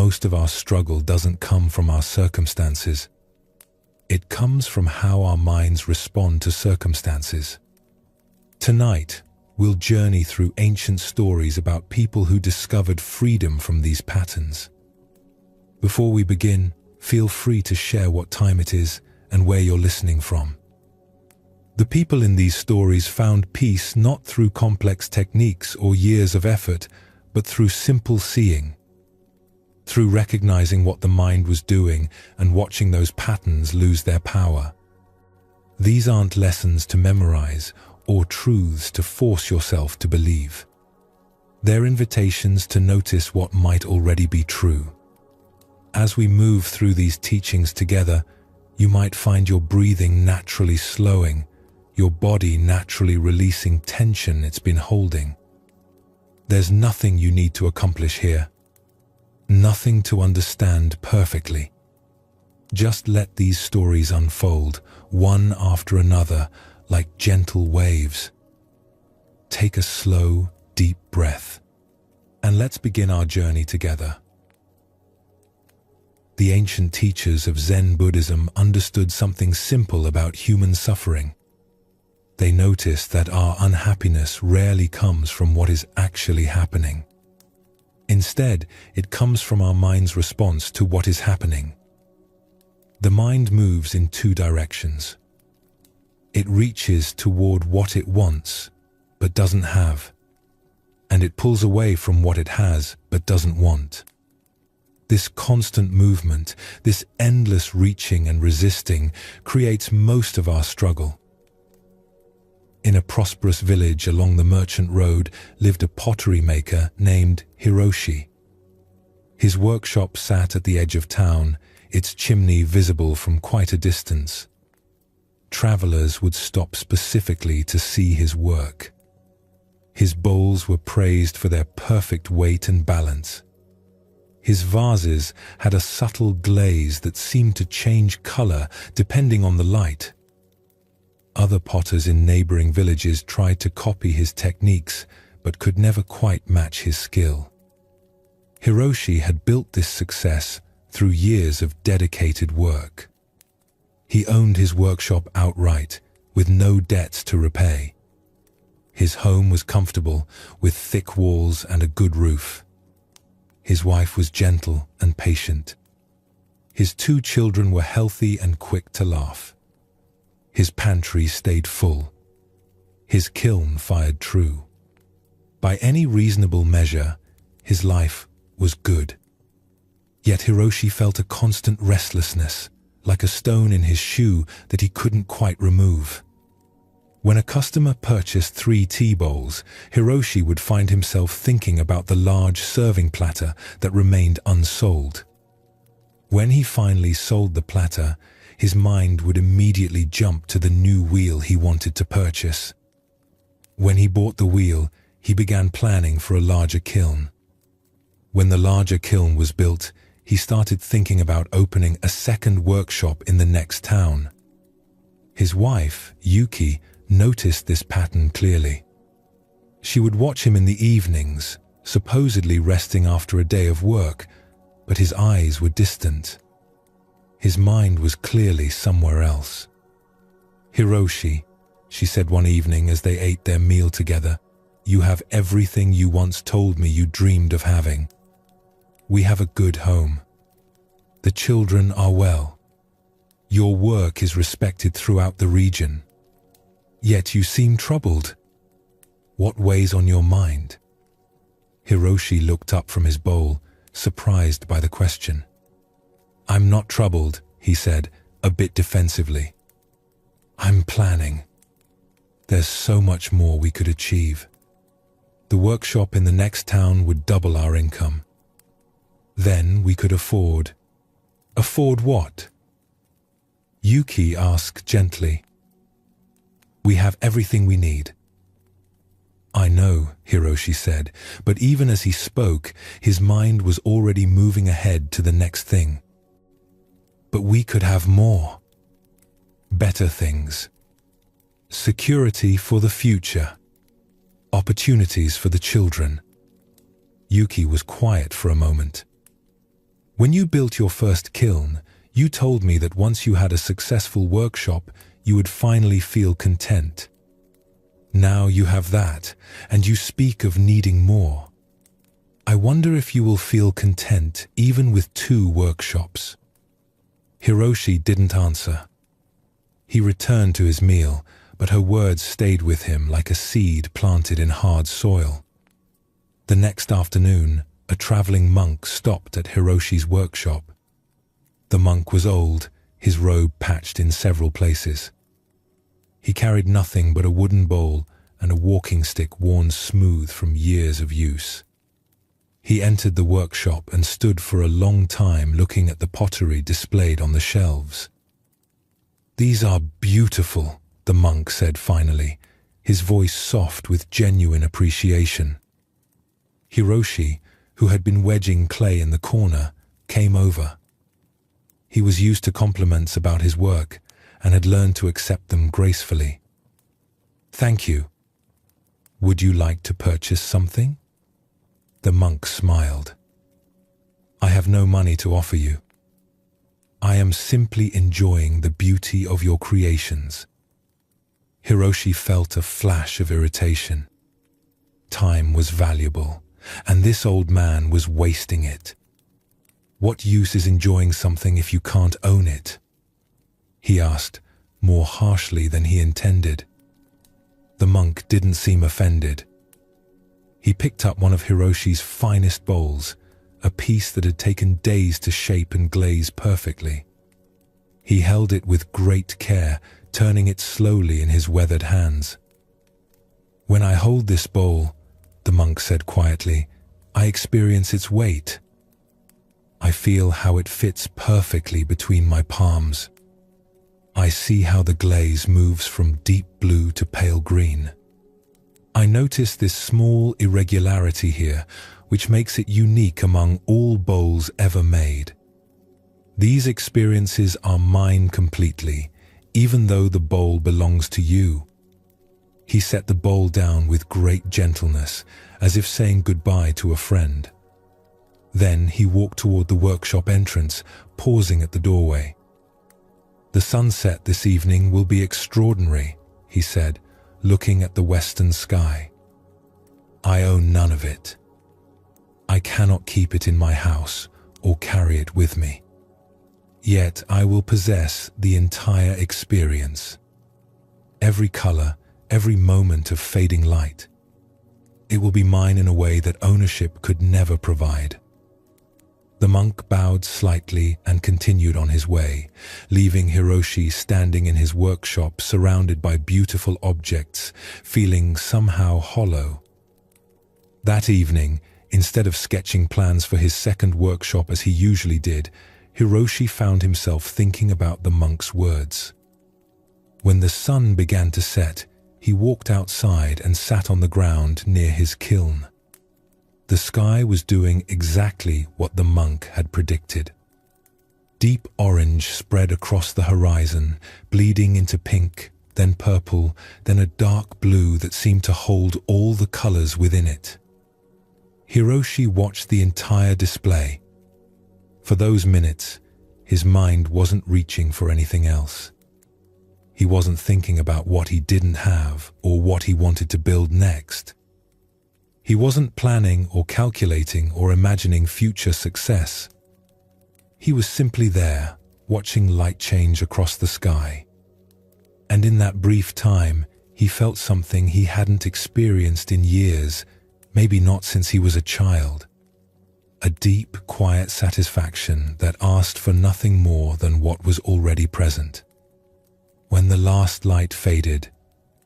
most of our struggle doesn't come from our circumstances. It comes from how our minds respond to circumstances. Tonight, we'll journey through ancient stories about people who discovered freedom from these patterns. Before we begin, feel free to share what time it is and where you're listening from. The people in these stories found peace not through complex techniques or years of effort, but through simple seeing. Through recognizing what the mind was doing and watching those patterns lose their power. These aren't lessons to memorize or truths to force yourself to believe. They're invitations to notice what might already be true. As we move through these teachings together, you might find your breathing naturally slowing, your body naturally releasing tension it's been holding. There's nothing you need to accomplish here. Nothing to understand perfectly. Just let these stories unfold, one after another, like gentle waves. Take a slow, deep breath, and let's begin our journey together. The ancient teachers of Zen Buddhism understood something simple about human suffering. They noticed that our unhappiness rarely comes from what is actually happening. Instead, it comes from our mind's response to what is happening. The mind moves in two directions. It reaches toward what it wants, but doesn't have, and it pulls away from what it has, but doesn't want. This constant movement, this endless reaching and resisting, creates most of our struggle. In a prosperous village along the merchant road lived a pottery maker named Hiroshi. His workshop sat at the edge of town, its chimney visible from quite a distance. Travelers would stop specifically to see his work. His bowls were praised for their perfect weight and balance. His vases had a subtle glaze that seemed to change color depending on the light. Other potters in neighboring villages tried to copy his techniques, but could never quite match his skill. Hiroshi had built this success through years of dedicated work. He owned his workshop outright, with no debts to repay. His home was comfortable, with thick walls and a good roof. His wife was gentle and patient. His 2 children were healthy and quick to laugh. His pantry stayed full. His kiln fired true. By any reasonable measure, his life was good. Yet Hiroshi felt a constant restlessness, like a stone in his shoe that he couldn't quite remove. When a customer purchased 3 tea bowls, Hiroshi would find himself thinking about the large serving platter that remained unsold. When he finally sold the platter, his mind would immediately jump to the new wheel he wanted to purchase. When he bought the wheel, he began planning for a larger kiln. When the larger kiln was built, he started thinking about opening a second workshop in the next town. His wife, Yuki, noticed this pattern clearly. She would watch him in the evenings, supposedly resting after a day of work, but his eyes were distant. His mind was clearly somewhere else. "Hiroshi," she said one evening as they ate their meal together, "you have everything you once told me you dreamed of having. We have a good home. The children are well. Your work is respected throughout the region. Yet you seem troubled. What weighs on your mind?" Hiroshi looked up from his bowl, surprised by the question. "I'm not troubled," he said, a bit defensively. "I'm planning. There's so much more we could achieve. The workshop in the next town would double our income. Then we could afford..." "Afford what?" Yuki asked gently. "We have everything we need." "I know," Hiroshi said, but even as he spoke, his mind was already moving ahead to the next thing. "But we could have more. Better things. Security for the future. Opportunities for the children." Yuki was quiet for a moment. When you built your first kiln, you told me that once you had a successful workshop, you would finally feel content. Now you have that, and you speak of needing more. I wonder if you will feel content even with 2 workshops." Hiroshi didn't answer. He returned to his meal, but her words stayed with him like a seed planted in hard soil. The next afternoon, a traveling monk stopped at Hiroshi's workshop. The monk was old, his robe patched in several places. He carried nothing but a wooden bowl and a walking stick worn smooth from years of use. He entered the workshop and stood for a long time looking at the pottery displayed on the shelves. "These are beautiful," the monk said finally, his voice soft with genuine appreciation. Hiroshi, who had been wedging clay in the corner, came over. He was used to compliments about his work and had learned to accept them gracefully. "Thank you. Would you like to purchase something?" The monk smiled. "I have no money to offer you. I am simply enjoying the beauty of your creations." Hiroshi felt a flash of irritation. Time was valuable, and this old man was wasting it. What use is enjoying something if you can't own it? He asked, more harshly than he intended. The monk didn't seem offended. He picked up one of Hiroshi's finest bowls, a piece that had taken days to shape and glaze perfectly. He held it with great care, turning it slowly in his weathered hands. "When I hold this bowl," the monk said quietly, "I experience its weight. I feel how it fits perfectly between my palms. I see how the glaze moves from deep blue to pale green. I notice this small irregularity here, which makes it unique among all bowls ever made. These experiences are mine completely, even though the bowl belongs to you." He set the bowl down with great gentleness, as if saying goodbye to a friend. Then he walked toward the workshop entrance, pausing at the doorway. "The sunset this evening will be extraordinary," he said, looking at the western sky. "I own none of it. I cannot keep it in my house or carry it with me. Yet I will possess the entire experience. Every color, every moment of fading light. It will be mine in a way that ownership could never provide." The monk bowed slightly and continued on his way, leaving Hiroshi standing in his workshop surrounded by beautiful objects, feeling somehow hollow. That evening, instead of sketching plans for his second workshop as he usually did, Hiroshi found himself thinking about the monk's words. When the sun began to set, he walked outside and sat on the ground near his kiln. The sky was doing exactly what the monk had predicted. Deep orange spread across the horizon, bleeding into pink, then purple, then a dark blue that seemed to hold all the colors within it. Hiroshi watched the entire display. For those minutes, his mind wasn't reaching for anything else. He wasn't thinking about what he didn't have or what he wanted to build next. He wasn't planning or calculating or imagining future success. He was simply there, watching light change across the sky. And in that brief time, he felt something he hadn't experienced in years, maybe not since he was a child. A deep, quiet satisfaction that asked for nothing more than what was already present. When the last light faded,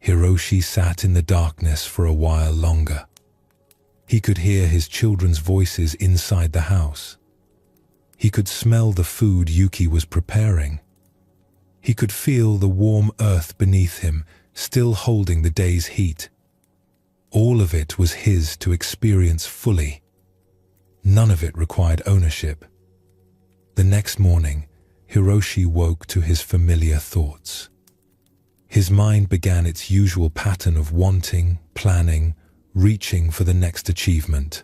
Hiroshi sat in the darkness for a while longer. He could hear his children's voices inside the house. He could smell the food Yuki was preparing. He could feel the warm earth beneath him, still holding the day's heat. All of it was his to experience fully. None of it required ownership. The next morning, Hiroshi woke to his familiar thoughts. His mind began its usual pattern of wanting, planning, reaching for the next achievement.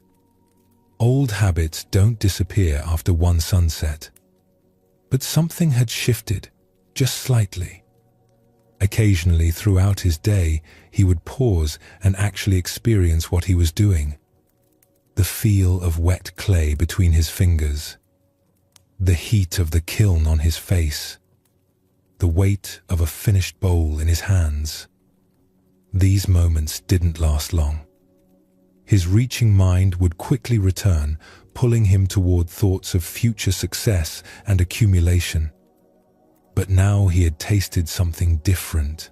Old habits don't disappear after one sunset. But something had shifted, just slightly. Occasionally throughout his day, he would pause and actually experience what he was doing. The feel of wet clay between his fingers, the heat of the kiln on his face, the weight of a finished bowl in his hands. These moments didn't last long. His reaching mind would quickly return, pulling him toward thoughts of future success and accumulation. But now he had tasted something different.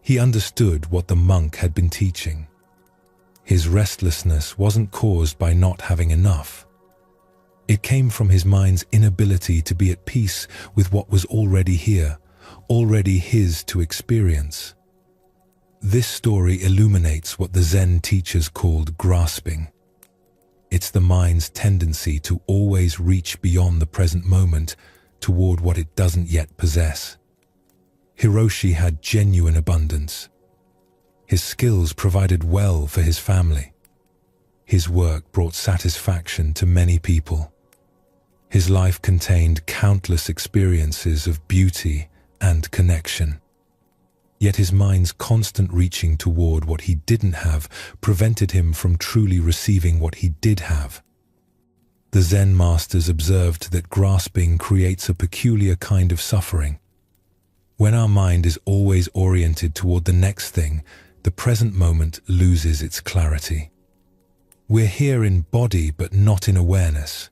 He understood what the monk had been teaching. His restlessness wasn't caused by not having enough. It came from his mind's inability to be at peace with what was already here, already his to experience. This story illuminates what the Zen teachers called grasping. It's the mind's tendency to always reach beyond the present moment toward what it doesn't yet possess. Hiroshi had genuine abundance. His skills provided well for his family. His work brought satisfaction to many people. His life contained countless experiences of beauty and connection. Yet his mind's constant reaching toward what he didn't have prevented him from truly receiving what he did have. The Zen masters observed that grasping creates a peculiar kind of suffering. When our mind is always oriented toward the next thing, the present moment loses its clarity. We're here in body but not in awareness.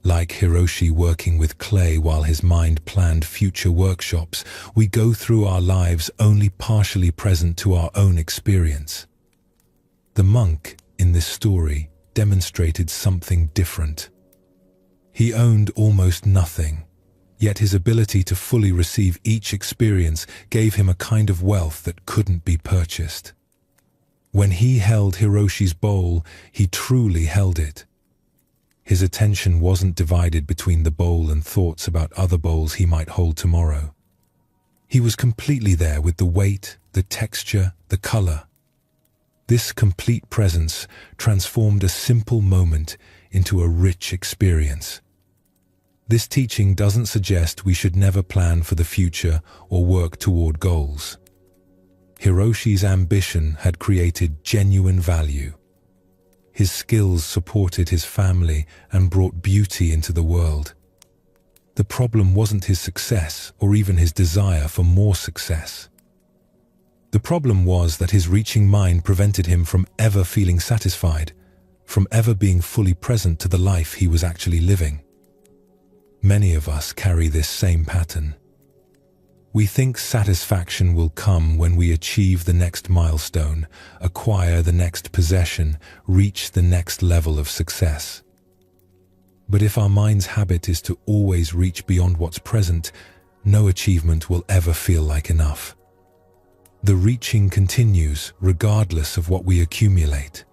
Like Hiroshi working with clay while his mind planned future workshops, we go through our lives only partially present to our own experience. The monk in this story demonstrated something different. He owned almost nothing, yet his ability to fully receive each experience gave him a kind of wealth that couldn't be purchased. When he held Hiroshi's bowl, he truly held it. His attention wasn't divided between the bowl and thoughts about other bowls he might hold tomorrow. He was completely there with the weight, the texture, the color. This complete presence transformed a simple moment into a rich experience. This teaching doesn't suggest we should never plan for the future or work toward goals. Hiroshi's ambition had created genuine value. His skills supported his family and brought beauty into the world. The problem wasn't his success or even his desire for more success. The problem was that his reaching mind prevented him from ever feeling satisfied, from ever being fully present to the life he was actually living. Many of us carry this same pattern. We think satisfaction will come when we achieve the next milestone, acquire the next possession, reach the next level of success. But if our mind's habit is to always reach beyond what's present, no achievement will ever feel like enough. The reaching continues regardless of what we accumulate.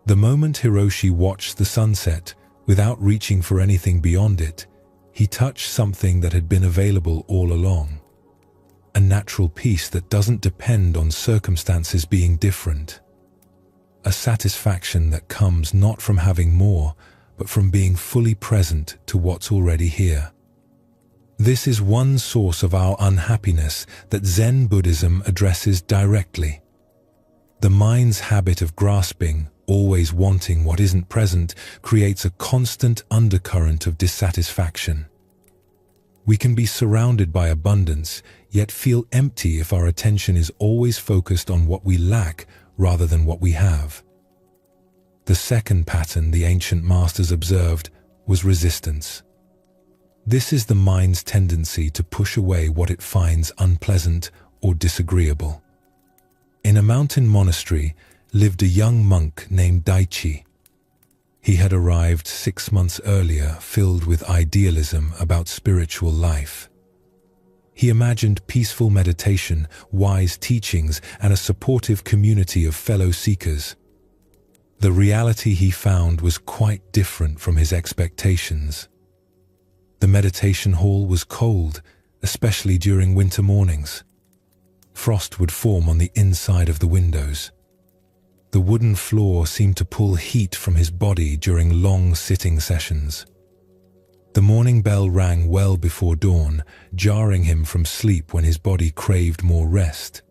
The moment Hiroshi watched the sunset, without reaching for anything beyond it, he touched something that had been available all along. A natural peace that doesn't depend on circumstances being different. A satisfaction that comes not from having more, but from being fully present to what's already here. This is one source of our unhappiness that Zen Buddhism addresses directly. The mind's habit of grasping, always wanting what isn't present, creates a constant undercurrent of dissatisfaction. We can be surrounded by abundance, yet feel empty if our attention is always focused on what we lack rather than what we have. The second pattern the ancient masters observed was resistance. This is the mind's tendency to push away what it finds unpleasant or disagreeable. In a mountain monastery lived a young monk named Daichi. He had arrived 6 months earlier, filled with idealism about spiritual life. He imagined peaceful meditation, wise teachings, and a supportive community of fellow seekers. The reality he found was quite different from his expectations. The meditation hall was cold, especially during winter mornings. Frost would form on the inside of the windows. The wooden floor seemed to pull heat from his body during long sitting sessions. The morning bell rang well before dawn, jarring him from sleep when his body craved more rest.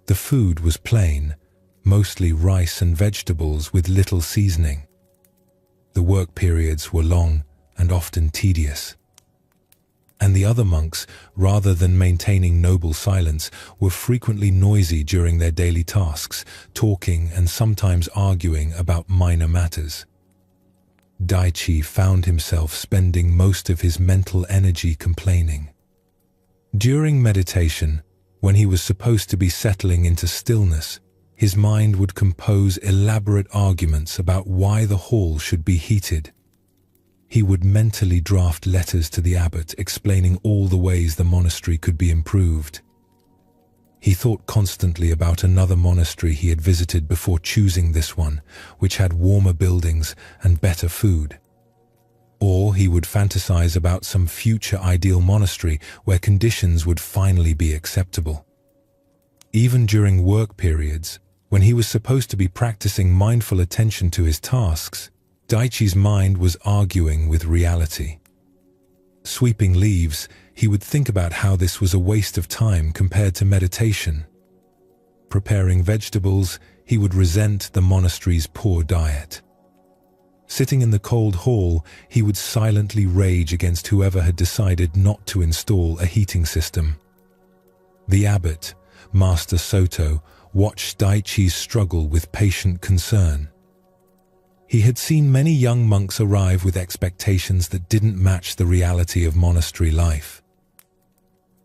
The food was plain, mostly rice and vegetables with little seasoning. The work periods were long and often tedious. And the other monks, rather than maintaining noble silence, were frequently noisy during their daily tasks, talking and sometimes arguing about minor matters. Daichi found himself spending most of his mental energy complaining. During meditation, when he was supposed to be settling into stillness, his mind would compose elaborate arguments about why the hall should be heated. He would mentally draft letters to the abbot explaining all the ways the monastery could be improved. He thought constantly about another monastery he had visited before choosing this one, which had warmer buildings and better food. Or he would fantasize about some future ideal monastery where conditions would finally be acceptable. Even during work periods, when he was supposed to be practicing mindful attention to his tasks, Daichi's mind was arguing with reality. Sweeping leaves, he would think about how this was a waste of time compared to meditation. Preparing vegetables, he would resent the monastery's poor diet. Sitting in the cold hall, he would silently rage against whoever had decided not to install a heating system. The abbot, Master Soto, watched Daichi's struggle with patient concern. He had seen many young monks arrive with expectations that didn't match the reality of monastery life.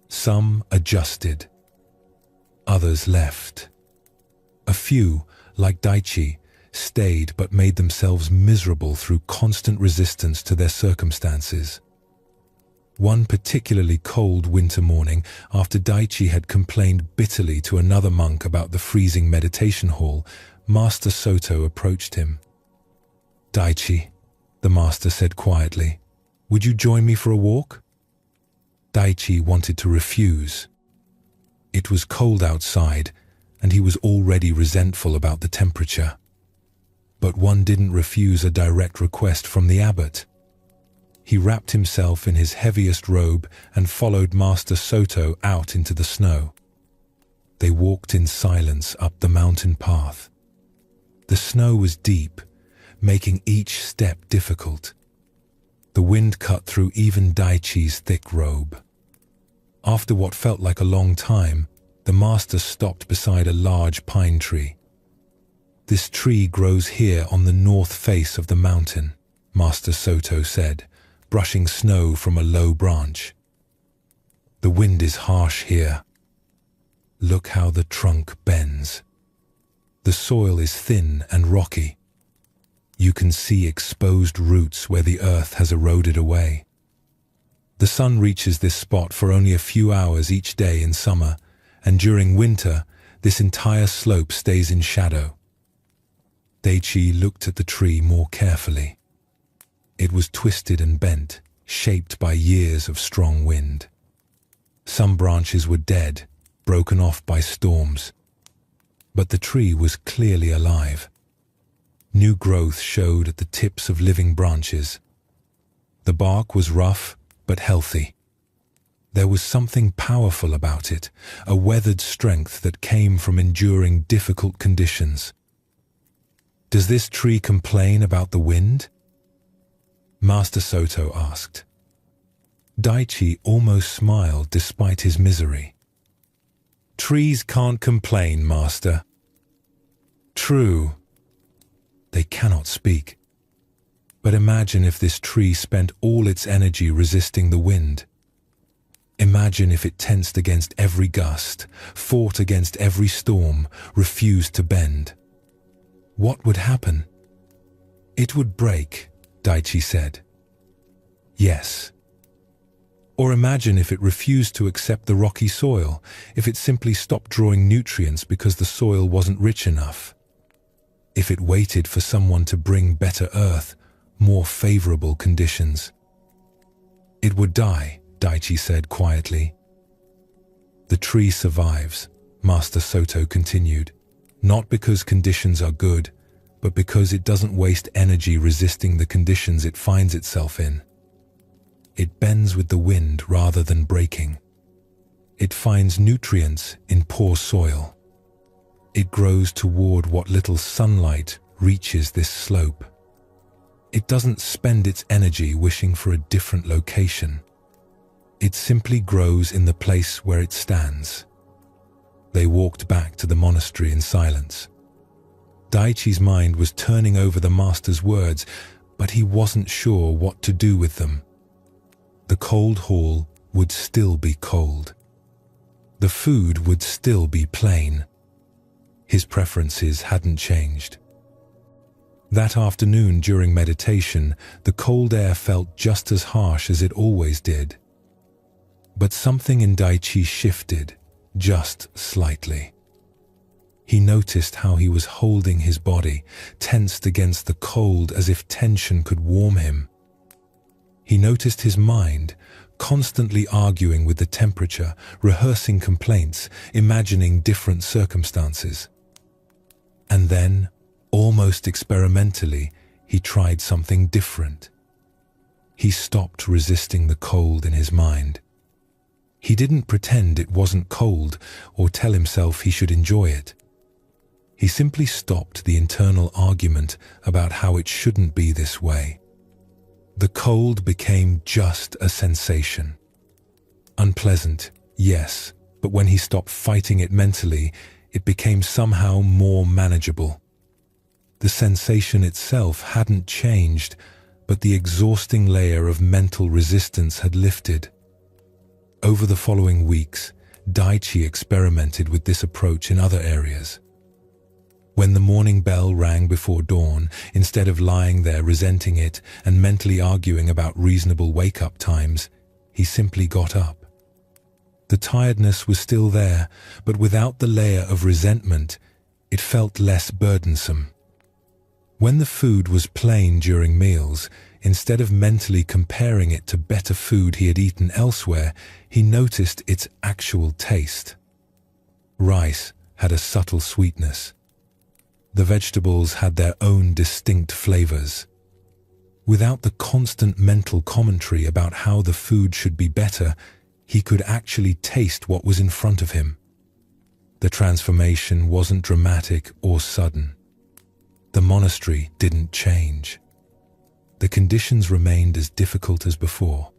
Some adjusted. Others left. A few, like Daichi, stayed but made themselves miserable through constant resistance to their circumstances. One particularly cold winter morning, after Daichi had complained bitterly to another monk about the freezing meditation hall, Master Soto approached him. "Daichi," the master said quietly, "would you join me for a walk?" Daichi wanted to refuse. It was cold outside, and he was already resentful about the temperature. But one didn't refuse a direct request from the abbot. He wrapped himself in his heaviest robe and followed Master Soto out into the snow. They walked in silence up the mountain path. The snow was deep, making each step difficult. The wind cut through even Daichi's thick robe. After what felt like a long time, the master stopped beside a large pine tree. "This tree grows here on the north face of the mountain," Master Soto said, brushing snow from a low branch. "The wind is harsh here. Look how the trunk bends. The soil is thin and rocky. You can see exposed roots where the earth has eroded away. The sun reaches this spot for only a few hours each day in summer, and during winter, this entire slope stays in shadow." Daichi looked at the tree more carefully. It was twisted and bent, shaped by years of strong wind. Some branches were dead, broken off by storms. But the tree was clearly alive. New growth showed at the tips of living branches. The bark was rough but healthy. There was something powerful about it, a weathered strength that came from enduring difficult conditions. "Does this tree complain about the wind?" Master Soto asked. Daichi almost smiled despite his misery. "Trees can't complain, Master." "True. They cannot speak. But imagine if this tree spent all its energy resisting the wind. Imagine if it tensed against every gust, fought against every storm, refused to bend. What would happen?" "It would break," Daichi said. "Yes. Or imagine if it refused to accept the rocky soil, if it simply stopped drawing nutrients because the soil wasn't rich enough. If it waited for someone to bring better earth, more favorable conditions." "It would die," Daichi said quietly. "The tree survives," Master Soto continued. not because conditions are good, but because it doesn't waste energy resisting the conditions it finds itself in. It bends with the wind rather than breaking. It finds nutrients in poor soil. It grows toward what little sunlight reaches this slope. It doesn't spend its energy wishing for a different location. It simply grows in the place where it stands. They walked back to the monastery in silence. Daichi's mind was turning over the master's words, but he wasn't sure what to do with them. The cold hall would still be cold. The food would still be plain. His preferences hadn't changed. That afternoon during meditation, the cold air felt just as harsh as it always did. But something in Daichi shifted, just slightly. He noticed how he was holding his body, tensed against the cold as if tension could warm him. He noticed his mind, constantly arguing with the temperature, rehearsing complaints, imagining different circumstances. And then, almost experimentally, he tried something different. He stopped resisting the cold in his mind. He didn't pretend it wasn't cold or tell himself he should enjoy it. He simply stopped the internal argument about how it shouldn't be this way. The cold became just a sensation. Unpleasant, yes, but when he stopped fighting it mentally, it became somehow more manageable. The sensation itself hadn't changed, but the exhausting layer of mental resistance had lifted. Over the following weeks, Daichi experimented with this approach in other areas. When the morning bell rang before dawn, instead of lying there resenting it and mentally arguing about reasonable wake-up times, he simply got up. The tiredness was still there, but without the layer of resentment, it felt less burdensome. When the food was plain during meals, instead of mentally comparing it to better food he had eaten elsewhere, he noticed its actual taste. Rice had a subtle sweetness. The vegetables had their own distinct flavors. Without the constant mental commentary about how the food should be better, he could actually taste what was in front of him. The transformation wasn't dramatic or sudden. The monastery didn't change. The conditions remained as difficult as before.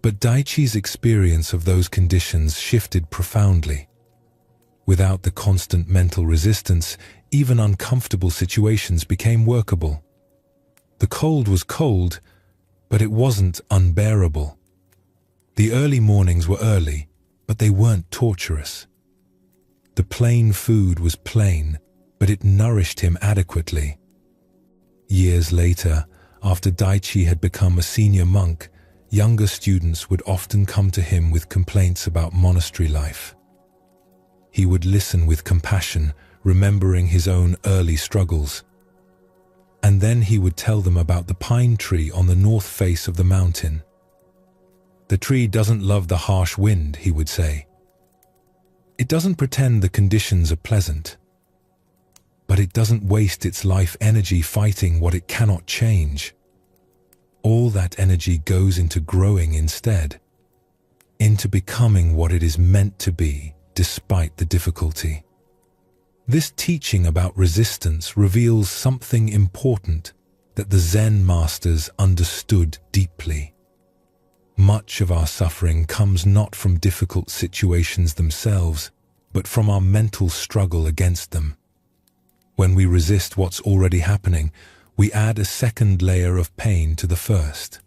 But Daichi's experience of those conditions shifted profoundly. Without the constant mental resistance, even uncomfortable situations became workable. The cold was cold, but it wasn't unbearable. The early mornings were early, but they weren't torturous. The plain food was plain, but it nourished him adequately. Years later, after Daichi had become a senior monk, younger students would often come to him with complaints about monastery life. He would listen with compassion, remembering his own early struggles. And then he would tell them about the pine tree on the north face of the mountain. The tree doesn't love the harsh wind, he would say. It doesn't pretend the conditions are pleasant. But it doesn't waste its life energy fighting what it cannot change. All that energy goes into growing instead, into becoming what it is meant to be, despite the difficulty. This teaching about resistance reveals something important that the Zen masters understood deeply. Much of our suffering comes not from difficult situations themselves, but from our mental struggle against them. When we resist what's already happening, we add a second layer of pain to the first.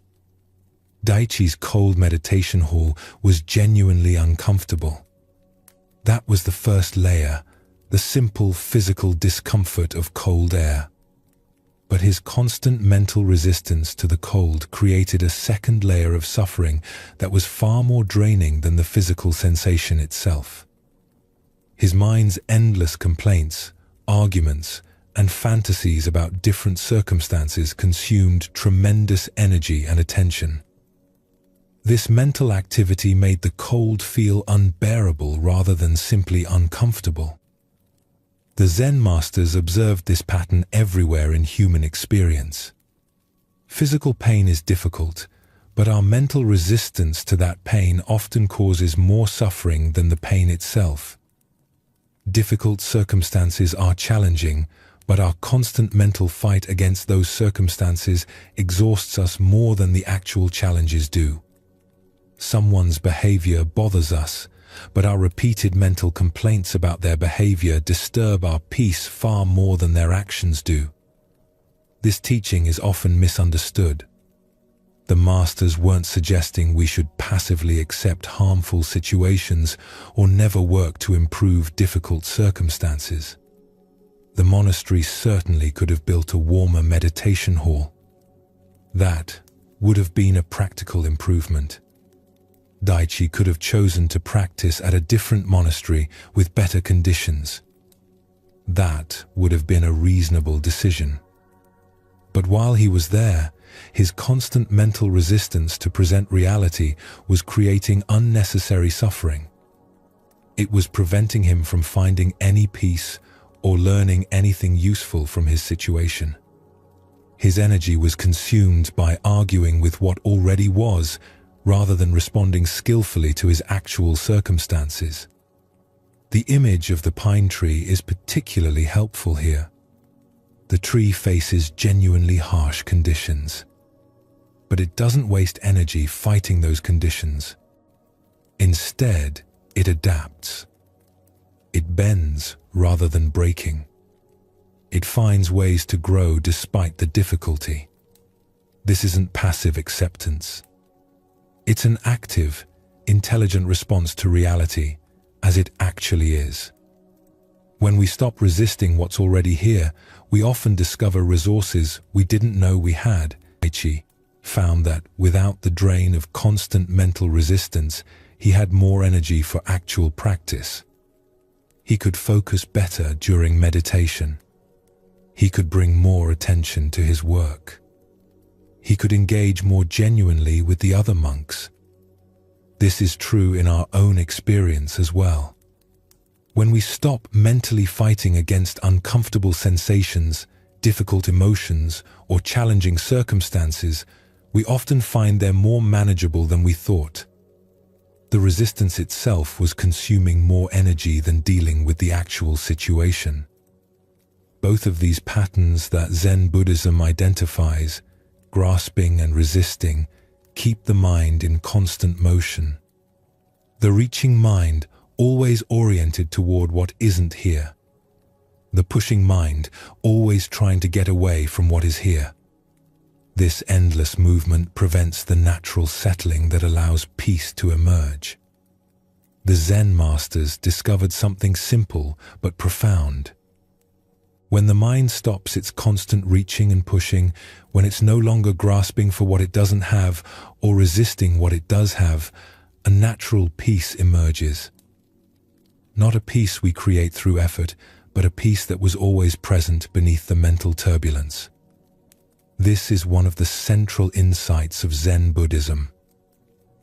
Daichi's cold meditation hall was genuinely uncomfortable. That was the first layer, the simple physical discomfort of cold air. But his constant mental resistance to the cold created a second layer of suffering that was far more draining than the physical sensation itself. His mind's endless complaints, arguments, and fantasies about different circumstances consumed tremendous energy and attention. This mental activity made the cold feel unbearable rather than simply uncomfortable. The Zen masters observed this pattern everywhere in human experience. Physical pain is difficult, but our mental resistance to that pain often causes more suffering than the pain itself. Difficult circumstances are challenging, but our constant mental fight against those circumstances exhausts us more than the actual challenges do. Someone's behavior bothers us, but our repeated mental complaints about their behavior disturb our peace far more than their actions do. This teaching is often misunderstood. The masters weren't suggesting we should passively accept harmful situations or never work to improve difficult circumstances. The monastery certainly could have built a warmer meditation hall. That would have been a practical improvement. Daichi could have chosen to practice at a different monastery with better conditions. That would have been a reasonable decision. But while he was there, his constant mental resistance to present reality was creating unnecessary suffering. It was preventing him from finding any peace or learning anything useful from his situation. His energy was consumed by arguing with what already was, rather than responding skillfully to his actual circumstances. The image of the pine tree is particularly helpful here. The tree faces genuinely harsh conditions, but it doesn't waste energy fighting those conditions. Instead, it adapts. It bends rather than breaking. It finds ways to grow despite the difficulty. This isn't passive acceptance. It's an active, intelligent response to reality, as it actually is. When we stop resisting what's already here, we often discover resources we didn't know we had. Daichi found that without the drain of constant mental resistance, he had more energy for actual practice. He could focus better during meditation. He could bring more attention to his work. He could engage more genuinely with the other monks. This is true in our own experience as well. When we stop mentally fighting against uncomfortable sensations, difficult emotions, or challenging circumstances, we often find they're more manageable than we thought. The resistance itself was consuming more energy than dealing with the actual situation. Both of these patterns that Zen Buddhism identifies, grasping and resisting, keep the mind in constant motion. The reaching mind, always oriented toward what isn't here. The pushing mind, always trying to get away from what is here. This endless movement prevents the natural settling that allows peace to emerge. The Zen masters discovered something simple but profound. When the mind stops its constant reaching and pushing, when it's no longer grasping for what it doesn't have or resisting what it does have, a natural peace emerges. Not a peace we create through effort, but a peace that was always present beneath the mental turbulence. This is one of the central insights of Zen Buddhism.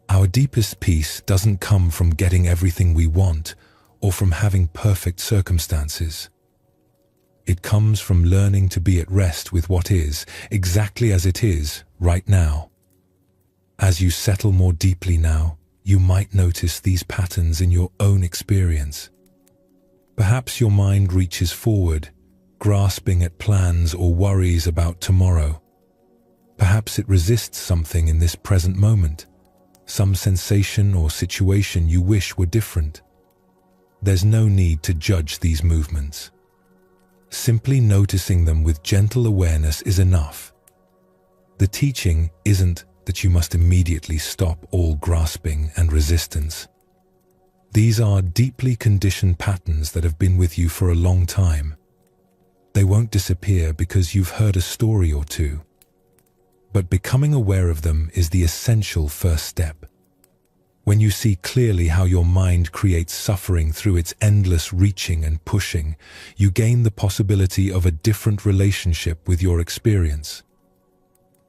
Our deepest peace doesn't come from getting everything we want or from having perfect circumstances. It comes from learning to be at rest with what is, exactly as it is, right now. As you settle more deeply now, you might notice these patterns in your own experience. Perhaps your mind reaches forward, grasping at plans or worries about tomorrow. Perhaps it resists something in this present moment, some sensation or situation you wish were different. There's no need to judge these movements. Simply noticing them with gentle awareness is enough. The teaching isn't that you must immediately stop all grasping and resistance. These are deeply conditioned patterns that have been with you for a long time. They won't disappear because you've heard a story or two. But becoming aware of them is the essential first step. When you see clearly how your mind creates suffering through its endless reaching and pushing, you gain the possibility of a different relationship with your experience.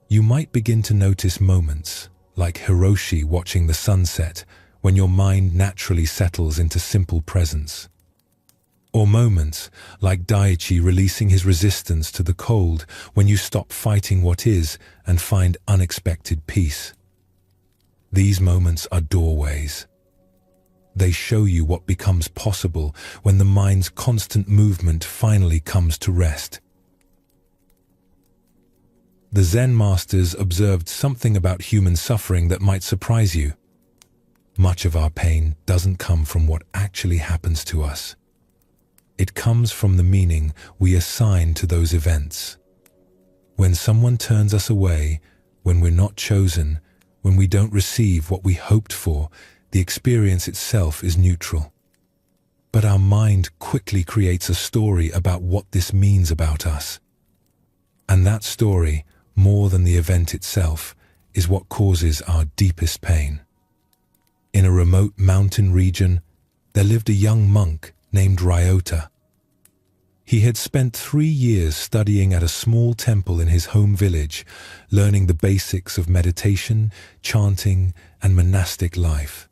You might begin to notice moments, like Hiroshi watching the sunset, when your mind naturally settles into simple presence. Or moments, like Daiichi releasing his resistance to the cold, when you stop fighting what is and find unexpected peace. These moments are doorways. They show you what becomes possible when the mind's constant movement finally comes to rest. The Zen masters observed something about human suffering that might surprise you. Much of our pain doesn't come from what actually happens to us. It comes from the meaning we assign to those events. When someone turns us away, when we're not chosen, when we don't receive what we hoped for, the experience itself is neutral. But our mind quickly creates a story about what this means about us. And that story, more than the event itself, is what causes our deepest pain. In a remote mountain region, there lived a young monk named Ryota. He had spent 3 years studying at a small temple in his home village, learning the basics of meditation, chanting, and monastic life.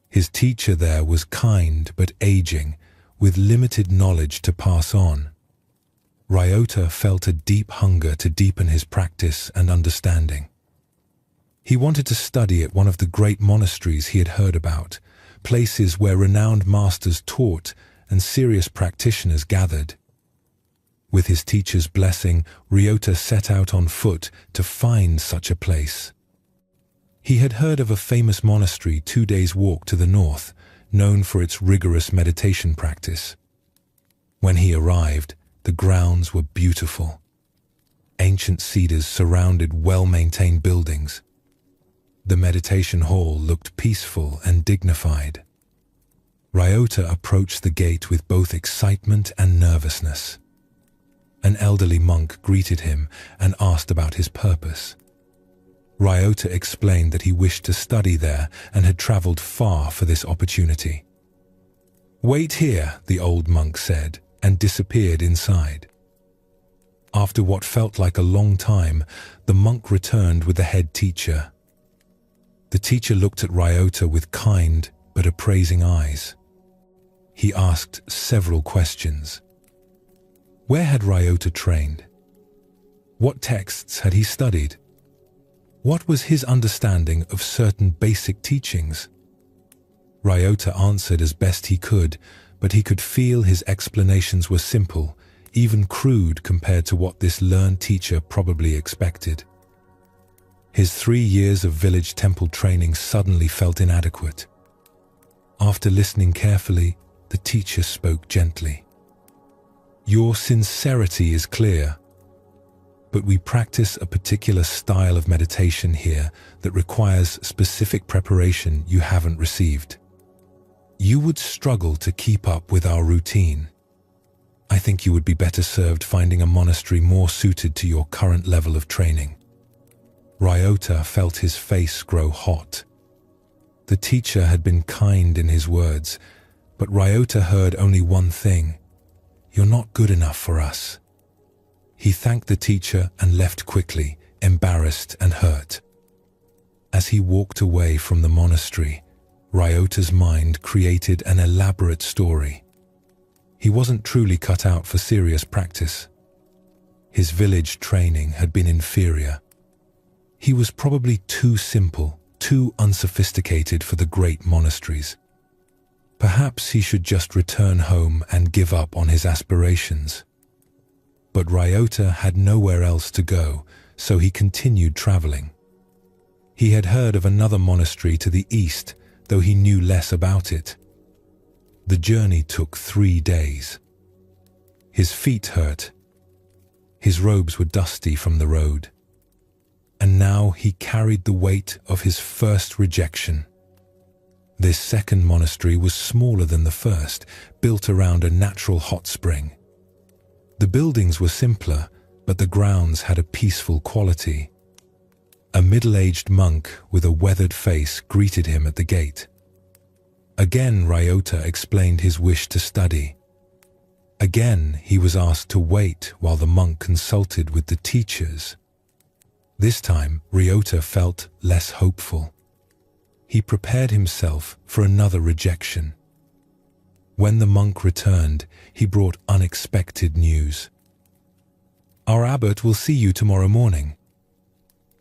His teacher there was kind but aging, with limited knowledge to pass on. Ryota felt a deep hunger to deepen his practice and understanding. He wanted to study at one of the great monasteries he had heard about, places where renowned masters taught and serious practitioners gathered. With his teacher's blessing, Ryota set out on foot to find such a place. He had heard of a famous monastery 2 days' walk to the north, known for its rigorous meditation practice. When he arrived, the grounds were beautiful. Ancient cedars surrounded well-maintained buildings. The meditation hall looked peaceful and dignified. Ryota approached the gate with both excitement and nervousness. An elderly monk greeted him and asked about his purpose. Ryota explained that he wished to study there and had traveled far for this opportunity. "Wait here," the old monk said, and disappeared inside. After what felt like a long time, the monk returned with the head teacher. The teacher looked at Ryota with kind but appraising eyes. He asked several questions. Where had Ryota trained? What texts had he studied? What was his understanding of certain basic teachings? Ryota answered as best he could, but he could feel his explanations were simple, even crude compared to what this learned teacher probably expected. His 3 years of village temple training suddenly felt inadequate. After listening carefully, the teacher spoke gently. "Your sincerity is clear, but we practice a particular style of meditation here that requires specific preparation you haven't received. You would struggle to keep up with our routine. I think you would be better served finding a monastery more suited to your current level of training." Ryota felt his face grow hot. The teacher had been kind in his words, but Ryota heard only one thing: "You're not good enough for us." He thanked the teacher and left quickly, embarrassed and hurt. As he walked away from the monastery, Ryota's mind created an elaborate story. He wasn't truly cut out for serious practice. His village training had been inferior. He was probably too simple, too unsophisticated for the great monasteries. Perhaps he should just return home and give up on his aspirations. But Ryota had nowhere else to go, so he continued traveling. He had heard of another monastery to the east, though he knew less about it. The journey took 3 days. His feet hurt. His robes were dusty from the road. And now he carried the weight of his first rejection. This second monastery was smaller than the first, built around a natural hot spring. The buildings were simpler, but the grounds had a peaceful quality. A middle-aged monk with a weathered face greeted him at the gate. Again, Ryota explained his wish to study. Again, he was asked to wait while the monk consulted with the teachers. This time, Ryota felt less hopeful. He prepared himself for another rejection. When the monk returned, he brought unexpected news. "Our abbot will see you tomorrow morning.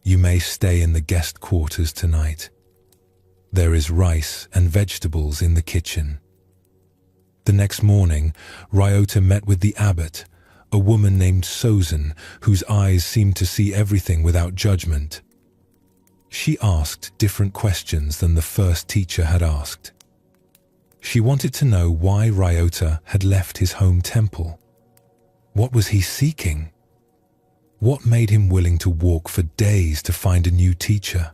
You may stay in the guest quarters tonight. There is rice and vegetables in the kitchen." The next morning, Ryota met with the abbot, a woman named Chosen, whose eyes seemed to see everything without judgment. She asked different questions than the first teacher had asked. She wanted to know why Ryota had left his home temple. What was he seeking? What made him willing to walk for days to find a new teacher?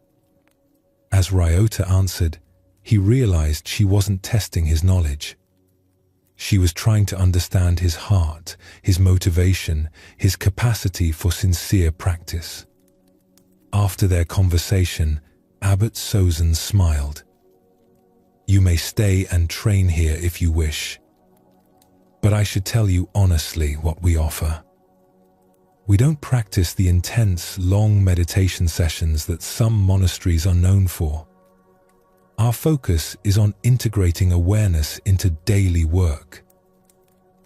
As Ryota answered, he realized she wasn't testing his knowledge. She was trying to understand his heart, his motivation, his capacity for sincere practice. After their conversation, Abbot Chosen smiled. "You may stay and train here if you wish. But I should tell you honestly what we offer. We don't practice the intense, long meditation sessions that some monasteries are known for. Our focus is on integrating awareness into daily work.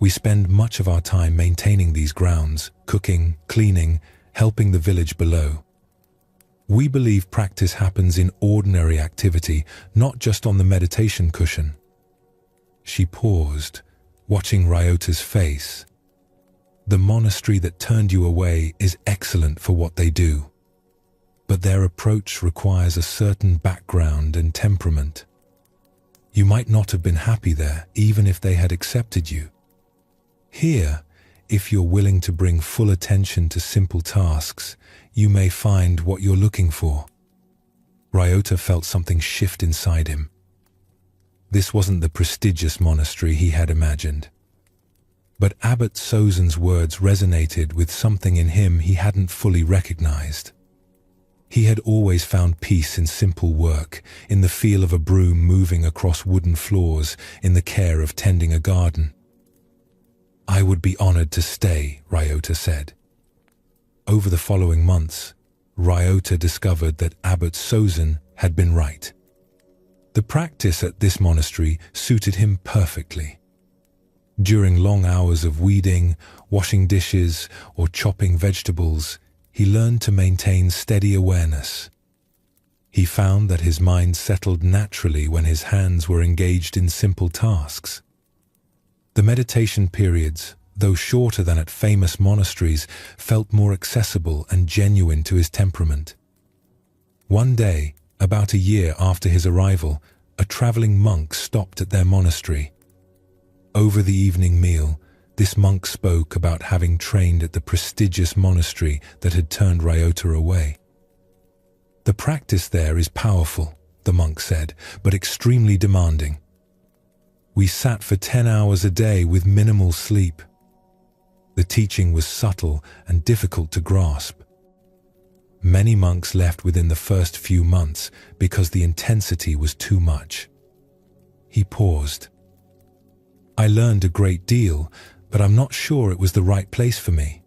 We spend much of our time maintaining these grounds, cooking, cleaning, helping the village below. We believe practice happens in ordinary activity, not just on the meditation cushion." She paused, watching Ryota's face. "The monastery that turned you away is excellent for what they do, but their approach requires a certain background and temperament. You might not have been happy there, even if they had accepted you. Here, if you're willing to bring full attention to simple tasks, you may find what you're looking for." Ryota felt something shift inside him. This wasn't the prestigious monastery he had imagined. But Abbot Chosen's words resonated with something in him he hadn't fully recognized. He had always found peace in simple work, in the feel of a broom moving across wooden floors, in the care of tending a garden. "I would be honored to stay," Ryota said. Over the following months, Ryota discovered that Abbot Chosen had been right. The practice at this monastery suited him perfectly. During long hours of weeding, washing dishes, or chopping vegetables, he learned to maintain steady awareness. He found that his mind settled naturally when his hands were engaged in simple tasks. The meditation periods, though shorter than at famous monasteries, felt more accessible and genuine to his temperament. One day, about a year after his arrival, a traveling monk stopped at their monastery. Over the evening meal, this monk spoke about having trained at the prestigious monastery that had turned Ryota away. "The practice there is powerful," the monk said, "but extremely demanding. We sat for 10 hours a day with minimal sleep. The teaching was subtle and difficult to grasp. Many monks left within the first few months because the intensity was too much." He paused. "I learned a great deal, but I'm not sure it was the right place for me.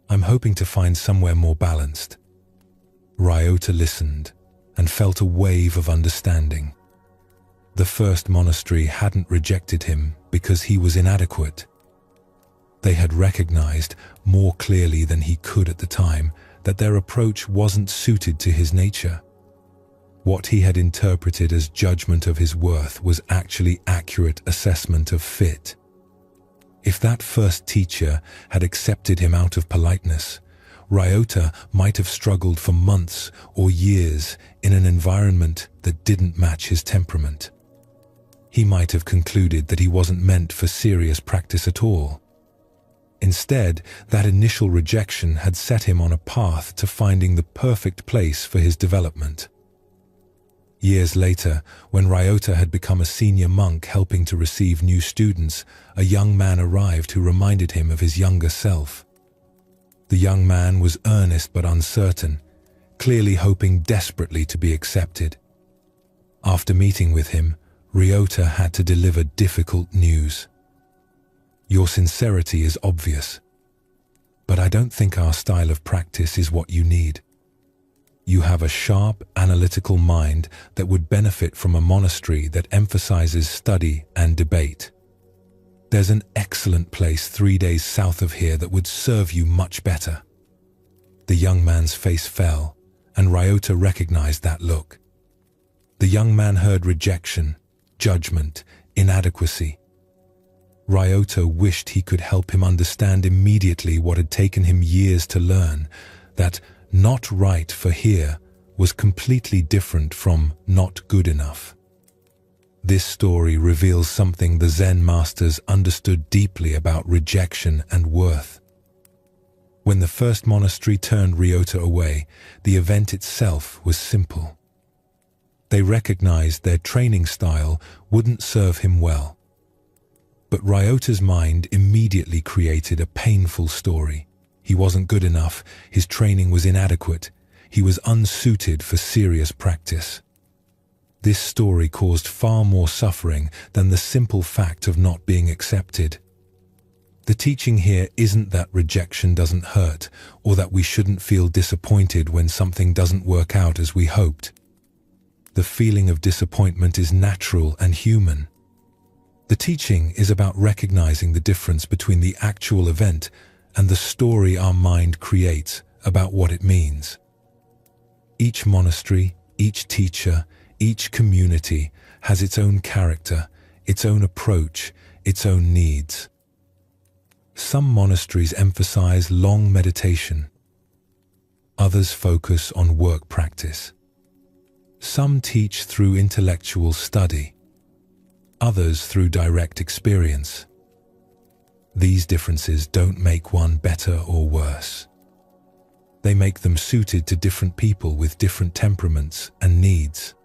I'm hoping to find somewhere more balanced." Ryota listened and felt a wave of understanding. The first monastery hadn't rejected him because he was inadequate. They had recognized, more clearly than he could at the time, that their approach wasn't suited to his nature. What he had interpreted as judgment of his worth was actually accurate assessment of fit. If that first teacher had accepted him out of politeness, Ryota might have struggled for months or years in an environment that didn't match his temperament. He might have concluded that he wasn't meant for serious practice at all. Instead, that initial rejection had set him on a path to finding the perfect place for his development. Years later, when Ryota had become a senior monk helping to receive new students, a young man arrived who reminded him of his younger self. The young man was earnest but uncertain, clearly hoping desperately to be accepted. After meeting with him, Ryota had to deliver difficult news. "Your sincerity is obvious, but I don't think our style of practice is what you need. You have a sharp, analytical mind that would benefit from a monastery that emphasizes study and debate. There's an excellent place 3 days south of here that would serve you much better." The young man's face fell, and Ryota recognized that look. The young man heard rejection, judgment, inadequacy. Ryota wished he could help him understand immediately what had taken him years to learn, that not right for here was completely different from not good enough. This story reveals something the Zen masters understood deeply about rejection and worth. When the first monastery turned Ryota away, the event itself was simple. They recognized their training style wouldn't serve him well. But Ryota's mind immediately created a painful story. He wasn't good enough, his training was inadequate, he was unsuited for serious practice. This story caused far more suffering than the simple fact of not being accepted. The teaching here isn't that rejection doesn't hurt, or that we shouldn't feel disappointed when something doesn't work out as we hoped. The feeling of disappointment is natural and human. The teaching is about recognizing the difference between the actual event and the story our mind creates about what it means. Each monastery, each teacher, each community has its own character, its own approach, its own needs. Some monasteries emphasize long meditation. Others focus on work practice. Some teach through intellectual study. Others through direct experience. These differences don't make one better or worse. They make them suited to different people with different temperaments and needs.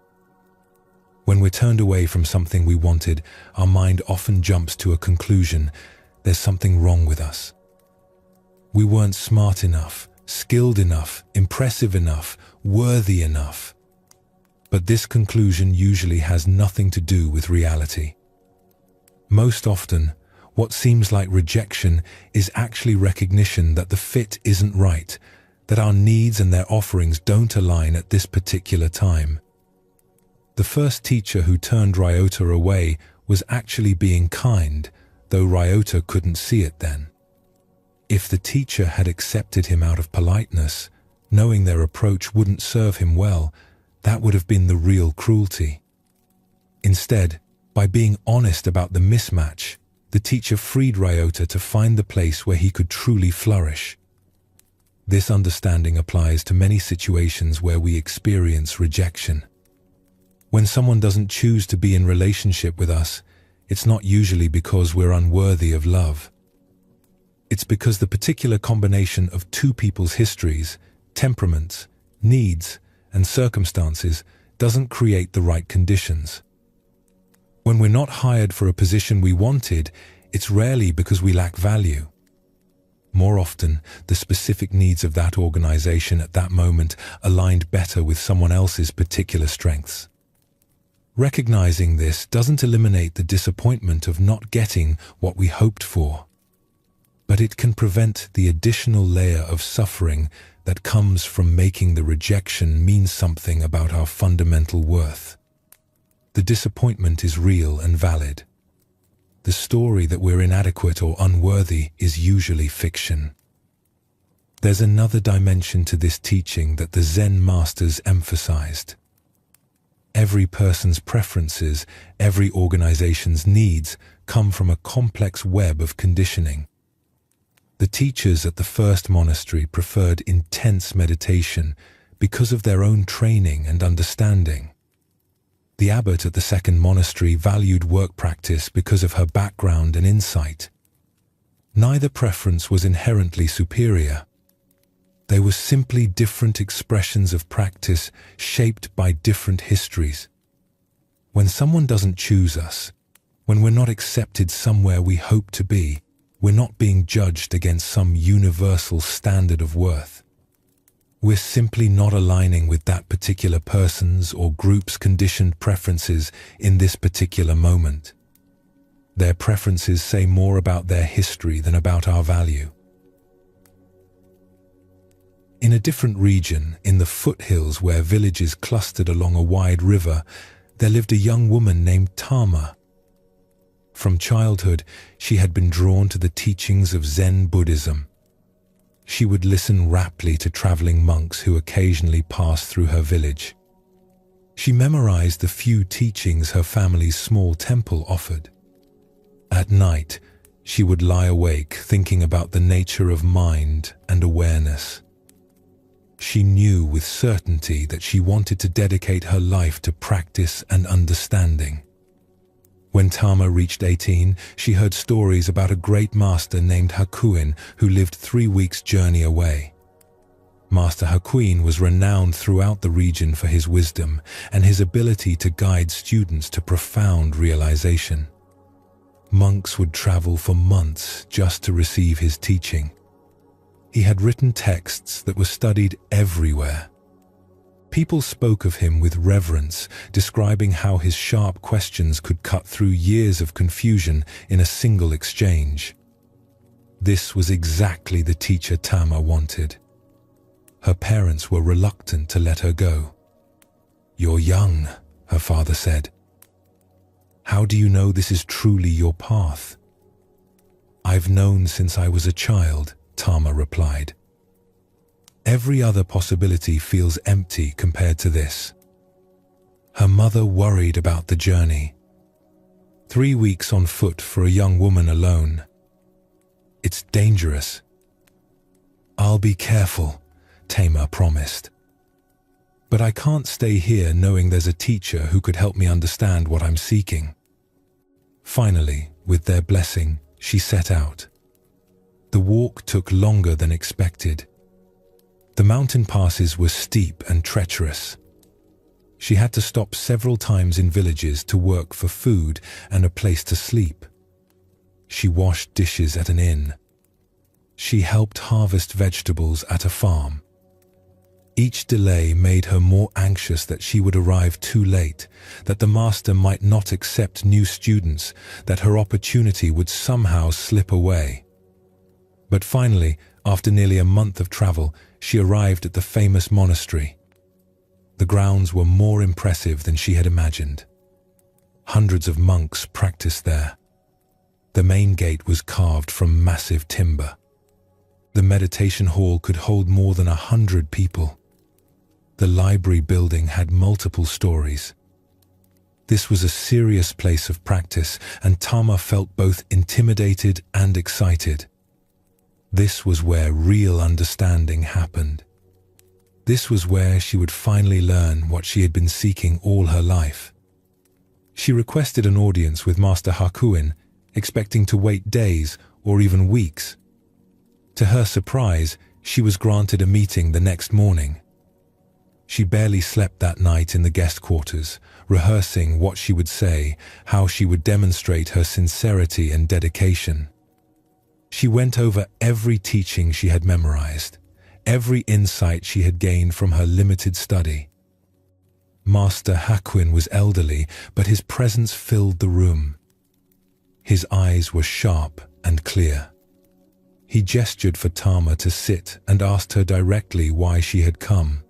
When we're turned away from something we wanted, our mind often jumps to a conclusion: there's something wrong with us. We weren't smart enough, skilled enough, impressive enough, worthy enough. But this conclusion usually has nothing to do with reality. Most often, what seems like rejection is actually recognition that the fit isn't right, that our needs and their offerings don't align at this particular time. The first teacher who turned Ryota away was actually being kind, though Ryota couldn't see it then. If the teacher had accepted him out of politeness, knowing their approach wouldn't serve him well, that would have been the real cruelty. Instead, by being honest about the mismatch, the teacher freed Ryota to find the place where he could truly flourish. This understanding applies to many situations where we experience rejection. When someone doesn't choose to be in relationship with us, it's not usually because we're unworthy of love. It's because the particular combination of two people's histories, temperaments, needs, and circumstances doesn't create the right conditions. When we're not hired for a position we wanted, it's rarely because we lack value. More often, the specific needs of that organization at that moment aligned better with someone else's particular strengths. Recognizing this doesn't eliminate the disappointment of not getting what we hoped for, but it can prevent the additional layer of suffering that comes from making the rejection mean something about our fundamental worth. The disappointment is real and valid. The story that we're inadequate or unworthy is usually fiction. There's another dimension to this teaching that the Zen masters emphasized. Every person's preferences, every organization's needs come from a complex web of conditioning. The teachers at the first monastery preferred intense meditation because of their own training and understanding. The abbot at the second monastery valued work practice because of her background and insight. Neither preference was inherently superior. They were simply different expressions of practice shaped by different histories. When someone doesn't choose us, when we're not accepted somewhere we hope to be, we're not being judged against some universal standard of worth. We're simply not aligning with that particular person's or group's conditioned preferences in this particular moment. Their preferences say more about their history than about our value. In a different region, in the foothills where villages clustered along a wide river, there lived a young woman named Tama. From childhood, she had been drawn to the teachings of Zen Buddhism. She would listen raptly to traveling monks who occasionally passed through her village. She memorized the few teachings her family's small temple offered. At night, she would lie awake thinking about the nature of mind and awareness. She knew with certainty that she wanted to dedicate her life to practice and understanding. When Tama reached 18, she heard stories about a great master named Hakuin who lived 3 weeks' journey away. Master Hakuin was renowned throughout the region for his wisdom and his ability to guide students to profound realization. Monks would travel for months just to receive his teaching. He had written texts that were studied everywhere. People spoke of him with reverence, describing how his sharp questions could cut through years of confusion in a single exchange. This was exactly the teacher Tama wanted. Her parents were reluctant to let her go. "You're young," her father said. "How do you know this is truly your path?" "I've known since I was a child," Tama replied. "Every other possibility feels empty compared to this." Her mother worried about the journey. 3 weeks on foot for a young woman alone. "It's dangerous." "I'll be careful," Tama promised. "But I can't stay here knowing there's a teacher who could help me understand what I'm seeking." Finally, with their blessing, she set out. The walk took longer than expected. The mountain passes were steep and treacherous. She had to stop several times in villages to work for food and a place to sleep. She washed dishes at an inn. She helped harvest vegetables at a farm. Each delay made her more anxious that she would arrive too late, that the master might not accept new students, that her opportunity would somehow slip away. But finally, after nearly a month of travel, she arrived at the famous monastery. The grounds were more impressive than she had imagined. Hundreds of monks practiced there. The main gate was carved from massive timber. The meditation hall could hold more than 100 people. The library building had multiple stories. This was a serious place of practice, and Tama felt both intimidated and excited. This was where real understanding happened. This was where she would finally learn what she had been seeking all her life. She requested an audience with Master Hakuin, expecting to wait days or even weeks. To her surprise, she was granted a meeting the next morning. She barely slept that night in the guest quarters, rehearsing what she would say, how she would demonstrate her sincerity and dedication. She went over every teaching she had memorized, every insight she had gained from her limited study. Master Hakuin was elderly, but his presence filled the room. His eyes were sharp and clear. He gestured for Tama to sit and asked her directly why she had come.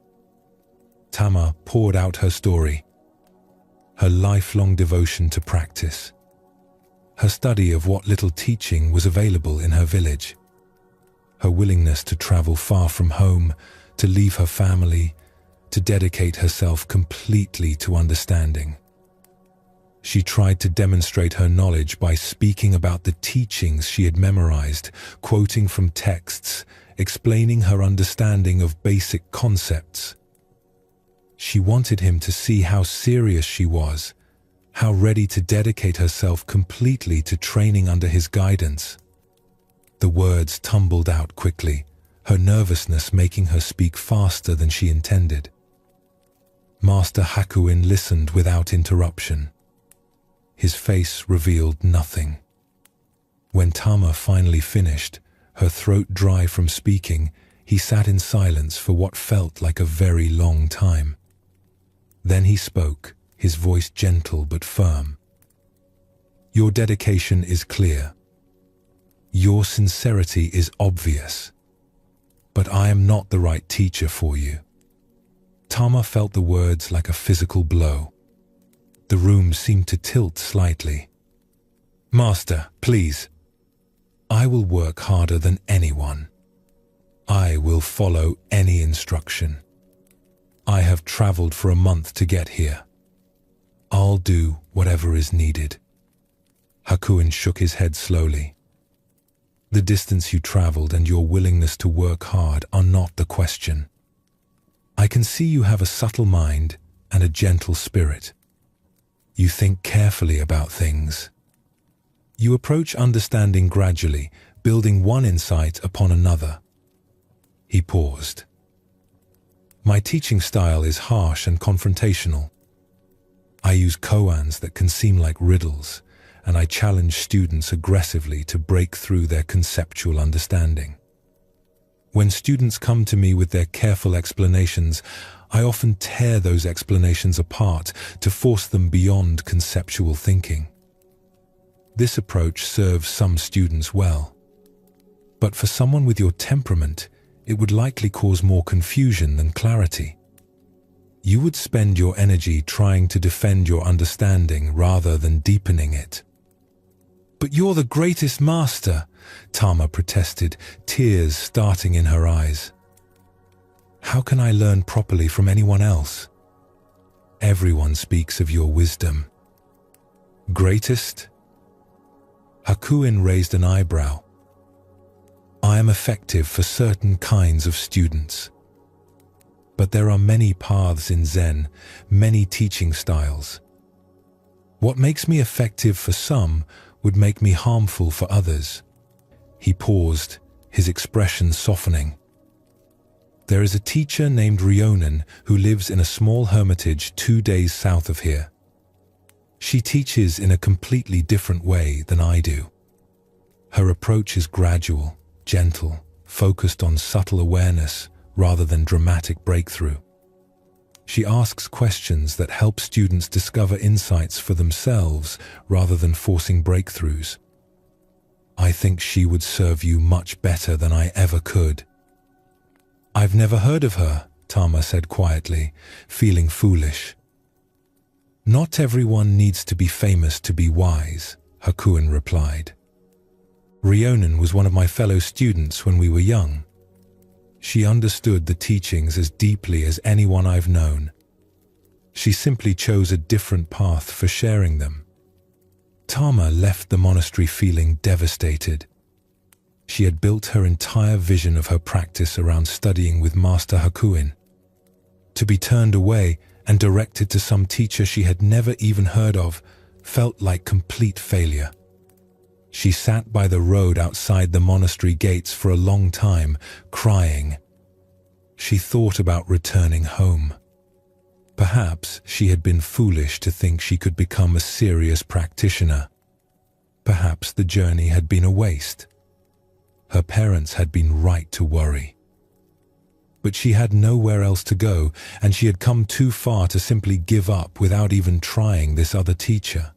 Tama poured out her story, her lifelong devotion to practice, her study of what little teaching was available in her village, her willingness to travel far from home, to leave her family, to dedicate herself completely to understanding. She tried to demonstrate her knowledge by speaking about the teachings she had memorized, quoting from texts, explaining her understanding of basic concepts. She wanted him to see how serious she was, how ready to dedicate herself completely to training under his guidance. The words tumbled out quickly, her nervousness making her speak faster than she intended. Master Hakuin listened without interruption. His face revealed nothing. When Tama finally finished, her throat dry from speaking, he sat in silence for what felt like a very long time. Then he spoke, his voice gentle but firm. "Your dedication is clear. Your sincerity is obvious. but I am not the right teacher for you." Tama felt the words like a physical blow. The room seemed to tilt slightly. "Master, please. I will work harder than anyone. I will follow any instruction. I have traveled for a month to get here. I'll do whatever is needed." Hakuin shook his head slowly. "The distance you traveled and your willingness to work hard are not the question. I can see you have a subtle mind and a gentle spirit. You think carefully about things. You approach understanding gradually, building one insight upon another." He paused. "My teaching style is harsh and confrontational. I use koans that can seem like riddles, and I challenge students aggressively to break through their conceptual understanding. When students come to me with their careful explanations, I often tear those explanations apart to force them beyond conceptual thinking. This approach serves some students well. But for someone with your temperament, it would likely cause more confusion than clarity. You would spend your energy trying to defend your understanding rather than deepening it." "But you're the greatest master," Tama protested, tears starting in her eyes. "How can I learn properly from anyone else? Everyone speaks of your wisdom." "Greatest?" Hakuin raised an eyebrow. "I am effective for certain kinds of students. But there are many paths in Zen, many teaching styles. What makes me effective for some would make me harmful for others." He paused, his expression softening. "There is a teacher named Ryota who lives in a small hermitage 2 days south of here. She teaches in a completely different way than I do. Her approach is gradual, gentle, focused on subtle awareness rather than dramatic breakthrough. She asks questions that help students discover insights for themselves rather than forcing breakthroughs. I think she would serve you much better than I ever could." "I've never heard of her," Tama said quietly, feeling foolish. "Not everyone needs to be famous to be wise," Hakuin replied. "Ryota was one of my fellow students when we were young. She understood the teachings as deeply as anyone I've known. She simply chose a different path for sharing them." Tama left the monastery feeling devastated. She had built her entire vision of her practice around studying with Master Hakuin. To be turned away and directed to some teacher she had never even heard of felt like complete failure. She sat by the road outside the monastery gates for a long time, crying. She thought about returning home. Perhaps she had been foolish to think she could become a serious practitioner. Perhaps the journey had been a waste. Her parents had been right to worry. But she had nowhere else to go, and she had come too far to simply give up without even trying this other teacher.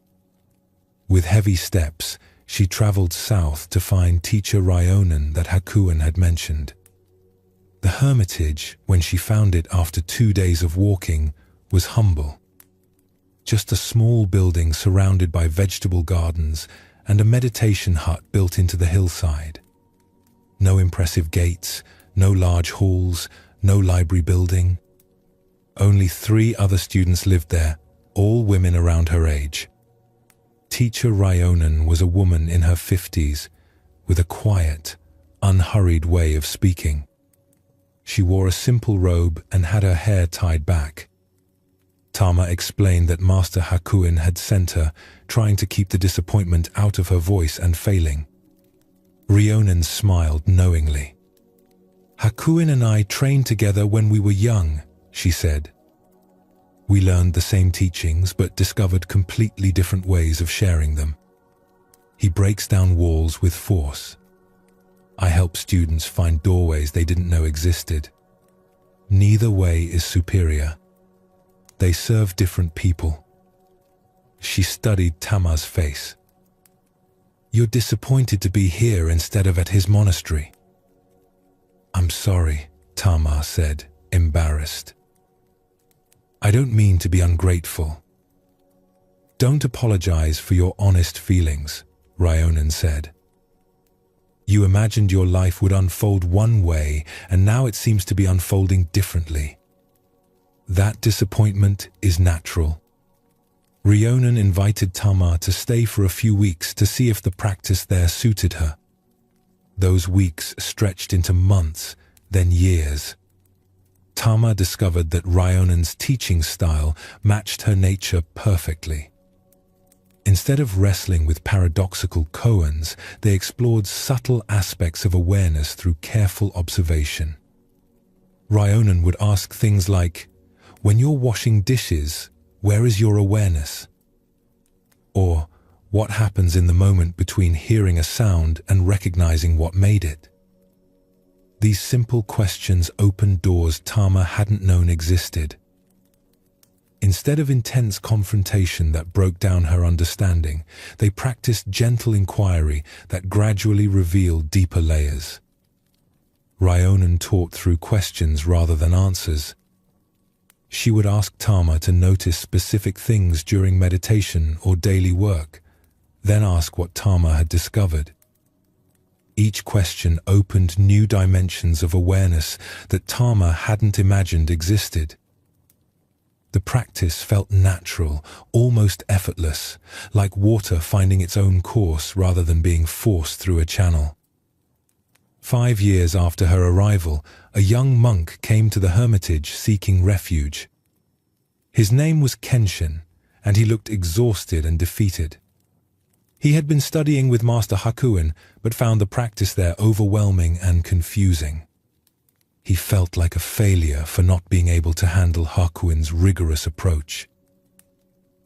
With heavy steps, she traveled south to find teacher Ryota that Hakuin had mentioned. The hermitage, when she found it after 2 days of walking, was humble. Just a small building surrounded by vegetable gardens and a meditation hut built into the hillside. No impressive gates, no large halls, no library building. Only 3 other students lived there, all women around her age. Teacher Ryota was a woman in her 50s, with a quiet, unhurried way of speaking. She wore a simple robe and had her hair tied back. Tama explained that Master Hakuin had sent her, trying to keep the disappointment out of her voice and failing. Ryota smiled knowingly. "Hakuin and I trained together when we were young," she said. "We learned the same teachings but discovered completely different ways of sharing them. He breaks down walls with force. I help students find doorways they didn't know existed. Neither way is superior. They serve different people." She studied Tama's face. "You're disappointed to be here instead of at his monastery." "I'm sorry," Tama said, embarrassed. "I don't mean to be ungrateful." "Don't apologize for your honest feelings," Ryonen said. "You imagined your life would unfold one way, and now it seems to be unfolding differently. That disappointment is natural." Ryonen invited Tama to stay for a few weeks to see if the practice there suited her. Those weeks stretched into months, then years. Tama discovered that Ryonen's teaching style matched her nature perfectly. Instead of wrestling with paradoxical koans, they explored subtle aspects of awareness through careful observation. Ryonen would ask things like, "When you're washing dishes, where is your awareness?" Or, "What happens in the moment between hearing a sound and recognizing what made it?" These simple questions opened doors Tama hadn't known existed. Instead of intense confrontation that broke down her understanding, they practiced gentle inquiry that gradually revealed deeper layers. Ryonen taught through questions rather than answers. She would ask Tama to notice specific things during meditation or daily work, then ask what Tama had discovered. Each question opened new dimensions of awareness that Tama hadn't imagined existed. The practice felt natural, almost effortless, like water finding its own course rather than being forced through a channel. 5 years after her arrival, a young monk came to the hermitage seeking refuge. His name was Kenshin, and he looked exhausted and defeated. He had been studying with Master Hakuin, but found the practice there overwhelming and confusing. He felt like a failure for not being able to handle Hakuin's rigorous approach.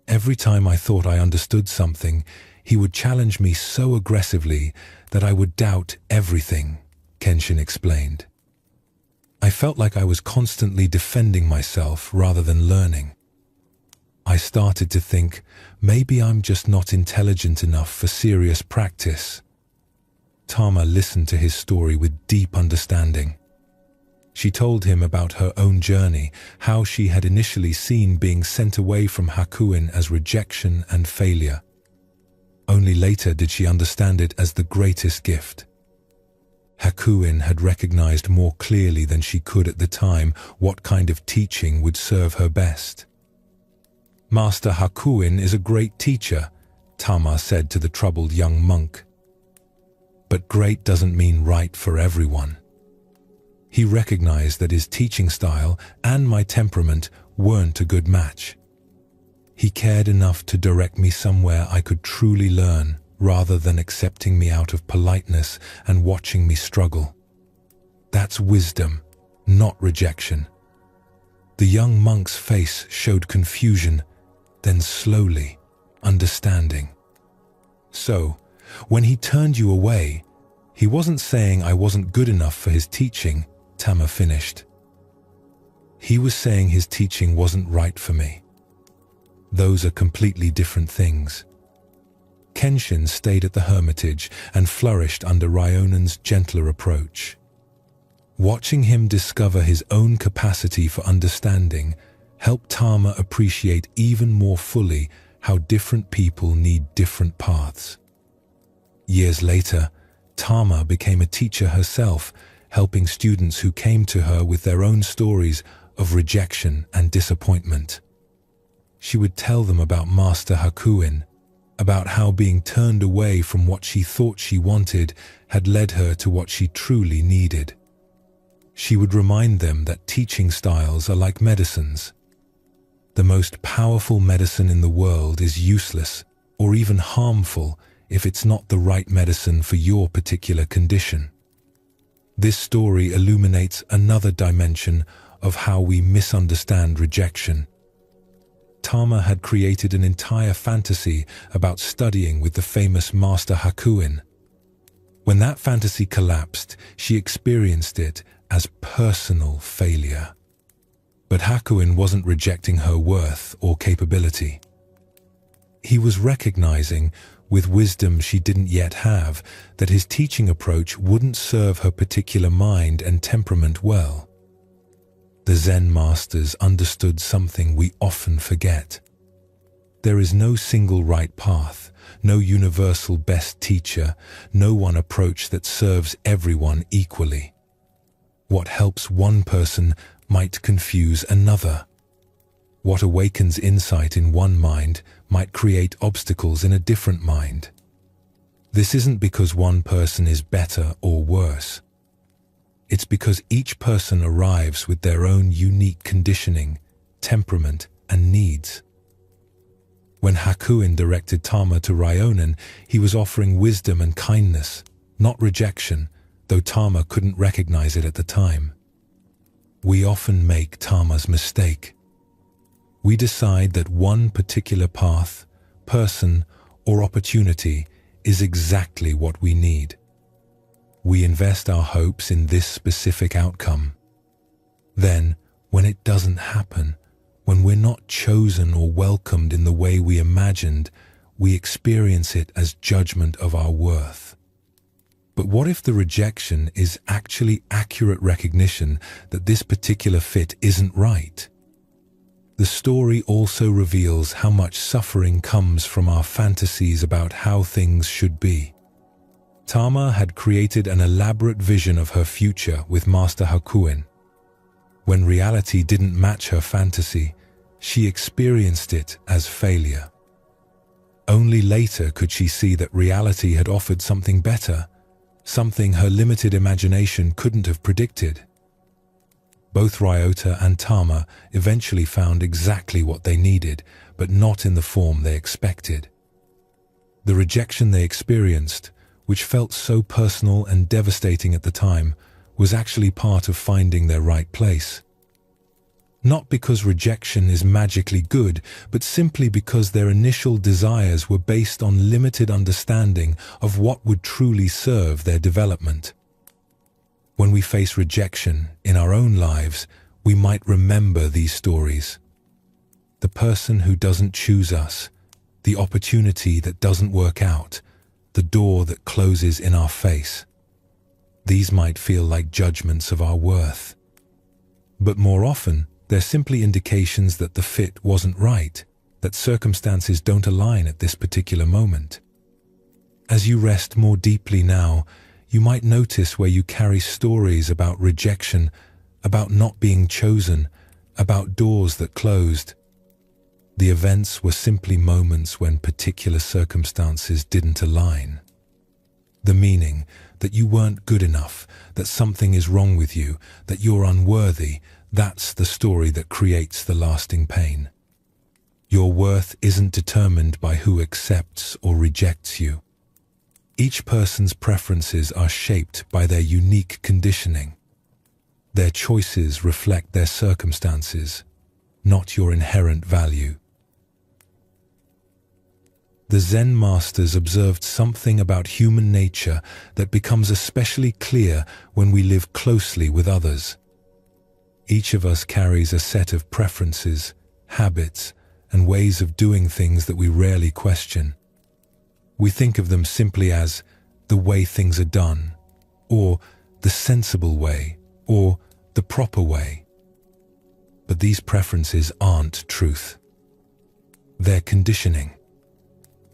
Every time I thought I understood something, he would challenge me so aggressively that I would doubt everything, Kenshin explained. I felt like I was constantly defending myself rather than learning. I started to think, maybe I'm just not intelligent enough for serious practice. Tama listened to his story with deep understanding. She told him about her own journey, how she had initially seen being sent away from Hakuin as rejection and failure. Only later did she understand it as the greatest gift. Hakuin had recognized more clearly than she could at the time what kind of teaching would serve her best. Master Hakuin is a great teacher, Tama said to the troubled young monk. But great doesn't mean right for everyone. He recognized that his teaching style and my temperament weren't a good match. He cared enough to direct me somewhere I could truly learn, rather than accepting me out of politeness and watching me struggle. That's wisdom, not rejection. The young monk's face showed confusion, then slowly, understanding. So, when he turned you away, he wasn't saying I wasn't good enough for his teaching, Tama finished. He was saying his teaching wasn't right for me. Those are completely different things. Kenshin stayed at the hermitage and flourished under Ryonen's gentler approach. Watching him discover his own capacity for understanding helped Tama appreciate even more fully how different people need different paths. Years later, Tama became a teacher herself, helping students who came to her with their own stories of rejection and disappointment. She would tell them about Master Hakuin, about how being turned away from what she thought she wanted had led her to what she truly needed. She would remind them that teaching styles are like medicines. The most powerful medicine in the world is useless or even harmful if it's not the right medicine for your particular condition. This story illuminates another dimension of how we misunderstand rejection. Tama had created an entire fantasy about studying with the famous Master Hakuin. When that fantasy collapsed, she experienced it as personal failure. But Hakuin wasn't rejecting her worth or capability. He was recognizing with wisdom she didn't yet have, that his teaching approach wouldn't serve her particular mind and temperament well. The Zen masters understood something we often forget. There is no single right path, no universal best teacher, no one approach that serves everyone equally. What helps one person might confuse another. What awakens insight in one mind might create obstacles in a different mind. This isn't because one person is better or worse. It's because each person arrives with their own unique conditioning, temperament, and needs. When Hakuin directed Tama to Ryonen, he was offering wisdom and kindness, not rejection, though Tama couldn't recognize it at the time. We often make Tama's mistake. We decide that one particular path, person, or opportunity is exactly what we need. We invest our hopes in this specific outcome. Then, when it doesn't happen, when we're not chosen or welcomed in the way we imagined, we experience it as judgment of our worth. But what if the rejection is actually accurate recognition that this particular fit isn't right? The story also reveals how much suffering comes from our fantasies about how things should be. Tama had created an elaborate vision of her future with Master Hakuin. When reality didn't match her fantasy, she experienced it as failure. Only later could she see that reality had offered something better, something her limited imagination couldn't have predicted. Both Ryota and Tama eventually found exactly what they needed, but not in the form they expected. The rejection they experienced, which felt so personal and devastating at the time, was actually part of finding their right place. Not because rejection is magically good, but simply because their initial desires were based on limited understanding of what would truly serve their development. When we face rejection in our own lives, we might remember these stories. The person who doesn't choose us, the opportunity that doesn't work out, the door that closes in our face. These might feel like judgments of our worth. But more often, they're simply indications that the fit wasn't right, that circumstances don't align at this particular moment. As you rest more deeply now, you might notice where you carry stories about rejection, about not being chosen, about doors that closed. The events were simply moments when particular circumstances didn't align. The meaning that you weren't good enough, that something is wrong with you, that you're unworthy, that's the story that creates the lasting pain. Your worth isn't determined by who accepts or rejects you. Each person's preferences are shaped by their unique conditioning. Their choices reflect their circumstances, not your inherent value. The Zen masters observed something about human nature that becomes especially clear when we live closely with others. Each of us carries a set of preferences, habits, and ways of doing things that we rarely question. We think of them simply as the way things are done, or the sensible way, or the proper way. But these preferences aren't truth. They're conditioning.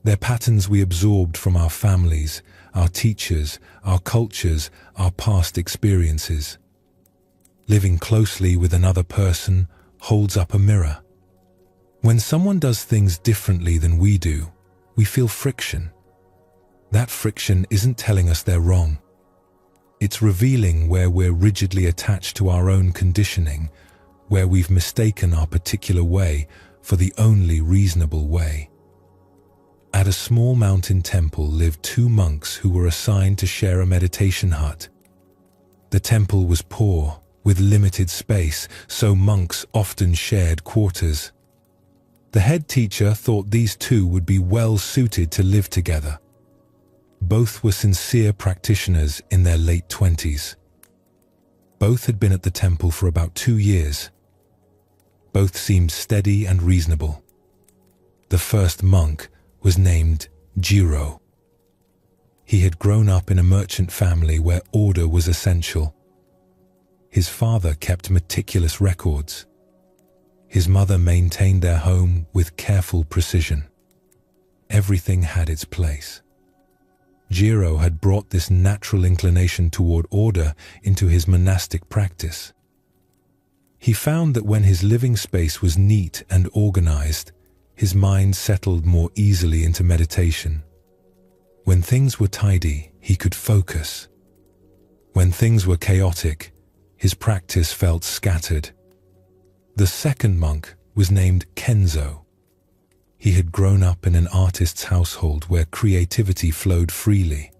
They're patterns we absorbed from our families, our teachers, our cultures, our past experiences. Living closely with another person holds up a mirror. When someone does things differently than we do, we feel friction. That friction isn't telling us they're wrong. It's revealing where we're rigidly attached to our own conditioning, where we've mistaken our particular way for the only reasonable way. At a small mountain temple lived two monks who were assigned to share a meditation hut. The temple was poor, with limited space, so monks often shared quarters. The head teacher thought these two would be well suited to live together. Both were sincere practitioners in their late 20s. Both had been at the temple for about 2 years. Both seemed steady and reasonable. The first monk was named Jirro. He had grown up in a merchant family where order was essential. His father kept meticulous records. His mother maintained their home with careful precision. Everything had its place. Jirro had brought this natural inclination toward order into his monastic practice. He found that when his living space was neat and organized, his mind settled more easily into meditation. When things were tidy, he could focus. When things were chaotic, his practice felt scattered. The second monk was named Kenzo. He had grown up in an artist's household where creativity flowed freely.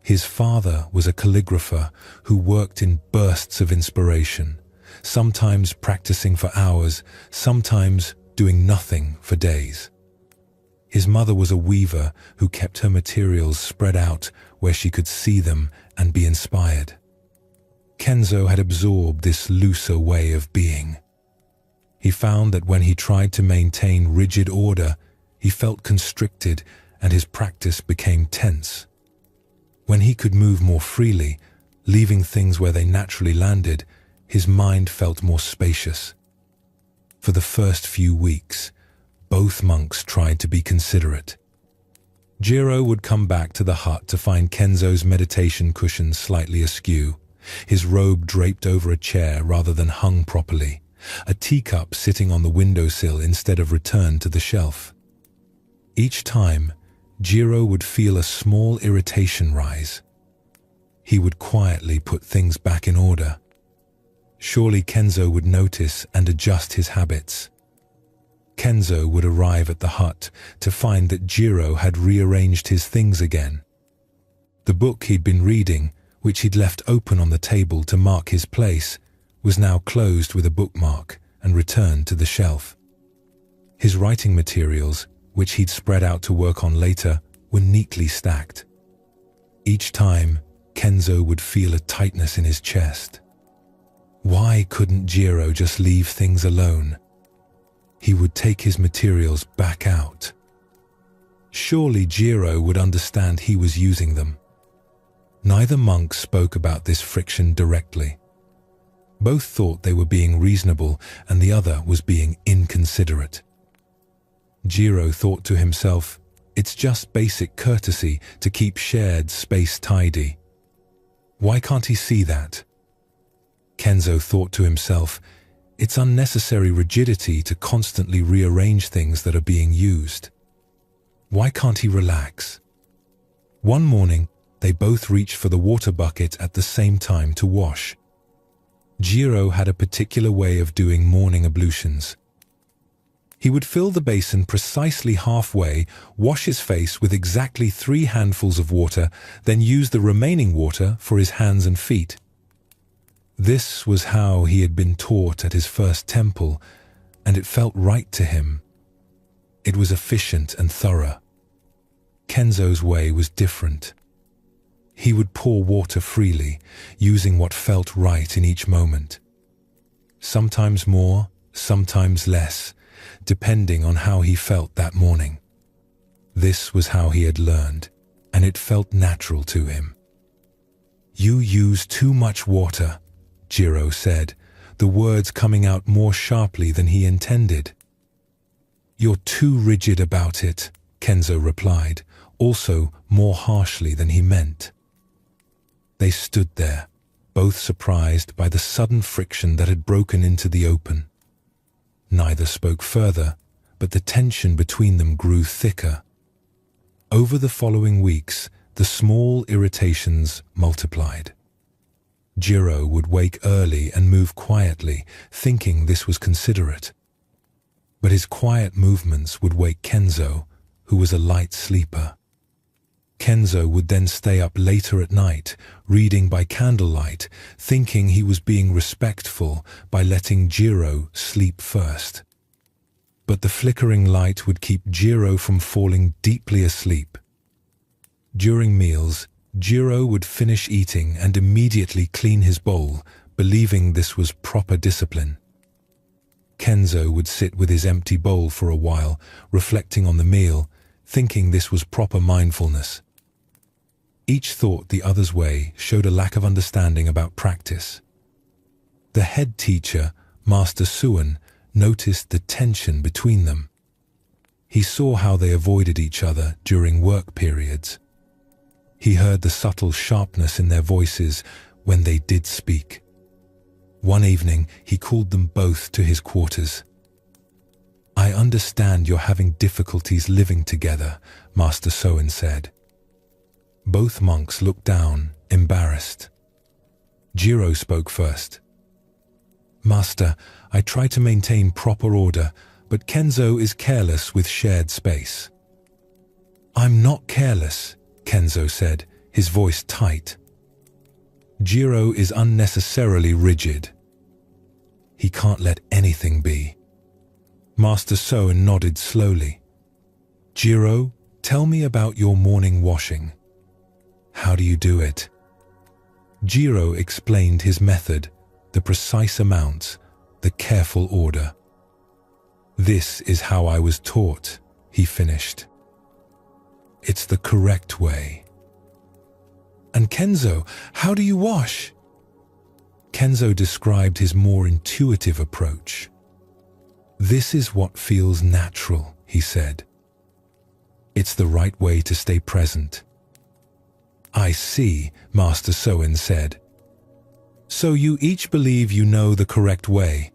His father was a calligrapher who worked in bursts of inspiration, sometimes practicing for hours, sometimes doing nothing for days. His mother was a weaver who kept her materials spread out where she could see them and be inspired. Kenzo had absorbed this looser way of being. He found that when he tried to maintain rigid order, he felt constricted and his practice became tense. When he could move more freely, leaving things where they naturally landed, his mind felt more spacious. For the first few weeks, both monks tried to be considerate. Jirro would come back to the hut to find Kenzo's meditation cushion slightly askew, his robe draped over a chair rather than hung properly, a teacup sitting on the windowsill instead of returned to the shelf. Each time, Jirro would feel a small irritation rise. He would quietly put things back in order. Surely Kenzo would notice and adjust his habits. Kenzo would arrive at the hut to find that Jirro had rearranged his things again. The book he'd been reading, which he'd left open on the table to mark his place, was now closed with a bookmark and returned to the shelf. His writing materials, which he'd spread out to work on later, were neatly stacked. Each time, Kenzo would feel a tightness in his chest. Why couldn't Jirro just leave things alone? He would take his materials back out. Surely Jirro would understand he was using them. Neither monk spoke about this friction directly. Both thought they were being reasonable and the other was being inconsiderate. Jirro thought to himself, it's just basic courtesy to keep shared space tidy. Why can't he see that? Kenzo thought to himself, it's unnecessary rigidity to constantly rearrange things that are being used. Why can't he relax? One morning, they both reached for the water bucket at the same time to wash. Jirro had a particular way of doing morning ablutions. He would fill the basin precisely halfway, wash his face with exactly 3 handfuls of water, then use the remaining water for his hands and feet. This was how he had been taught at his first temple, and it felt right to him. It was efficient and thorough. Kenzo's way was different. He would pour water freely, using what felt right in each moment. Sometimes more, sometimes less, depending on how he felt that morning. This was how he had learned, and it felt natural to him. "You use too much water," Jirro said, the words coming out more sharply than he intended. "You're too rigid about it," Kenzo replied, also more harshly than he meant. They stood there, both surprised by the sudden friction that had broken into the open. Neither spoke further, but the tension between them grew thicker. Over the following weeks, the small irritations multiplied. Jirro would wake early and move quietly, thinking this was considerate. But his quiet movements would wake Kenzo, who was a light sleeper. Kenzo would then stay up later at night, reading by candlelight, thinking he was being respectful by letting Jirro sleep first. But the flickering light would keep Jirro from falling deeply asleep. During meals, Jirro would finish eating and immediately clean his bowl, believing this was proper discipline. Kenzo would sit with his empty bowl for a while, reflecting on the meal, thinking this was proper mindfulness. Each thought the other's way showed a lack of understanding about practice. The head teacher, Master Suan, noticed the tension between them. He saw how they avoided each other during work periods. He heard the subtle sharpness in their voices when they did speak. One evening, he called them both to his quarters. "I understand you're having difficulties living together," Master Suan said. Both monks looked down, embarrassed. Jirro spoke first. "Master, I try to maintain proper order, but Kenzo is careless with shared space." "I'm not careless," Kenzo said, his voice tight. "Jirro is unnecessarily rigid. He can't let anything be." Master Suan nodded slowly. "Jirro, tell me about your morning washing. How do you do it?" Jirro explained his method, the precise amounts, the careful order. "This is how I was taught," he finished. "It's the correct way." "And Kenzo, how do you wash?" Kenzo described his more intuitive approach. "This is what feels natural," he said. "It's the right way to stay present." "I see," Master Suan said. "So you each believe you know the correct way."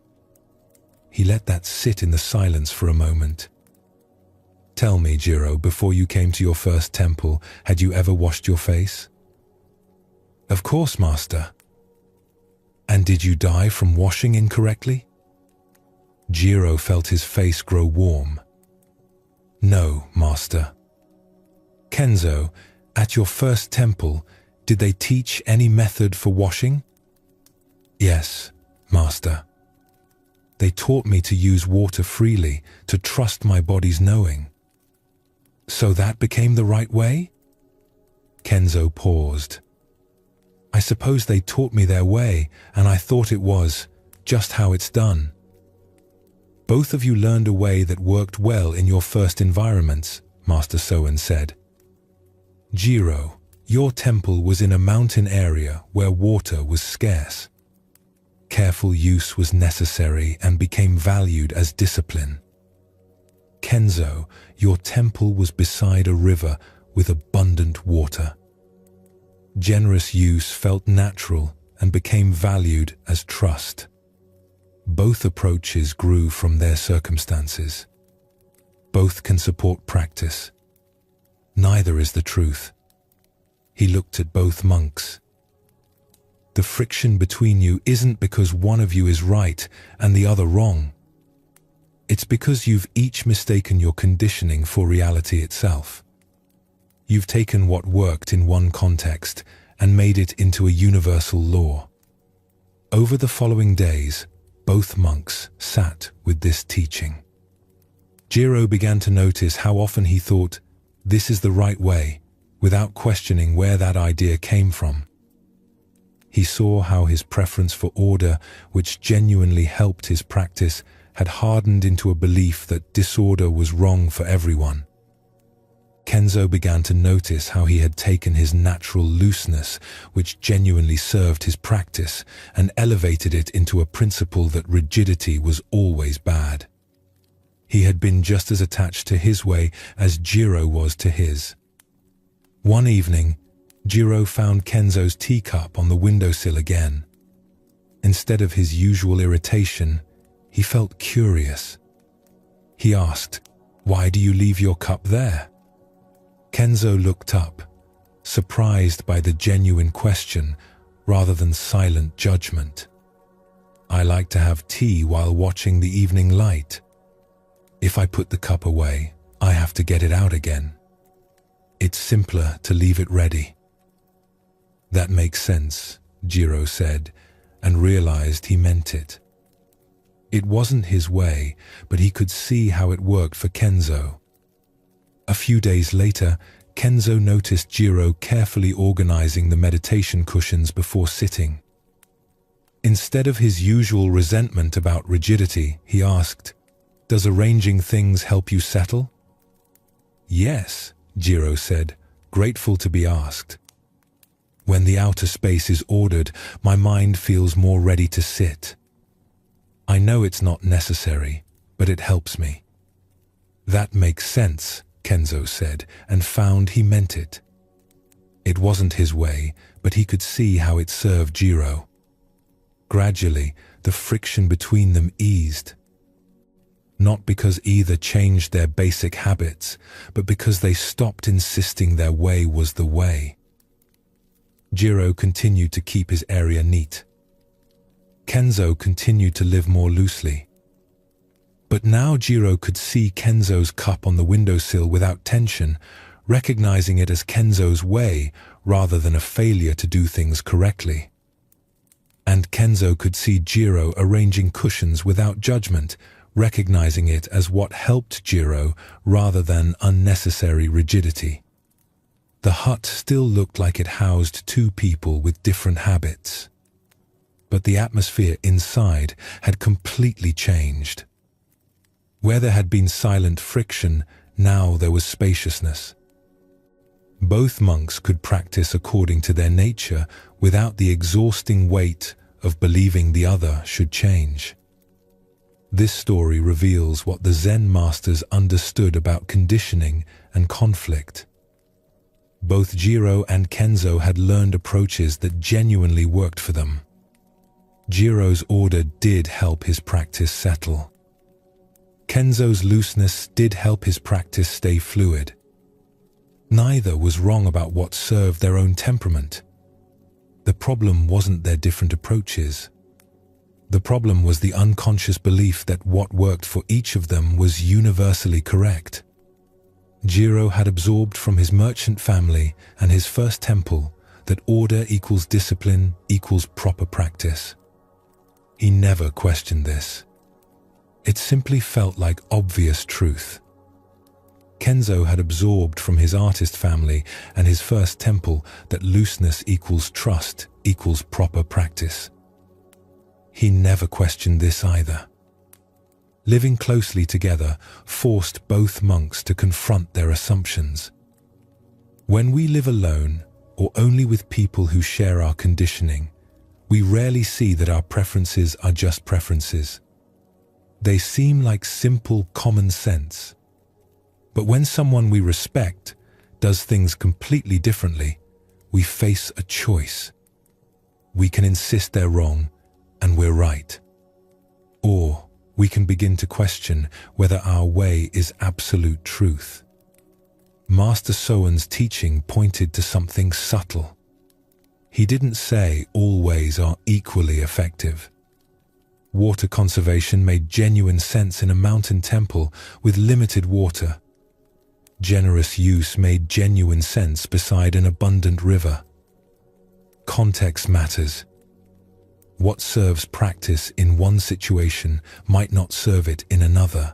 He let that sit in the silence for a moment. "Tell me, Jirro, before you came to your first temple, had you ever washed your face?" "Of course, Master." "And did you die from washing incorrectly?" Jirro felt his face grow warm. "No, Master." "Kenzo, at your first temple, did they teach any method for washing?" "Yes, Master. They taught me to use water freely, to trust my body's knowing." "So that became the right way?" Kenzo paused. "I suppose they taught me their way, and I thought it was just how it's done." "Both of you learned a way that worked well in your first environments," Master Suan said. "Jirro, your temple was in a mountain area where water was scarce. Careful use was necessary and became valued as discipline. Kenzo, your temple was beside a river with abundant water. Generous use felt natural and became valued as trust. Both approaches grew from their circumstances. Both can support practice. Neither is the truth." He looked at both monks. "The friction between you isn't because one of you is right and the other wrong. It's because you've each mistaken your conditioning for reality itself. You've taken what worked in one context and made it into a universal law." Over the following days, both monks sat with this teaching. Jirro began to notice how often he thought, "This is the right way," without questioning where that idea came from. He saw how his preference for order, which genuinely helped his practice, had hardened into a belief that disorder was wrong for everyone. Kenzo began to notice how he had taken his natural looseness, which genuinely served his practice, and elevated it into a principle that rigidity was always bad. He had been just as attached to his way as Jirro was to his. One evening, Jirro found Kenzo's teacup on the windowsill again. Instead of his usual irritation, he felt curious. He asked, "Why do you leave your cup there?" Kenzo looked up, surprised by the genuine question rather than silent judgment. "I like to have tea while watching the evening light. If I put the cup away, I have to get it out again. It's simpler to leave it ready." "That makes sense," Jirro said, and realized he meant it. It wasn't his way, but he could see how it worked for Kenzo. A few days later, Kenzo noticed Jirro carefully organizing the meditation cushions before sitting. Instead of his usual resentment about rigidity, he asked, "Does arranging things help you settle?" Yes, Jirro said, grateful to be asked. When the outer space is ordered, my mind feels more ready to sit. I know it's not necessary, but it helps me. That makes sense, Kenzo said, and found he meant it. It wasn't his way, but he could see how it served Jirro. Gradually, the friction between them eased. Not because either changed their basic habits, but because they stopped insisting their way was the way. Jirro continued to keep his area neat. Kenzo continued to live more loosely. But now Jirro could see Kenzo's cup on the windowsill without tension, recognizing it as Kenzo's way rather than a failure to do things correctly. And Kenzo could see Jirro arranging cushions without judgment, recognizing it as what helped Jirro rather than unnecessary rigidity. The hut still looked like it housed two people with different habits. But the atmosphere inside had completely changed. Where there had been silent friction, now there was spaciousness. Both monks could practice according to their nature without the exhausting weight of believing the other should change. This story reveals what the Zen masters understood about conditioning and conflict. Both Jirro and Kenzo had learned approaches that genuinely worked for them. Jirro's order did help his practice settle. Kenzo's looseness did help his practice stay fluid. Neither was wrong about what served their own temperament. The problem wasn't their different approaches. The problem was the unconscious belief that what worked for each of them was universally correct. Jirro had absorbed from his merchant family and his first temple that order equals discipline equals proper practice. He never questioned this. It simply felt like obvious truth. Kenzo had absorbed from his artist family and his first temple that looseness equals trust equals proper practice. He never questioned this either. Living closely together forced both monks to confront their assumptions. When we live alone, or only with people who share our conditioning, we rarely see that our preferences are just preferences. They seem like simple common sense. But when someone we respect does things completely differently, we face a choice. We can insist they're wrong and we're right. Or we can begin to question whether our way is absolute truth. Master Soen's teaching pointed to something subtle. He didn't say all ways are equally effective. Water conservation made genuine sense in a mountain temple with limited water. Generous use made genuine sense beside an abundant river. Context matters. What serves practice in one situation might not serve it in another.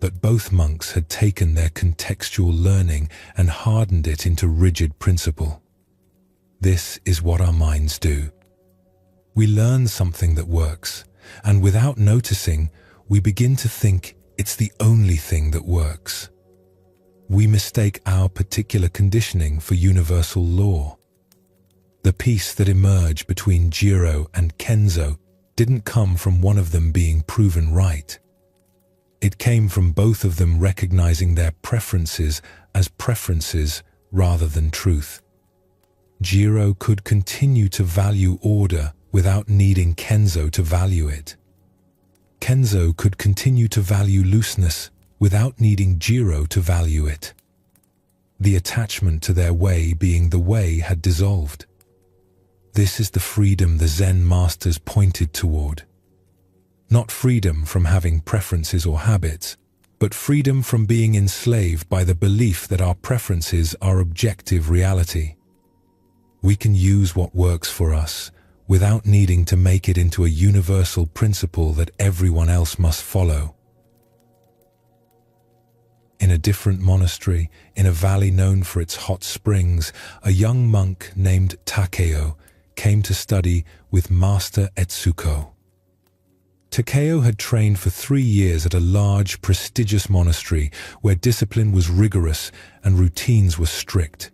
But both monks had taken their contextual learning and hardened it into rigid principle. This is what our minds do. We learn something that works, and without noticing, we begin to think it's the only thing that works. We mistake our particular conditioning for universal law. The peace that emerged between Jirro and Kenzo didn't come from one of them being proven right. It came from both of them recognizing their preferences as preferences rather than truth. Jirro could continue to value order without needing Kenzo to value it. Kenzo could continue to value looseness without needing Jirro to value it. The attachment to their way being the way had dissolved. This is the freedom the Zen masters pointed toward. Not freedom from having preferences or habits, but freedom from being enslaved by the belief that our preferences are objective reality. We can use what works for us without needing to make it into a universal principle that everyone else must follow. In a different monastery, in a valley known for its hot springs, a young monk named Takeo came to study with Master Etsuko. Takeo had trained for 3 years at a large, prestigious monastery where discipline was rigorous and routines were strict.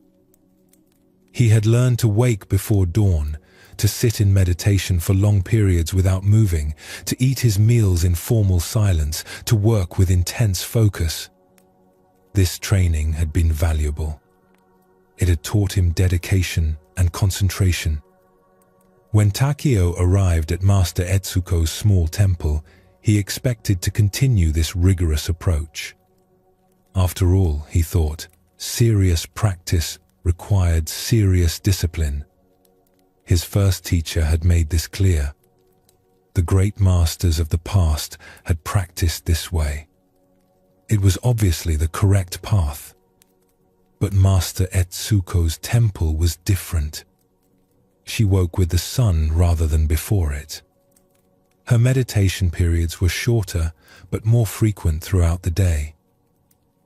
He had learned to wake before dawn, to sit in meditation for long periods without moving, to eat his meals in formal silence, to work with intense focus. This training had been valuable. It had taught him dedication and concentration. When Takeo arrived at Master Etsuko's small temple, he expected to continue this rigorous approach. After all, he thought, serious practice required serious discipline. His first teacher had made this clear. The great masters of the past had practiced this way. It was obviously the correct path. But Master Etsuko's temple was different. She woke with the sun rather than before it. Her meditation periods were shorter but more frequent throughout the day.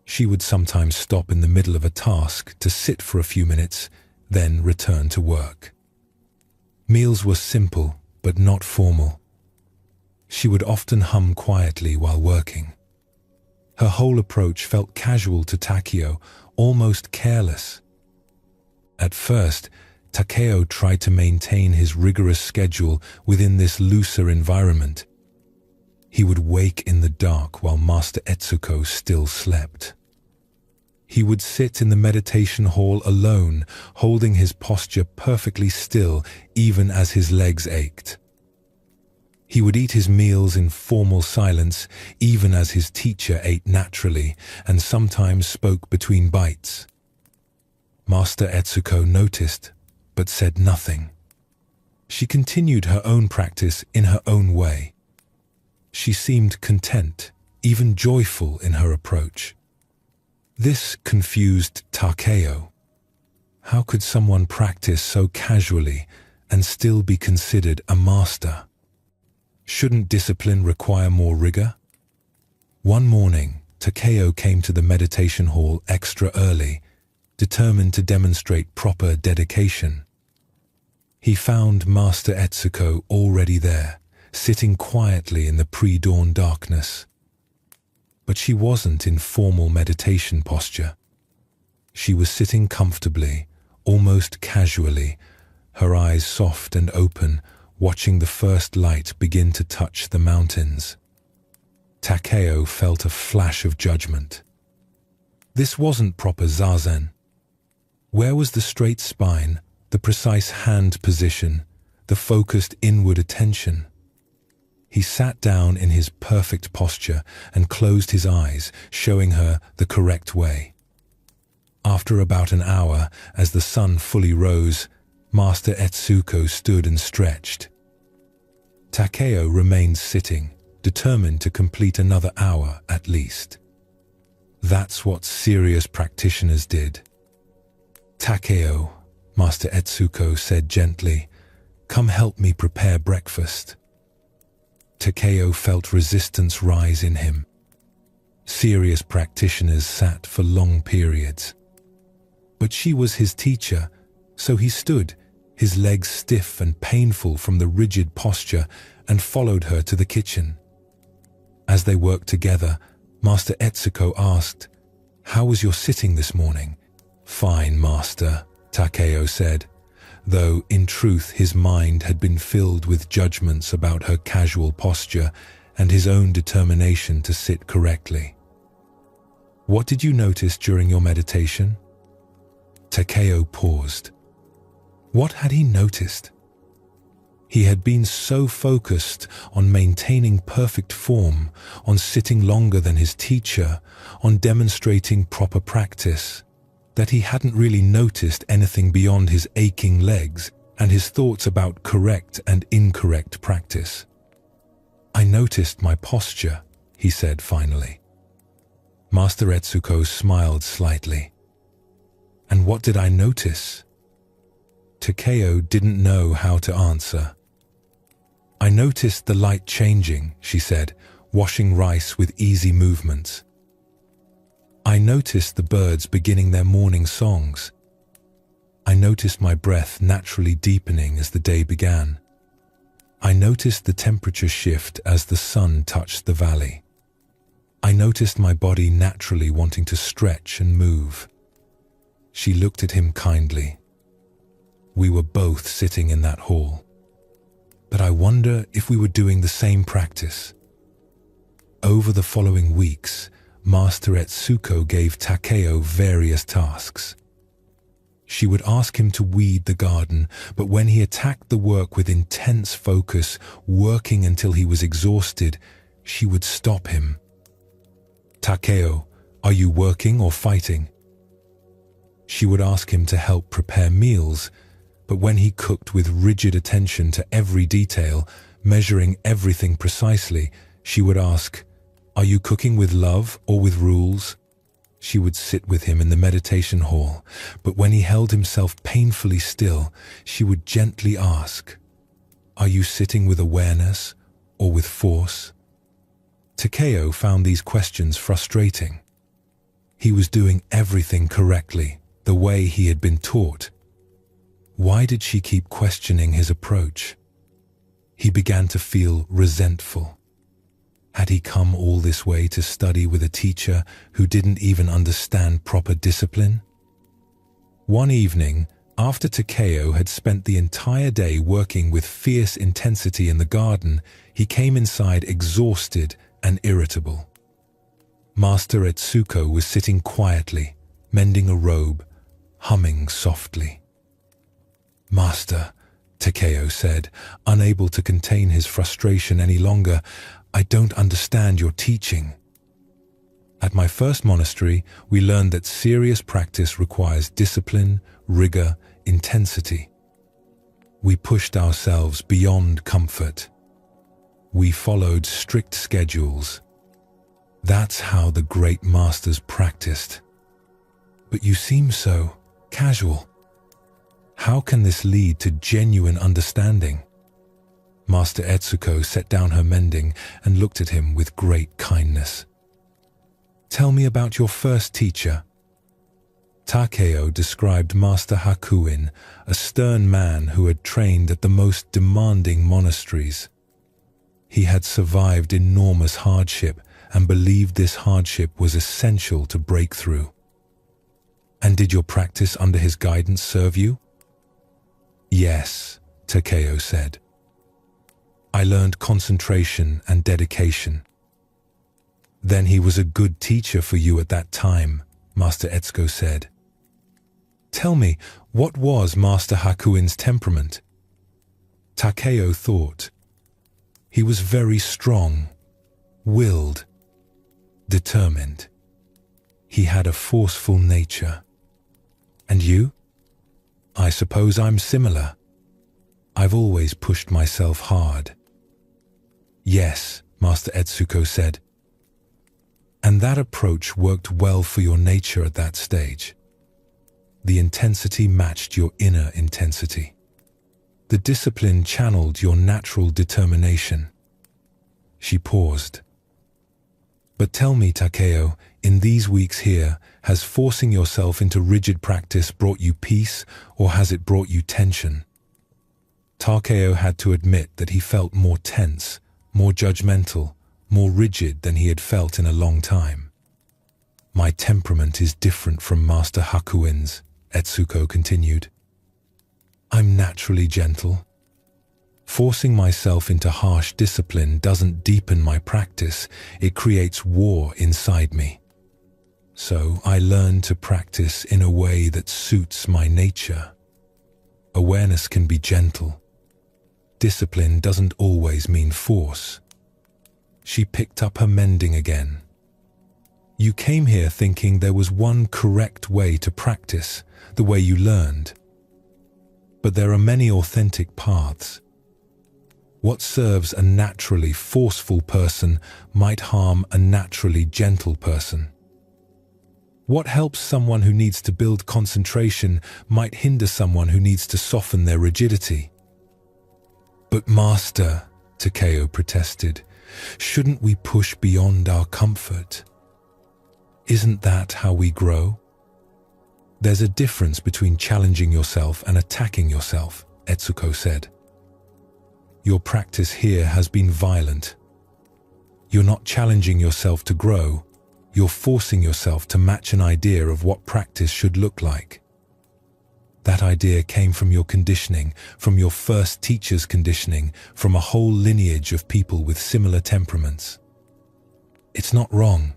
She would sometimes stop in the middle of a task to sit for a few minutes, then return to work. Meals were simple but not formal. She would often hum quietly while working. Her whole approach felt casual to Takeo, almost careless. At first, Takeo tried to maintain his rigorous schedule within this looser environment. He would wake in the dark while Master Etsuko still slept. He would sit in the meditation hall alone, holding his posture perfectly still even as his legs ached. He would eat his meals in formal silence even as his teacher ate naturally and sometimes spoke between bites. Master Etsuko noticed but said nothing. She continued her own practice in her own way. She seemed content, even joyful in her approach. This confused Takeo. How could someone practice so casually and still be considered a master? Shouldn't discipline require more rigor? One morning, Takeo came to the meditation hall extra early, determined to demonstrate proper dedication. He found Master Etsuko already there, sitting quietly in the pre-dawn darkness. But she wasn't in formal meditation posture. She was sitting comfortably, almost casually, her eyes soft and open, watching the first light begin to touch the mountains. Takeo felt a flash of judgment. This wasn't proper zazen. Where was the straight spine, the precise hand position, the focused inward attention? He sat down in his perfect posture and closed his eyes, showing her the correct way. After about an hour, as the sun fully rose, Master Etsuko stood and stretched. Takeo remained sitting, determined to complete another hour at least. That's what serious practitioners did. "Takeo," Master Etsuko said gently, "come help me prepare breakfast." Takeo felt resistance rise in him. Serious practitioners sat for long periods. But she was his teacher, so he stood, his legs stiff and painful from the rigid posture, and followed her to the kitchen. As they worked together, Master Etsuko asked, "How was your sitting this morning?" "Fine, Master," Takeo said, though in truth his mind had been filled with judgments about her casual posture and his own determination to sit correctly. "What did you notice during your meditation?" Takeo paused. What had he noticed? He had been so focused on maintaining perfect form, on sitting longer than his teacher, on demonstrating proper practice, that he hadn't really noticed anything beyond his aching legs and his thoughts about correct and incorrect practice. "I noticed my posture," he said finally. Master Etsuko smiled slightly. "And what did I notice?" Takeo didn't know how to answer. "I noticed the light changing," she said, washing rice with easy movements. "I noticed the birds beginning their morning songs. I noticed my breath naturally deepening as the day began. I noticed the temperature shift as the sun touched the valley. I noticed my body naturally wanting to stretch and move. She looked at him kindly. We were both sitting in that hall. But I wonder if we were doing the same practice. Over the following weeks, Master Etsuko gave Takeo various tasks. She would ask him to weed the garden, but when he attacked the work with intense focus, working until he was exhausted, she would stop him. Takeo, are you working or fighting? She would ask him to help prepare meals, but when he cooked with rigid attention to every detail, measuring everything precisely, she would ask, are you cooking with love or with rules? She would sit with him in the meditation hall, but when he held himself painfully still, she would gently ask, are you sitting with awareness or with force? Takeo found these questions frustrating. He was doing everything correctly, the way he had been taught. Why did she keep questioning his approach? He began to feel resentful. Had he come all this way to study with a teacher who didn't even understand proper discipline? One evening, after Takeo had spent the entire day working with fierce intensity in the garden, he came inside exhausted and irritable. Master Etsuko was sitting quietly, mending a robe, humming softly. Master, Takeo said, unable to contain his frustration any longer, I don't understand your teaching. At my first monastery, we learned that serious practice requires discipline, rigor, intensity. We pushed ourselves beyond comfort. We followed strict schedules. That's how the great masters practiced. But you seem so casual. How can this lead to genuine understanding? Master Etsuko set down her mending and looked at him with great kindness. Tell me about your first teacher. Takeo described Master Hakuin, a stern man who had trained at the most demanding monasteries. He had survived enormous hardship and believed this hardship was essential to break through. And did your practice under his guidance serve you? Yes, Takeo said. I learned concentration and dedication. Then he was a good teacher for you at that time, Master Etsuko said. Tell me, what was Master Hakuin's temperament? Takeo thought. He was very strong, willed, determined. He had a forceful nature. And you? I suppose I'm similar. I've always pushed myself hard. Yes, Master Etsuko said. And that approach worked well for your nature at that stage. The intensity matched your inner intensity. The discipline channeled your natural determination. She paused. But tell me, Takeo, in these weeks here, has forcing yourself into rigid practice brought you peace, or has it brought you tension? Takeo had to admit that he felt more tense, more judgmental, more rigid than he had felt in a long time. My temperament is different from Master Hakuin's, Etsuko continued. I'm naturally gentle. Forcing myself into harsh discipline doesn't deepen my practice, it creates war inside me. So I learn to practice in a way that suits my nature. Awareness can be gentle. Discipline doesn't always mean force. She picked up her mending again. You came here thinking there was one correct way to practice, the way you learned. But there are many authentic paths. What serves a naturally forceful person might harm a naturally gentle person. What helps someone who needs to build concentration might hinder someone who needs to soften their rigidity. But Master, Takeo protested, shouldn't we push beyond our comfort? Isn't that how we grow? There's a difference between challenging yourself and attacking yourself, Etsuko said. Your practice here has been violent. You're not challenging yourself to grow, you're forcing yourself to match an idea of what practice should look like. That idea came from your conditioning, from your first teacher's conditioning, from a whole lineage of people with similar temperaments. It's not wrong,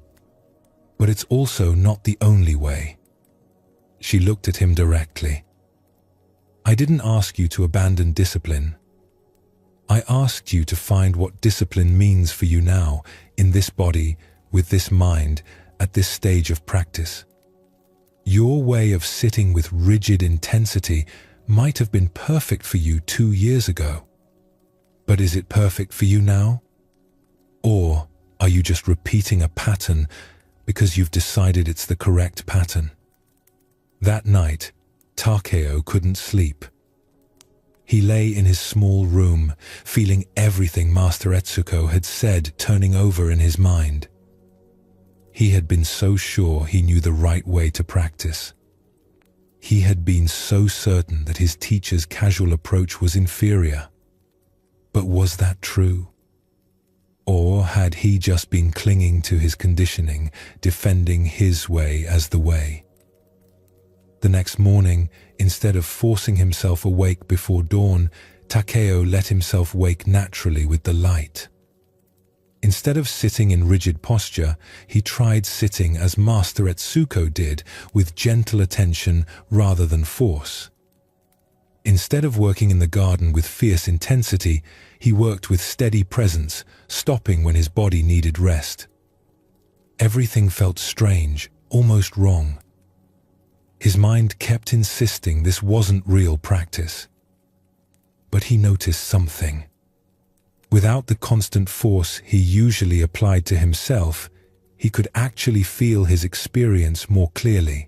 but it's also not the only way. She looked at him directly. I didn't ask you to abandon discipline. I asked you to find what discipline means for you now, in this body, with this mind, at this stage of practice. Your way of sitting with rigid intensity might have been perfect for you 2 years ago. But is it perfect for you now? Or are you just repeating a pattern because you've decided it's the correct pattern? That night, Takeo couldn't sleep. He lay in his small room, feeling everything Master Etsuko had said turning over in his mind. He had been so sure he knew the right way to practice. He had been so certain that his teacher's casual approach was inferior. But was that true? Or had he just been clinging to his conditioning, defending his way as the way? The next morning, instead of forcing himself awake before dawn, Takeo let himself wake naturally with the light. Instead of sitting in rigid posture, he tried sitting as Master Etsuko did, with gentle attention rather than force. Instead of working in the garden with fierce intensity, he worked with steady presence, stopping when his body needed rest. Everything felt strange, almost wrong. His mind kept insisting this wasn't real practice. But he noticed something. Without the constant force he usually applied to himself, he could actually feel his experience more clearly.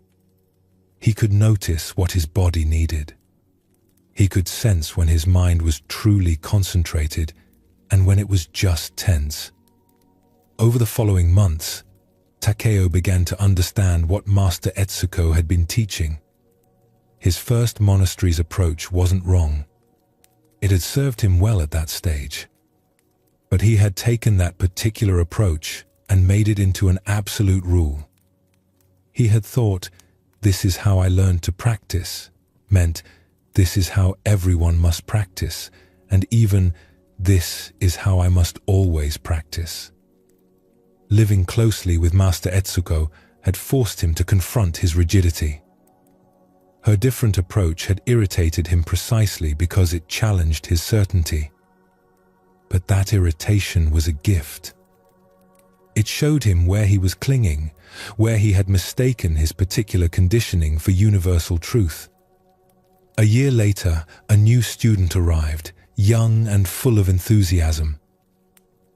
He could notice what his body needed. He could sense when his mind was truly concentrated and when it was just tense. Over the following months, Takeo began to understand what Master Etsuko had been teaching. His first monastery's approach wasn't wrong. It had served him well at that stage. But he had taken that particular approach and made it into an absolute rule. He had thought, this is how I learned to practice, meant this is how everyone must practice, and even this is how I must always practice. Living closely with Master Etsuko had forced him to confront his rigidity. Her different approach had irritated him precisely because it challenged his certainty. But that irritation was a gift. It showed him where he was clinging, where he had mistaken his particular conditioning for universal truth. A year later, a new student arrived, young and full of enthusiasm.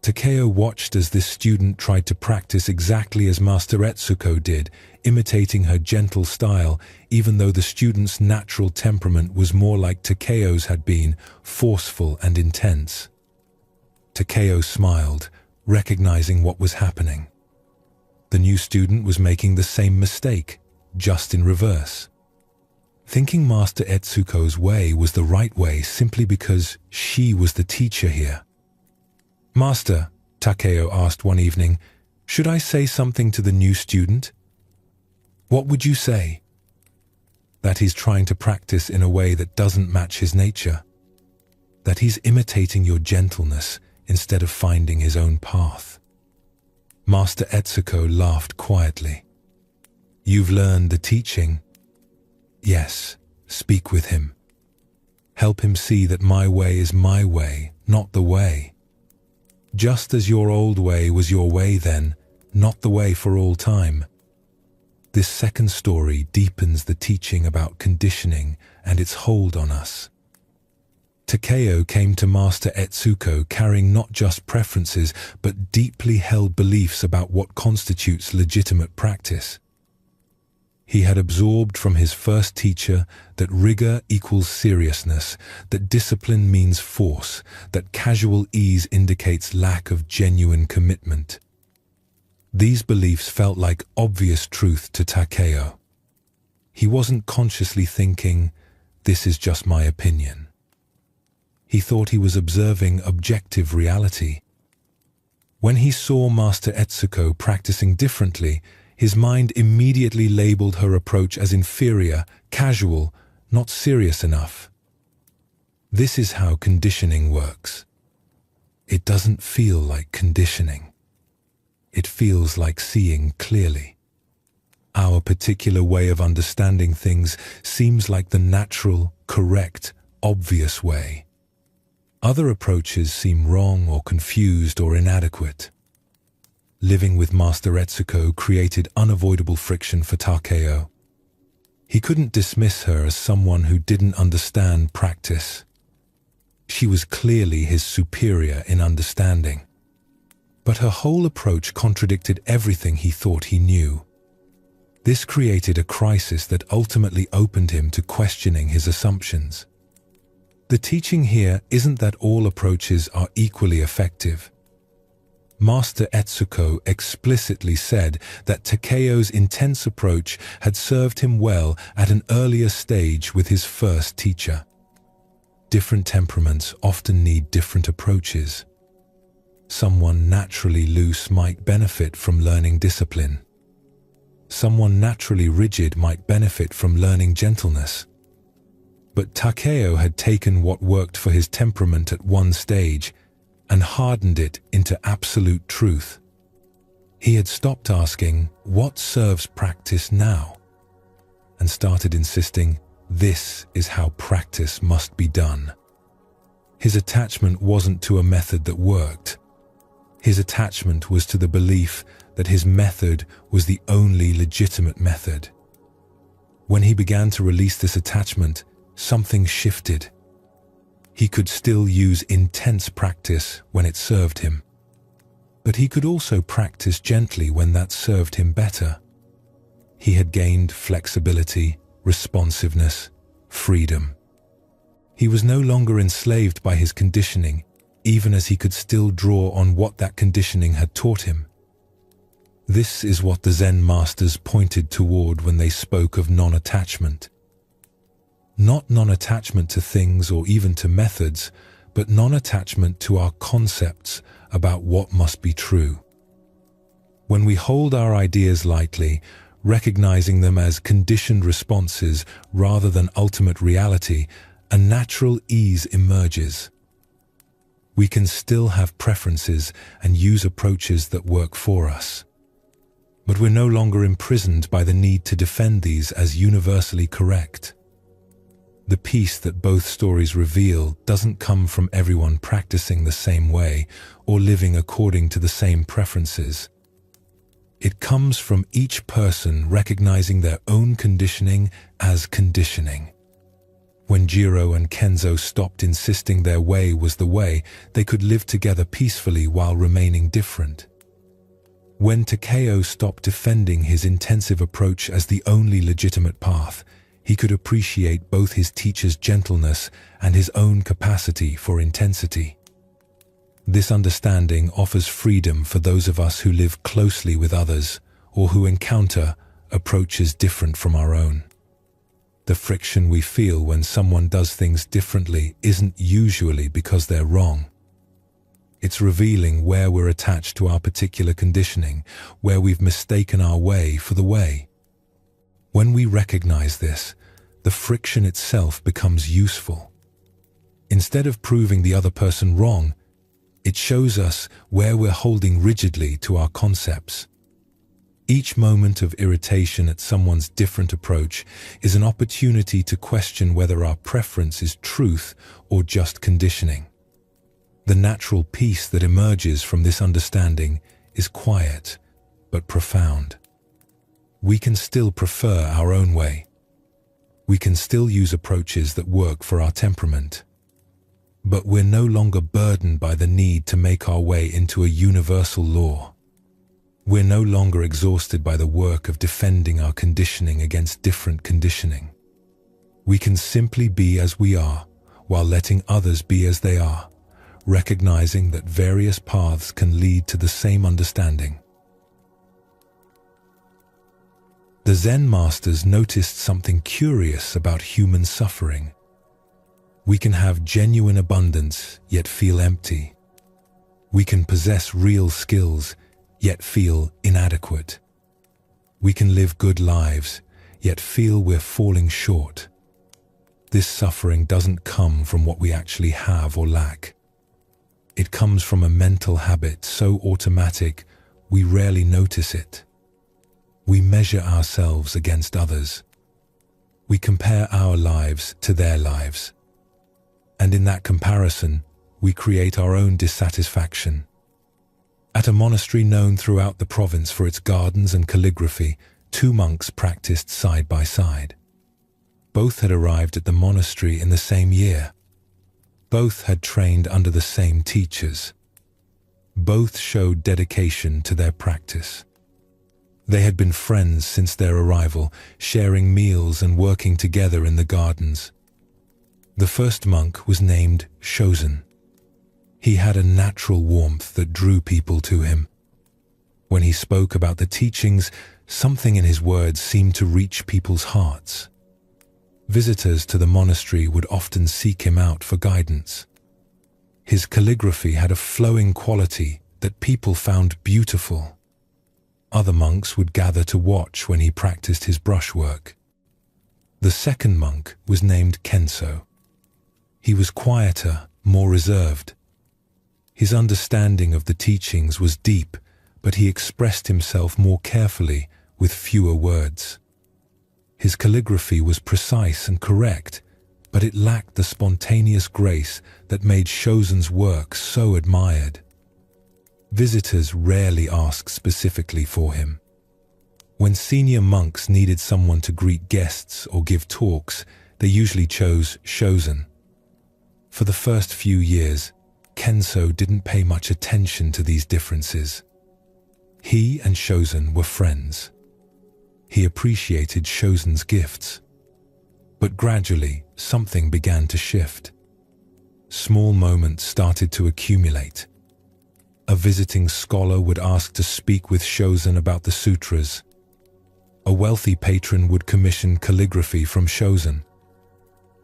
Takeo watched as this student tried to practice exactly as Master Etsuko did, imitating her gentle style, even though the student's natural temperament was more like Takeo's had been, forceful and intense. Takeo smiled, recognizing what was happening. The new student was making the same mistake, just in reverse. Thinking Master Etsuko's way was the right way simply because she was the teacher here. Master, Takeo asked one evening, should I say something to the new student? What would you say? That he's trying to practice in a way that doesn't match his nature. That he's imitating your gentleness instead of finding his own path. Master Etsuko laughed quietly. You've learned the teaching? Yes, speak with him. Help him see that my way is my way, not the way. Just as your old way was your way then, not the way for all time. This second story deepens the teaching about conditioning and its hold on us. Takeo came to Master Etsuko carrying not just preferences but deeply held beliefs about what constitutes legitimate practice. He had absorbed from his first teacher that rigor equals seriousness, that discipline means force, that casual ease indicates lack of genuine commitment. These beliefs felt like obvious truth to Takeo. He wasn't consciously thinking, this is just my opinion. He thought he was observing objective reality. When he saw Master Etsuko practicing differently, his mind immediately labeled her approach as inferior, casual, not serious enough. This is how conditioning works. It doesn't feel like conditioning. It feels like seeing clearly. Our particular way of understanding things seems like the natural, correct, obvious way. Other approaches seem wrong or confused or inadequate. Living with Master Etsuko created unavoidable friction for Takeo. He couldn't dismiss her as someone who didn't understand practice. She was clearly his superior in understanding. But her whole approach contradicted everything he thought he knew. This created a crisis that ultimately opened him to questioning his assumptions. The teaching here isn't that all approaches are equally effective. Master Etsuko explicitly said that Takeo's intense approach had served him well at an earlier stage with his first teacher. Different temperaments often need different approaches. Someone naturally loose might benefit from learning discipline. Someone naturally rigid might benefit from learning gentleness. But Takeo had taken what worked for his temperament at one stage and hardened it into absolute truth. He had stopped asking, "What serves practice now?" and started insisting, "This is how practice must be done." His attachment wasn't to a method that worked. His attachment was to the belief that his method was the only legitimate method. When he began to release this attachment, something shifted. He could still use intense practice when it served him, but he could also practice gently when that served him better. He had gained flexibility, responsiveness, freedom. He was no longer enslaved by his conditioning, even as he could still draw on what that conditioning had taught him. This is what the Zen masters pointed toward when they spoke of non-attachment. Not non-attachment to things or even to methods, but non-attachment to our concepts about what must be true. When we hold our ideas lightly, recognizing them as conditioned responses rather than ultimate reality, a natural ease emerges. We can still have preferences and use approaches that work for us. But we're no longer imprisoned by the need to defend these as universally correct. The peace that both stories reveal doesn't come from everyone practicing the same way or living according to the same preferences. It comes from each person recognizing their own conditioning as conditioning. When Jirro and Kenzo stopped insisting their way was the way, they could live together peacefully while remaining different. When Takeo stopped defending his intensive approach as the only legitimate path, he could appreciate both his teacher's gentleness and his own capacity for intensity. This understanding offers freedom for those of us who live closely with others or who encounter approaches different from our own. The friction we feel when someone does things differently isn't usually because they're wrong. It's revealing where we're attached to our particular conditioning, where we've mistaken our way for the way. When we recognize this, the friction itself becomes useful. Instead of proving the other person wrong, it shows us where we're holding rigidly to our concepts. Each moment of irritation at someone's different approach is an opportunity to question whether our preference is truth or just conditioning. The natural peace that emerges from this understanding is quiet but profound. We can still prefer our own way. We can still use approaches that work for our temperament. But we're no longer burdened by the need to make our way into a universal law. We're no longer exhausted by the work of defending our conditioning against different conditioning. We can simply be as we are, while letting others be as they are, recognizing that various paths can lead to the same understanding. The Zen masters noticed something curious about human suffering. We can have genuine abundance, yet feel empty. We can possess real skills, yet feel inadequate. We can live good lives, yet feel we're falling short. This suffering doesn't come from what we actually have or lack. It comes from a mental habit so automatic we rarely notice it. We measure ourselves against others. We compare our lives to their lives. And in that comparison, we create our own dissatisfaction. At a monastery known throughout the province for its gardens and calligraphy, two monks practiced side by side. Both had arrived at the monastery in the same year. Both had trained under the same teachers. Both showed dedication to their practice. They had been friends since their arrival, sharing meals and working together in the gardens. The first monk was named Chosen. He had a natural warmth that drew people to him. When he spoke about the teachings, something in his words seemed to reach people's hearts. Visitors to the monastery would often seek him out for guidance. His calligraphy had a flowing quality that people found beautiful. Other monks would gather to watch when he practiced his brushwork. The second monk was named Kenzo. He was quieter, more reserved. His understanding of the teachings was deep, but he expressed himself more carefully with fewer words. His calligraphy was precise and correct, but it lacked the spontaneous grace that made Chosen's work so admired. Visitors rarely asked specifically for him. When senior monks needed someone to greet guests or give talks, they usually chose Chosen. For the first few years, Kenzo didn't pay much attention to these differences. He and Chosen were friends. He appreciated Chosen's gifts. But gradually, something began to shift. Small moments started to accumulate. A visiting scholar would ask to speak with Chosen about the sutras. A wealthy patron would commission calligraphy from Chosen.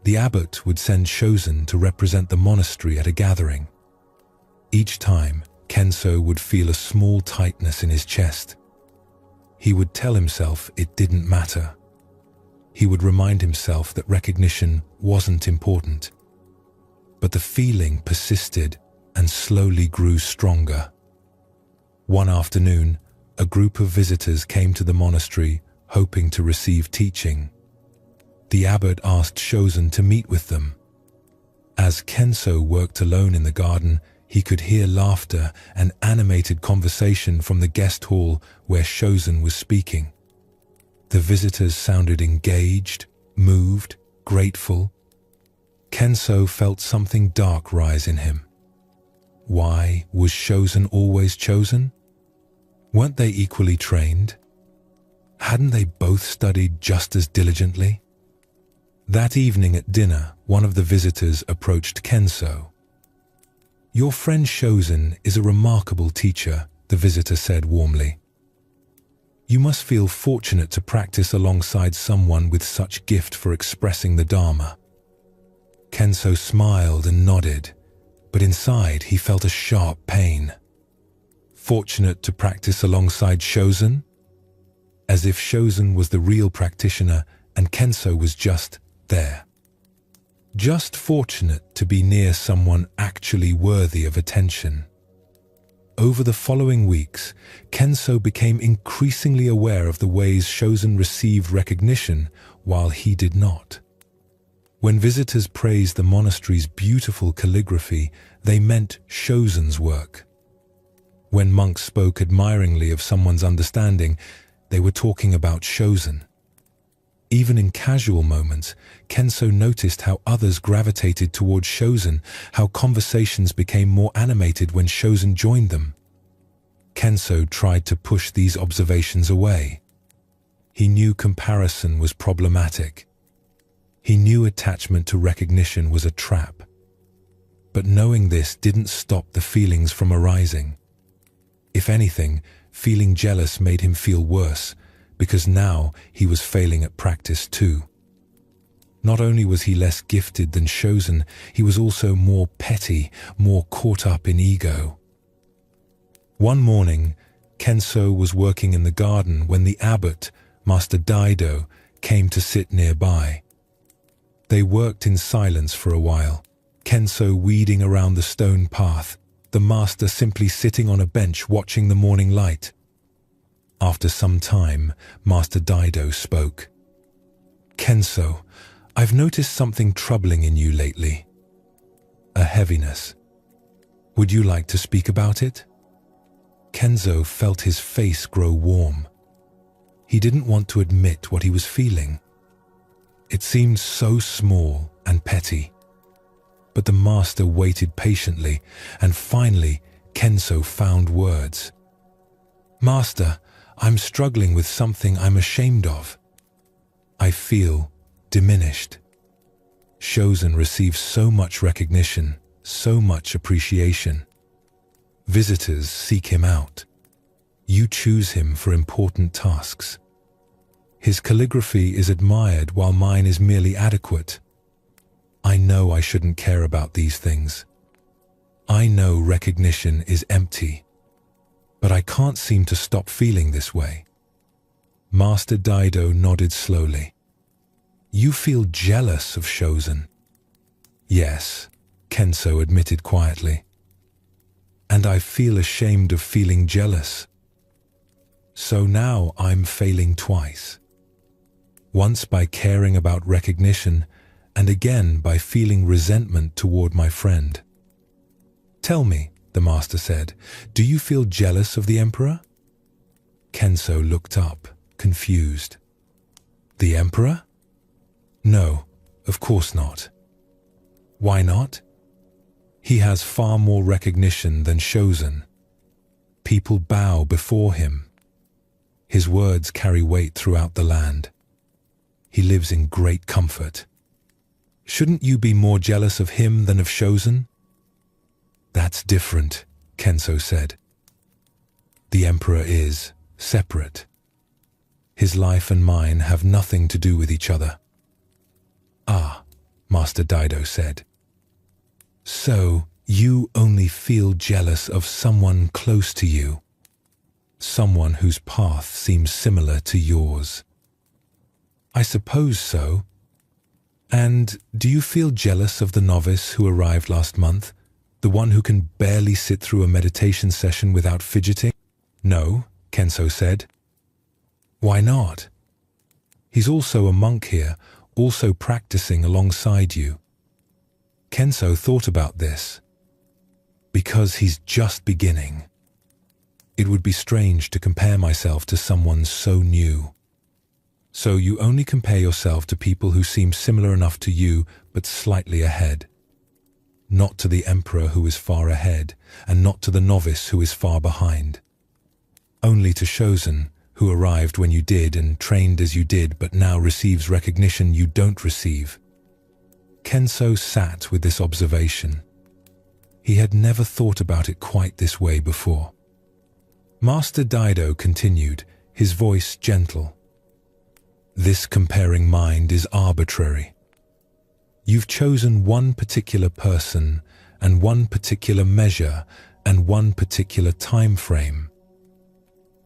The abbot would send Chosen to represent the monastery at a gathering. Each time, Kenzo would feel a small tightness in his chest. He would tell himself it didn't matter. He would remind himself that recognition wasn't important. But the feeling persisted and slowly grew stronger. One afternoon, a group of visitors came to the monastery hoping to receive teaching. The abbot asked Chosen to meet with them. As Kenzo worked alone in the garden, he could hear laughter and animated conversation from the guest hall where Chosen was speaking. The visitors sounded engaged, moved, grateful. Kenzo felt something dark rise in him. Why was Chosen always chosen? Weren't they equally trained? Hadn't they both studied just as diligently? That evening at dinner, one of the visitors approached Kenzo. "Your friend Chosen is a remarkable teacher," the visitor said warmly. "You must feel fortunate to practice alongside someone with such gift for expressing the Dharma." Kenzo smiled and nodded, but inside he felt a sharp pain. Fortunate to practice alongside Chosen? As if Chosen was the real practitioner and Kenzo was just there. Just fortunate to be near someone actually worthy of attention. Over the following weeks, Kenzo became increasingly aware of the ways Chosen received recognition while he did not. When visitors praised the monastery's beautiful calligraphy, they meant Chosen's work. When monks spoke admiringly of someone's understanding, they were talking about Chosen. Even in casual moments, Kenzo noticed how others gravitated towards Chosen, how conversations became more animated when Chosen joined them. Kenzo tried to push these observations away. He knew comparison was problematic. He knew attachment to recognition was a trap. But knowing this didn't stop the feelings from arising. If anything, feeling jealous made him feel worse, because now he was failing at practice too. Not only was he less gifted than Chosen, he was also more petty, more caught up in ego. One morning, Kenzo was working in the garden when the abbot, Master Daido, came to sit nearby. They worked in silence for a while, Kenzo weeding around the stone path, the master simply sitting on a bench watching the morning light. After some time, Master Daido spoke. "Kenzo, I've noticed something troubling in you lately. A heaviness. Would you like to speak about it?" Kenzo felt his face grow warm. He didn't want to admit what he was feeling. It seemed so small and petty. But the master waited patiently, and finally, Kenzo found words. "Master, I'm struggling with something I'm ashamed of. I feel diminished. Chosen receives so much recognition, so much appreciation. Visitors seek him out. You choose him for important tasks. His calligraphy is admired while mine is merely adequate. I know I shouldn't care about these things. I know recognition is empty, but I can't seem to stop feeling this way." Master Daido nodded slowly. "You feel jealous of Chosen?" "Yes," Kenzo admitted quietly. "And I feel ashamed of feeling jealous. So now I'm failing twice. Once by caring about recognition, and again by feeling resentment toward my friend." "Tell me," the master said, "do you feel jealous of the emperor?" Kenzo looked up, confused. "The emperor? No, of course not." "Why not?" "He has far more recognition than Chosen. People bow before him. His words carry weight throughout the land. He lives in great comfort. Shouldn't you be more jealous of him than of Chosen?" "That's different," Kenzo said. "The emperor is separate. His life and mine have nothing to do with each other." "Ah," Master Daido said. "So you only feel jealous of someone close to you, someone whose path seems similar to yours." "I suppose so. And do you feel jealous of the novice who arrived last month, the one who can barely sit through a meditation session without fidgeting?" "No," Kenzo said. "Why not?" "He's also a monk here, also practicing alongside you." Kenzo thought about this. "Because he's just beginning. It would be strange to compare myself to someone so new." "So you only compare yourself to people who seem similar enough to you, but slightly ahead. Not to the emperor who is far ahead, and not to the novice who is far behind. Only to Chosen, who arrived when you did and trained as you did, but now receives recognition you don't receive." Kenzo sat with this observation. He had never thought about it quite this way before. Master Daido continued, his voice gentle. "This comparing mind is arbitrary. You've chosen one particular person and one particular measure and one particular time frame.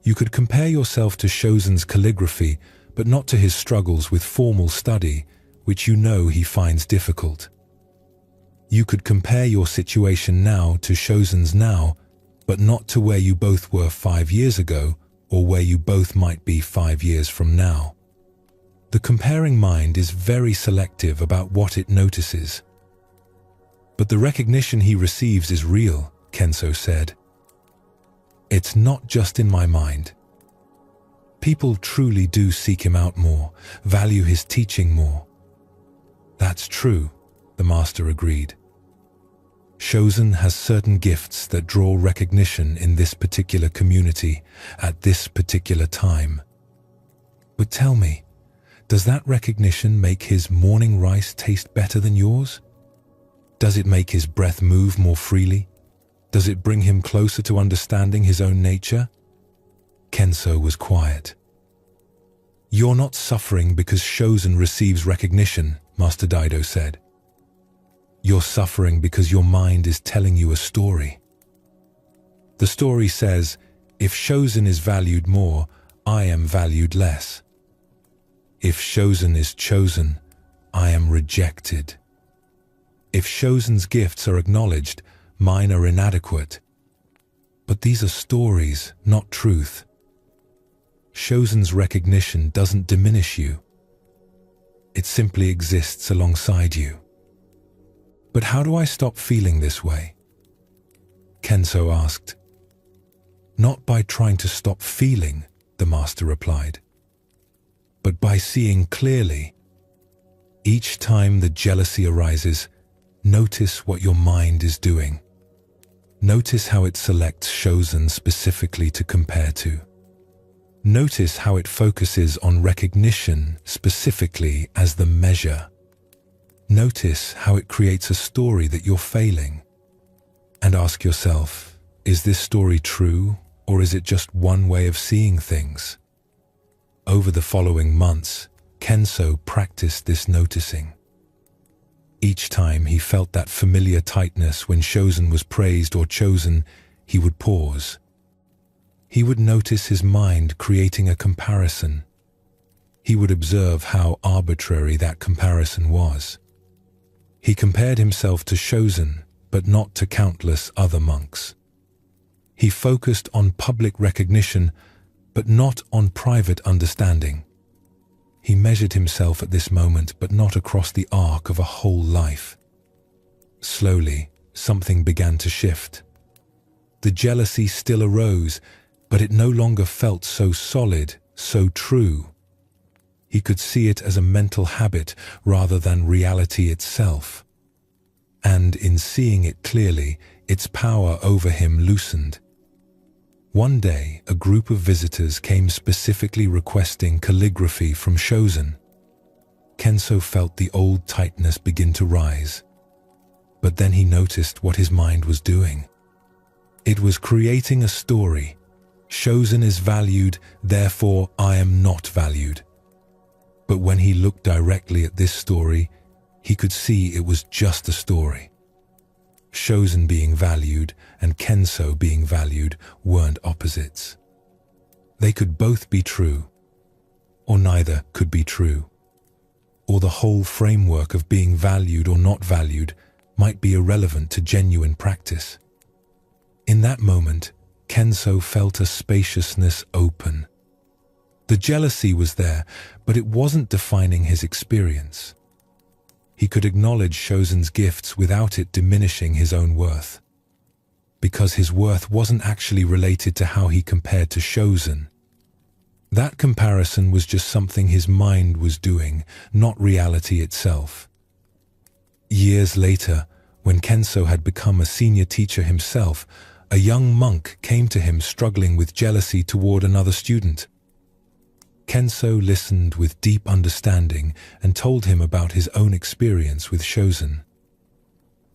You could compare yourself to Chosen's calligraphy, but not to his struggles with formal study, which you know he finds difficult. You could compare your situation now to Chosen's now, but not to where you both were 5 years ago or where you both might be 5 years from now. The comparing mind is very selective about what it notices. But the recognition he receives is real," Kenzo said. "It's not just in my mind. People truly do seek him out more, value his teaching more." "That's true," the master agreed. "Chosen has certain gifts that draw recognition in this particular community at this particular time. But tell me, does that recognition make his morning rice taste better than yours? Does it make his breath move more freely? Does it bring him closer to understanding his own nature?" Kenzo was quiet. "You're not suffering because Chosen receives recognition," Master Daido said. You're suffering because your mind is telling you a story. The story says, if Chosen is valued more, I am valued less. If Chosen is chosen, I am rejected. If Chosen's gifts are acknowledged, mine are inadequate. But these are stories, not truth. Chosen's recognition doesn't diminish you. It simply exists alongside you. But how do I stop feeling this way? Kenzo asked. Not by trying to stop feeling, the master replied, but by seeing clearly. Each time the jealousy arises, notice what your mind is doing. Notice how it selects Chosen specifically to compare to. Notice how it focuses on recognition specifically as the measure. Notice how it creates a story that you're failing. And ask yourself, is this story true, or is it just one way of seeing things? Over the following months, Kenzo practiced this noticing. Each time he felt that familiar tightness when Chosen was praised or chosen, he would pause. He would notice his mind creating a comparison. He would observe how arbitrary that comparison was. He compared himself to Chosen, but not to countless other monks. He focused on public recognition, but not on private understanding. He measured himself at this moment, but not across the arc of a whole life. Slowly, something began to shift. The jealousy still arose, but it no longer felt so solid, so true. He could see it as a mental habit rather than reality itself. And in seeing it clearly, its power over him loosened. One day, a group of visitors came specifically requesting calligraphy from Chosen. Kenzo felt the old tightness begin to rise. But then he noticed what his mind was doing. It was creating a story. Chosen is valued, therefore I am not valued. But when he looked directly at this story, he could see it was just a story. Chosen being valued and Kenzo being valued weren't opposites. They could both be true, or neither could be true. Or the whole framework of being valued or not valued might be irrelevant to genuine practice. In that moment, Kenzo felt a spaciousness open. The jealousy was there, but it wasn't defining his experience. He could acknowledge Chosen's gifts without it diminishing his own worth. Because his worth wasn't actually related to how he compared to Chosen. That comparison was just something his mind was doing, not reality itself. Years later, when Kenzo had become a senior teacher himself, a young monk came to him struggling with jealousy toward another student. Kenzo listened with deep understanding and told him about his own experience with Chosen.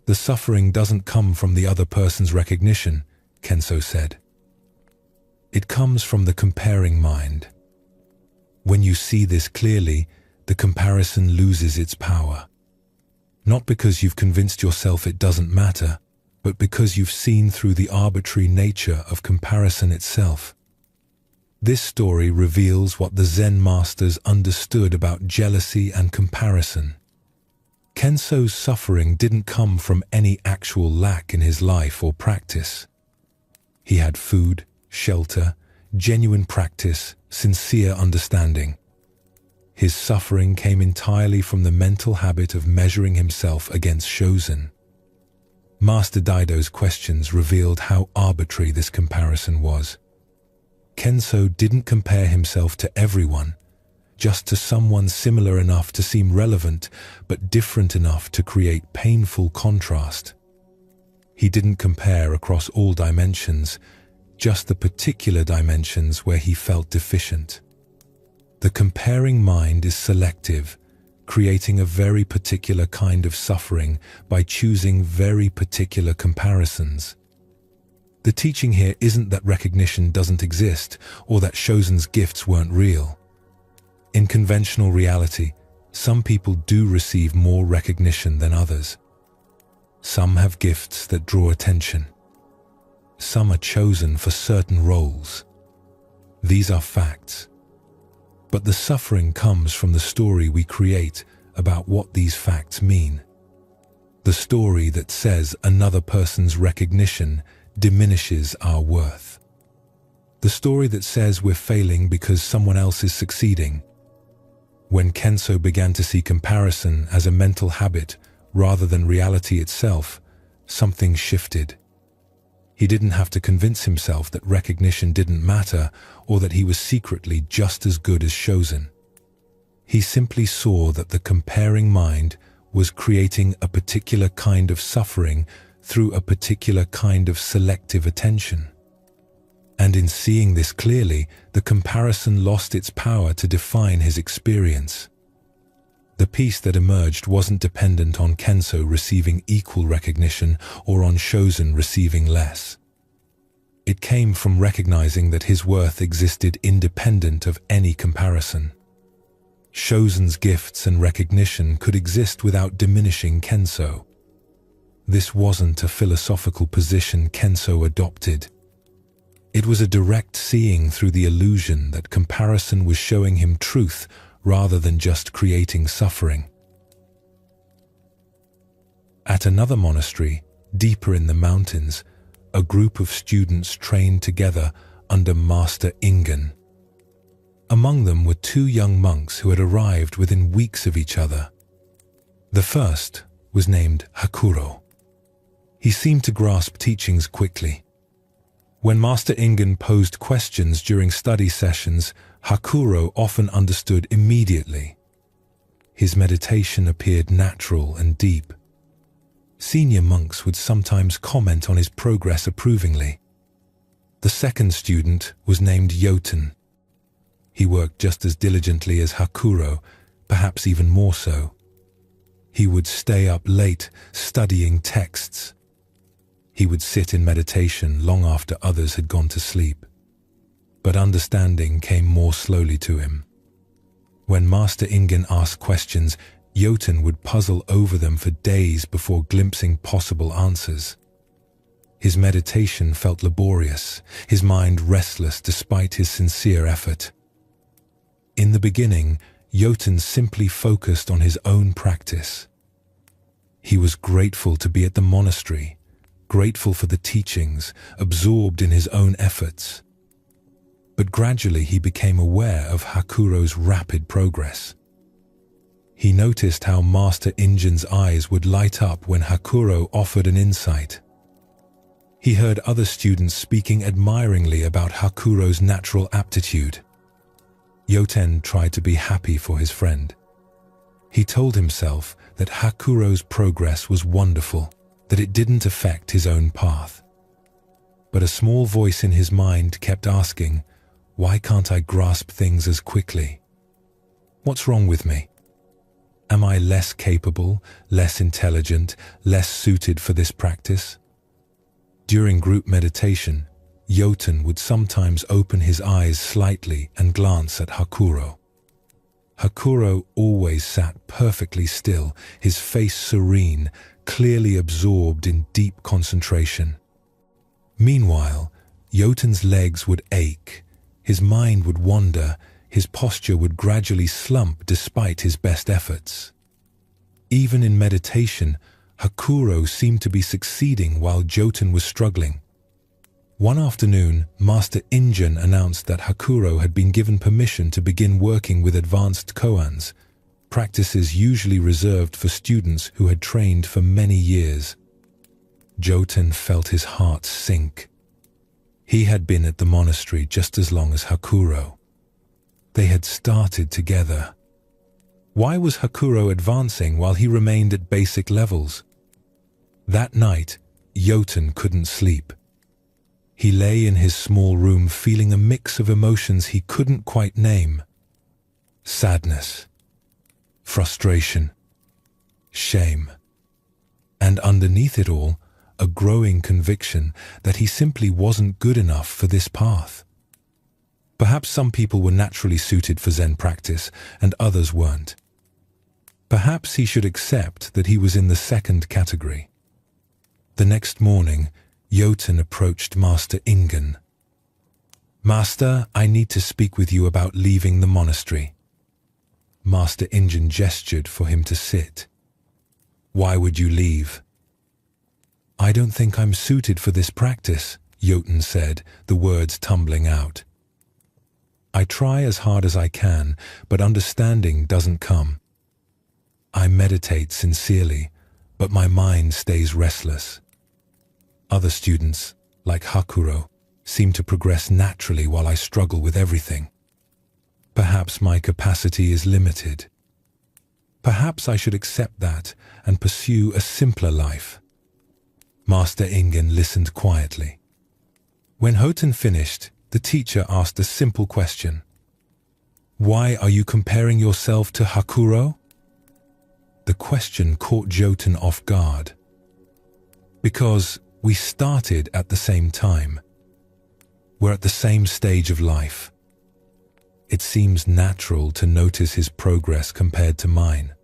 The suffering doesn't come from the other person's recognition, Kenzo said. It comes from the comparing mind. When you see this clearly, the comparison loses its power. Not because you've convinced yourself it doesn't matter, but because you've seen through the arbitrary nature of comparison itself. This story reveals what the Zen masters understood about jealousy and comparison. Kenzo's suffering didn't come from any actual lack in his life or practice. He had food, shelter, genuine practice, sincere understanding. His suffering came entirely from the mental habit of measuring himself against Chosen. Master Daido's questions revealed how arbitrary this comparison was. Kenzo didn't compare himself to everyone, just to someone similar enough to seem relevant, but different enough to create painful contrast. He didn't compare across all dimensions, just the particular dimensions where he felt deficient. The comparing mind is selective, creating a very particular kind of suffering by choosing very particular comparisons. The teaching here isn't that recognition doesn't exist or that Chosen's gifts weren't real. In conventional reality, Some people do receive more recognition than others. Some have gifts that draw attention. Some are chosen for certain roles. These are facts. But the suffering comes from the story we create about what these facts mean. The story that says another person's recognition diminishes our worth. The story that says we're failing because someone else is succeeding. When Kenzo began to see comparison as a mental habit rather than reality itself, something shifted. He didn't have to convince himself that recognition didn't matter or that he was secretly just as good as Chosen. He simply saw that the comparing mind was creating a particular kind of suffering through a particular kind of selective attention. And in seeing this clearly, the comparison lost its power to define his experience. The peace that emerged wasn't dependent on Kenzo receiving equal recognition or on Chosen receiving less. It came from recognizing that his worth existed independent of any comparison. Chosen's gifts and recognition could exist without diminishing Kenzo. This wasn't a philosophical position Kenzo adopted. It was a direct seeing through the illusion that comparison was showing him truth rather than just creating suffering. At another monastery, deeper in the mountains, a group of students trained together under Master Ingen. Among them were two young monks who had arrived within weeks of each other. The first was named Hakuro. He seemed to grasp teachings quickly. When Master Ingen posed questions during study sessions, Hakuro often understood immediately. His meditation appeared natural and deep. Senior monks would sometimes comment on his progress approvingly. The second student was named Yoten. He worked just as diligently as Hakuro, perhaps even more so. He would stay up late studying texts. He would sit in meditation long after others had gone to sleep. But understanding came more slowly to him. When Master Ingen asked questions, Yoten would puzzle over them for days before glimpsing possible answers. His meditation felt laborious, his mind restless despite his sincere effort. In the beginning, Yoten simply focused on his own practice. He was grateful to be at the monastery, grateful for the teachings, absorbed in his own efforts. But gradually he became aware of Hakuro's rapid progress. He noticed how Master Ingen's eyes would light up when Hakuro offered an insight. He heard other students speaking admiringly about Hakuro's natural aptitude. Yoten tried to be happy for his friend. He told himself that Hakuro's progress was wonderful, that it didn't affect his own path. But a small voice in his mind kept asking, why can't I grasp things as quickly? What's wrong with me? Am I less capable, less intelligent, less suited for this practice? During group meditation, Yoten would sometimes open his eyes slightly and glance at Hakuro. Hakuro always sat perfectly still, his face serene, clearly absorbed in deep concentration. Meanwhile, Yoten's legs would ache, his mind would wander, his posture would gradually slump despite his best efforts. Even in meditation, Hakuro seemed to be succeeding while Yoten was struggling. One afternoon, Master Ingen announced that Hakuro had been given permission to begin working with advanced koans, practices usually reserved for students who had trained for many years. Yoten felt his heart sink. He had been at the monastery just as long as Hakuro. They had started together. Why was Hakuro advancing while he remained at basic levels? That night, Yoten couldn't sleep. He lay in his small room feeling a mix of emotions he couldn't quite name. Sadness, frustration, shame, and underneath it all, a growing conviction that he simply wasn't good enough for this path. Perhaps some people were naturally suited for Zen practice and others weren't. Perhaps he should accept that he was in the second category. The next morning, Yoten approached Master Ingen. "Master, I need to speak with you about leaving the monastery." Master Ingen gestured for him to sit. "Why would you leave?" "I don't think I'm suited for this practice," Yoten said, the words tumbling out. "I try as hard as I can, but understanding doesn't come. I meditate sincerely, but my mind stays restless. Other students, like Hakuro, seem to progress naturally while I struggle with everything. Perhaps my capacity is limited. Perhaps I should accept that and pursue a simpler life." Master Ingen listened quietly. When Hoten finished, the teacher asked a simple question. "Why are you comparing yourself to Hakuro?" The question caught Joten off guard. "Because we started at the same time. We're at the same stage of life. It seems natural to notice his progress compared to mine."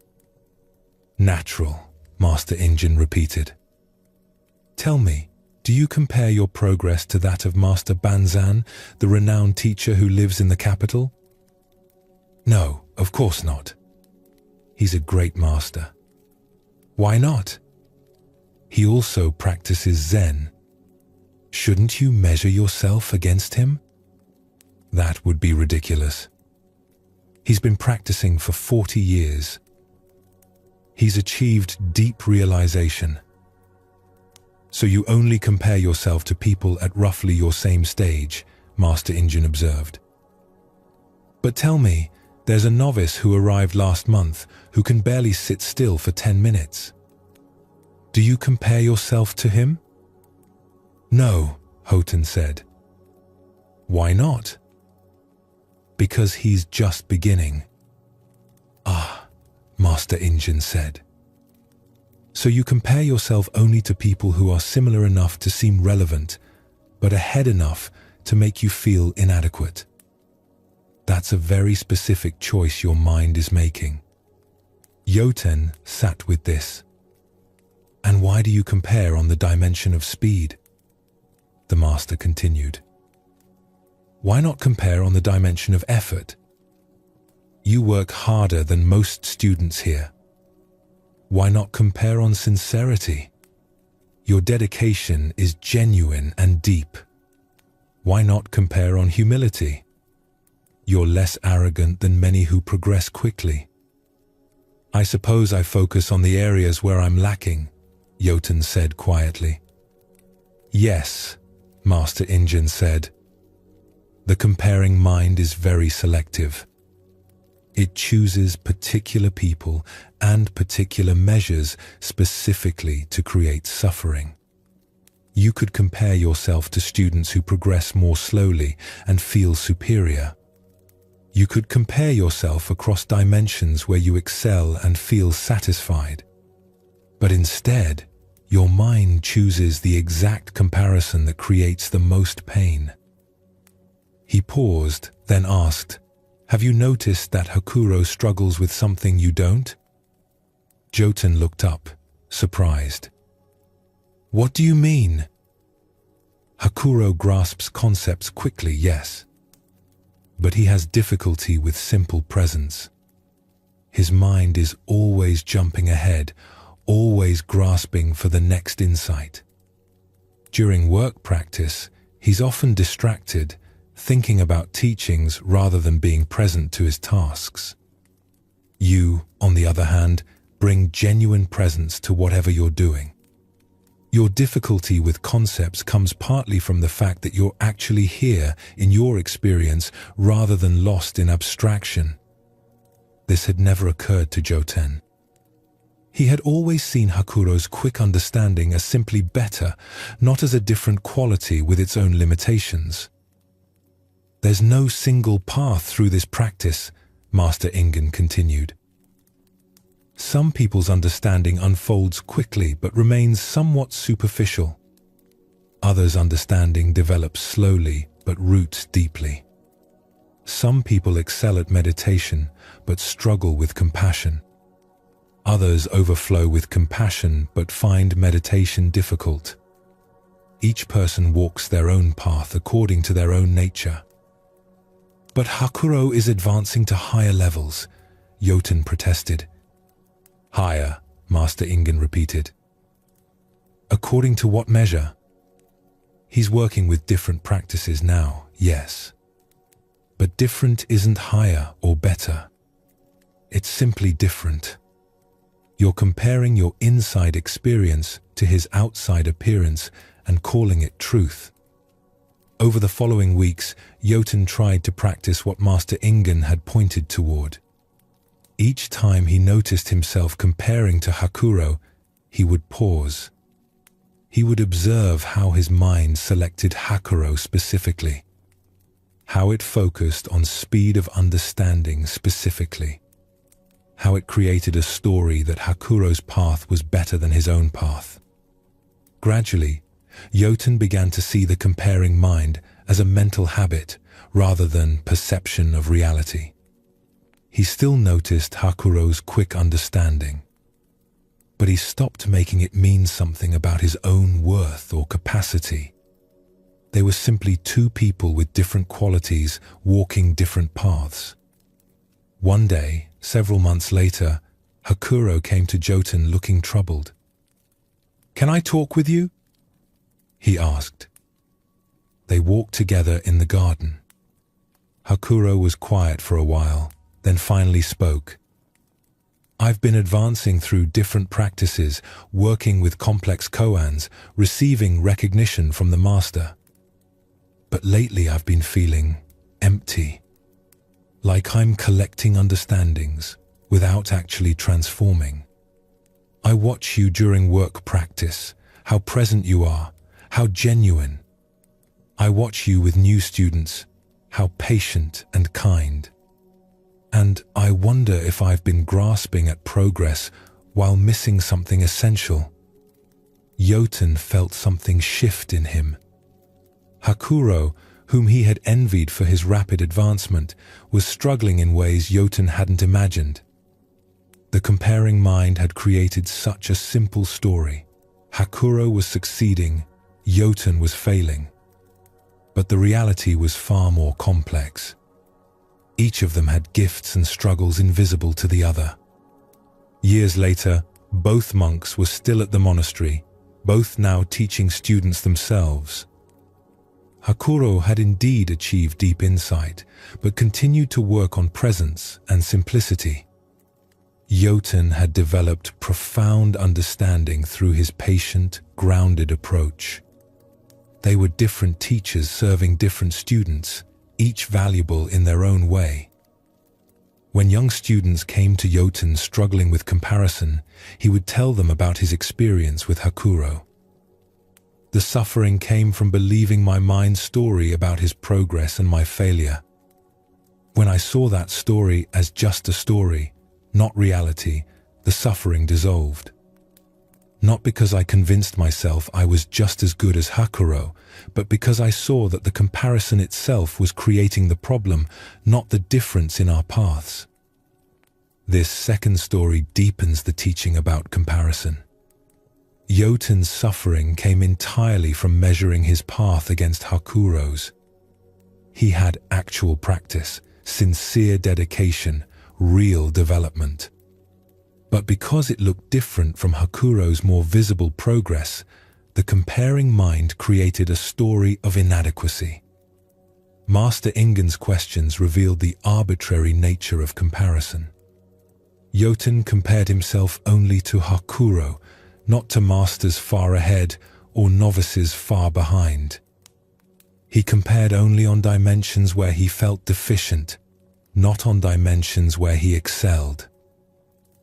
"Natural," Master Ingen repeated. "Tell me, do you compare your progress to that of Master Banzan, the renowned teacher who lives in the capital?" "No, of course not. He's a great master." "Why not?" "He also practices Zen. Shouldn't you measure yourself against him?" "That would be ridiculous. He's been practicing for 40 years. He's achieved deep realization. So you only compare yourself to people at roughly your same stage," Master Ingen observed. "But tell me, there's a novice who arrived last month who can barely sit still for 10 minutes. Do you compare yourself to him?" "No," Hoten said. "Why not?" "Because he's just beginning." "Ah," Master Ingen said. "So you compare yourself only to people who are similar enough to seem relevant, but ahead enough to make you feel inadequate. That's a very specific choice your mind is making." Yoten sat with this. "And why do you compare on the dimension of speed?" The master continued. "Why not compare on the dimension of effort? You work harder than most students here. Why not compare on sincerity? Your dedication is genuine and deep. Why not compare on humility? You're less arrogant than many who progress quickly. I suppose I focus on the areas where I'm lacking," Yoten said quietly. "Yes," Master Ingen said. "The comparing mind is very selective. It chooses particular people and particular measures specifically to create suffering. You could compare yourself to students who progress more slowly and feel superior. You could compare yourself across dimensions where you excel and feel satisfied. But instead, your mind chooses the exact comparison that creates the most pain." He paused, then asked, "Have you noticed that Hakuro struggles with something you don't?" Joten looked up, surprised. "What do you mean?" "Hakuro grasps concepts quickly, yes. But he has difficulty with simple presence. His mind is always jumping ahead, always grasping for the next insight. During work practice, he's often distracted, thinking about teachings rather than being present to his tasks. You, on the other hand, bring genuine presence to whatever you're doing. Your difficulty with concepts comes partly from the fact that you're actually here in your experience rather than lost in abstraction." This had never occurred to Joten. He had always seen Hakuro's quick understanding as simply better, not as a different quality with its own limitations. "There's no single path through this practice," Master Ingen continued. "Some people's understanding unfolds quickly but remains somewhat superficial. Others' understanding develops slowly but roots deeply. Some people excel at meditation but struggle with compassion. Others overflow with compassion but find meditation difficult. Each person walks their own path according to their own nature. But Hakuro is advancing to higher levels, Yoten protested. Higher, Master Ingen repeated. According to what measure? He's working with different practices now, yes. But different isn't higher or better. It's simply different. You're comparing your inside experience to his outside appearance and calling it truth. Over the following weeks, Yoten tried to practice what Master Ingen had pointed toward. Each time he noticed himself comparing to Hakuro, he would pause. He would observe how his mind selected Hakuro specifically, how it focused on speed of understanding specifically, how it created a story that Hakuro's path was better than his own path. Gradually, Yoten began to see the comparing mind as a mental habit rather than perception of reality. He still noticed Hakuro's quick understanding, but he stopped making it mean something about his own worth or capacity. They were simply two people with different qualities walking different paths. One day, several months later, Hakuro came to Yoten looking troubled. "Can I talk with you?" he asked. They walked together in the garden. Hakuro was quiet for a while, then finally spoke. "I've been advancing through different practices, working with complex koans, receiving recognition from the master. But lately I've been feeling empty, like I'm collecting understandings without actually transforming. I watch you during work practice, how present you are, how genuine. I watch you with new students, how patient and kind. And I wonder if I've been grasping at progress while missing something essential." Yoten felt something shift in him. Hakuro, whom he had envied for his rapid advancement, was struggling in ways Yoten hadn't imagined. The comparing mind had created such a simple story. Hakuro was succeeding, Yoten was failing. But the reality was far more complex. Each of them had gifts and struggles invisible to the other. Years later, both monks were still at the monastery, both now teaching students themselves. Hakuro had indeed achieved deep insight, but continued to work on presence and simplicity. Yoten had developed profound understanding through his patient, grounded approach. They were different teachers serving different students, each valuable in their own way. When young students came to Yoten struggling with comparison, he would tell them about his experience with Hakuro. "The suffering came from believing my mind's story about his progress and my failure. When I saw that story as just a story, not reality, the suffering dissolved. Not because I convinced myself I was just as good as Hakuro, but because I saw that the comparison itself was creating the problem, not the difference in our paths." This second story deepens the teaching about comparison. Yoten's suffering came entirely from measuring his path against Hakuro's. He had actual practice, sincere dedication, real development. But because it looked different from Hakuro's more visible progress, the comparing mind created a story of inadequacy. Master Ingen's questions revealed the arbitrary nature of comparison. Yoten compared himself only to Hakuro, not to masters far ahead or novices far behind. He compared only on dimensions where he felt deficient, not on dimensions where he excelled.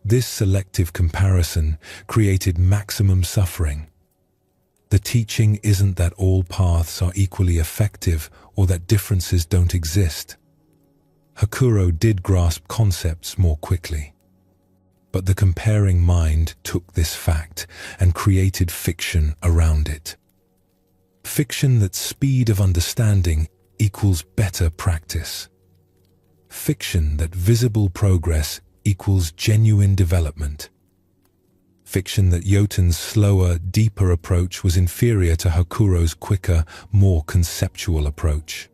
This selective comparison created maximum suffering. The teaching isn't that all paths are equally effective or that differences don't exist. Hakuro did grasp concepts more quickly. But the comparing mind took this fact and created fiction around it. Fiction that speed of understanding equals better practice. Fiction that visible progress equals genuine development. fiction that Yoten's slower, deeper approach was inferior to Hakuro's quicker, more conceptual approach.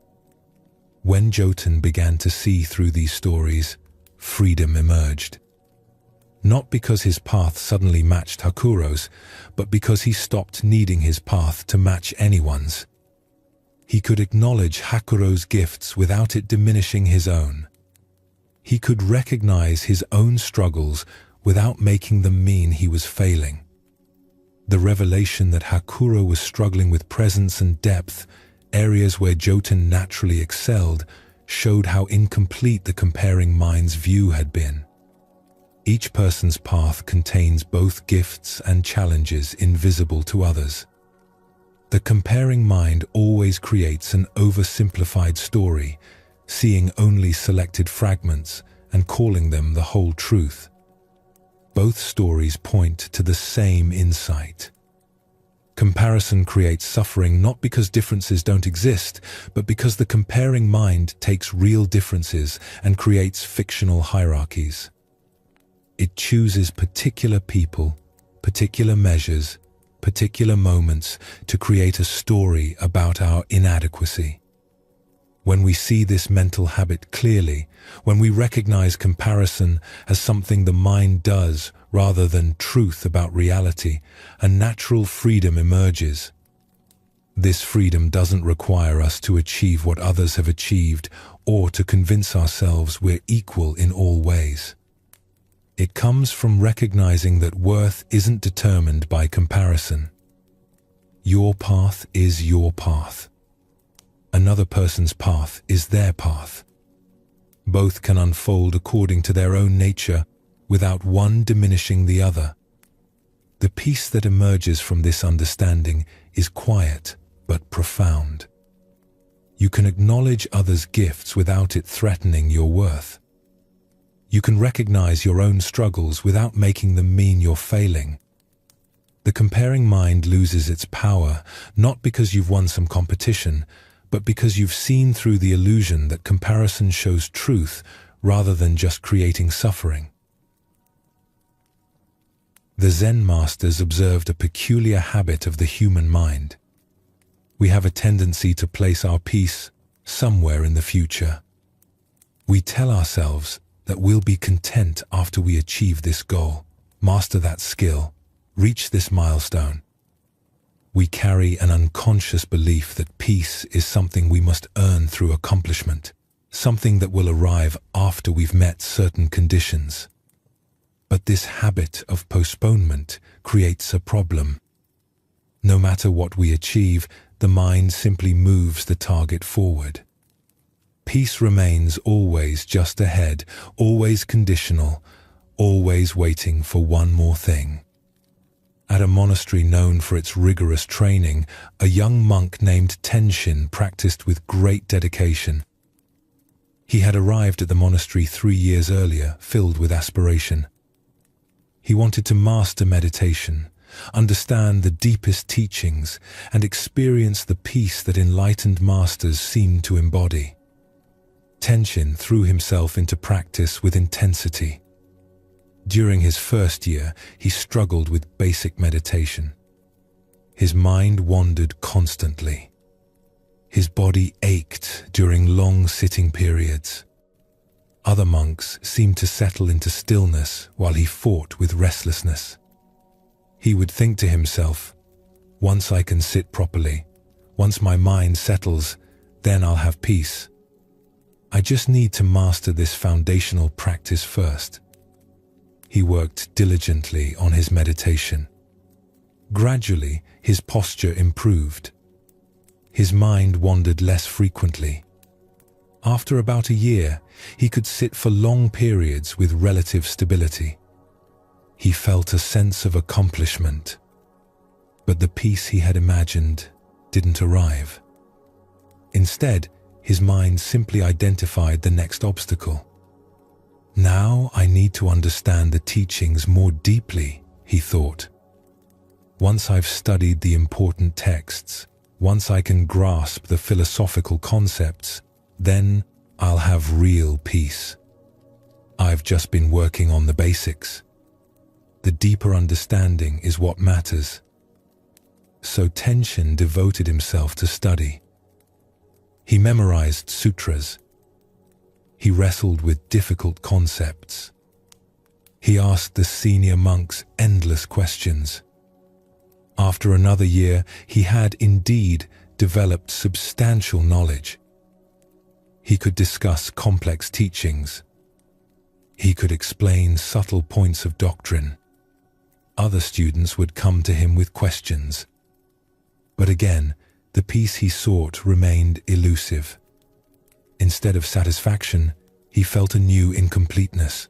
When Joten began to see through these stories, freedom emerged. Not because his path suddenly matched Hakuro's, but because he stopped needing his path to match anyone's. He could acknowledge Hakuro's gifts without it diminishing his own. He could recognize his own struggles without making them mean he was failing. The revelation that Hakuro was struggling with presence and depth, areas where Joten naturally excelled, showed how incomplete the comparing mind's view had been. Each person's path contains both gifts and challenges invisible to others. The comparing mind always creates an oversimplified story, seeing only selected fragments and calling them the whole truth. Both stories point to the same insight. Comparison creates suffering not because differences don't exist, but because the comparing mind takes real differences and creates fictional hierarchies. It chooses particular people, particular measures, particular moments to create a story about our inadequacy. When we see this mental habit clearly, when we recognize comparison as something the mind does rather than truth about reality, a natural freedom emerges. This freedom doesn't require us to achieve what others have achieved or to convince ourselves we're equal in all ways. It comes from recognizing that worth isn't determined by comparison. Your path is your path. Another person's path is their path. Both can unfold according to their own nature without one diminishing the other. The peace that emerges from this understanding is quiet but profound. You can acknowledge others' gifts without it threatening your worth. You can recognize your own struggles without making them mean you're failing. The comparing mind loses its power, not because you've won some competition, but because you've seen through the illusion that comparison shows truth rather than just creating suffering. The Zen masters observed a peculiar habit of the human mind. We have a tendency to place our peace somewhere in the future. We tell ourselves that we'll be content after we achieve this goal, master that skill, reach this milestone. We carry an unconscious belief that peace is something we must earn through accomplishment, something that will arrive after we've met certain conditions. But this habit of postponement creates a problem. No matter what we achieve, the mind simply moves the target forward. Peace remains always just ahead, always conditional, always waiting for one more thing. At a monastery known for its rigorous training, a young monk named Tenshin practiced with great dedication. He had arrived at the monastery 3 years earlier, filled with aspiration. He wanted to master meditation, understand the deepest teachings, and experience the peace that enlightened masters seem to embody. Tenshin threw himself into practice with intensity. During his first year, he struggled with basic meditation. His mind wandered constantly. His body ached during long sitting periods. Other monks seemed to settle into stillness while he fought with restlessness. He would think to himself, "Once I can sit properly, once my mind settles, then I'll have peace. I just need to master this foundational practice first." He worked diligently on his meditation. Gradually, his posture improved. His mind wandered less frequently. After about a year, he could sit for long periods with relative stability. He felt a sense of accomplishment, but the peace he had imagined didn't arrive. Instead, his mind simply identified the next obstacle. "Now I need to understand the teachings more deeply," he thought. "Once I've studied the important texts, once I can grasp the philosophical concepts, then I'll have real peace. I've just been working on the basics." The deeper understanding is what matters. So Tenshin devoted himself to study. He memorized sutras. He wrestled with difficult concepts. He asked the senior monks endless questions. After another year, he had indeed developed substantial knowledge. He could discuss complex teachings. He could explain subtle points of doctrine. Other students would come to him with questions. But again, the peace he sought remained elusive. Instead of satisfaction, he felt a new incompleteness.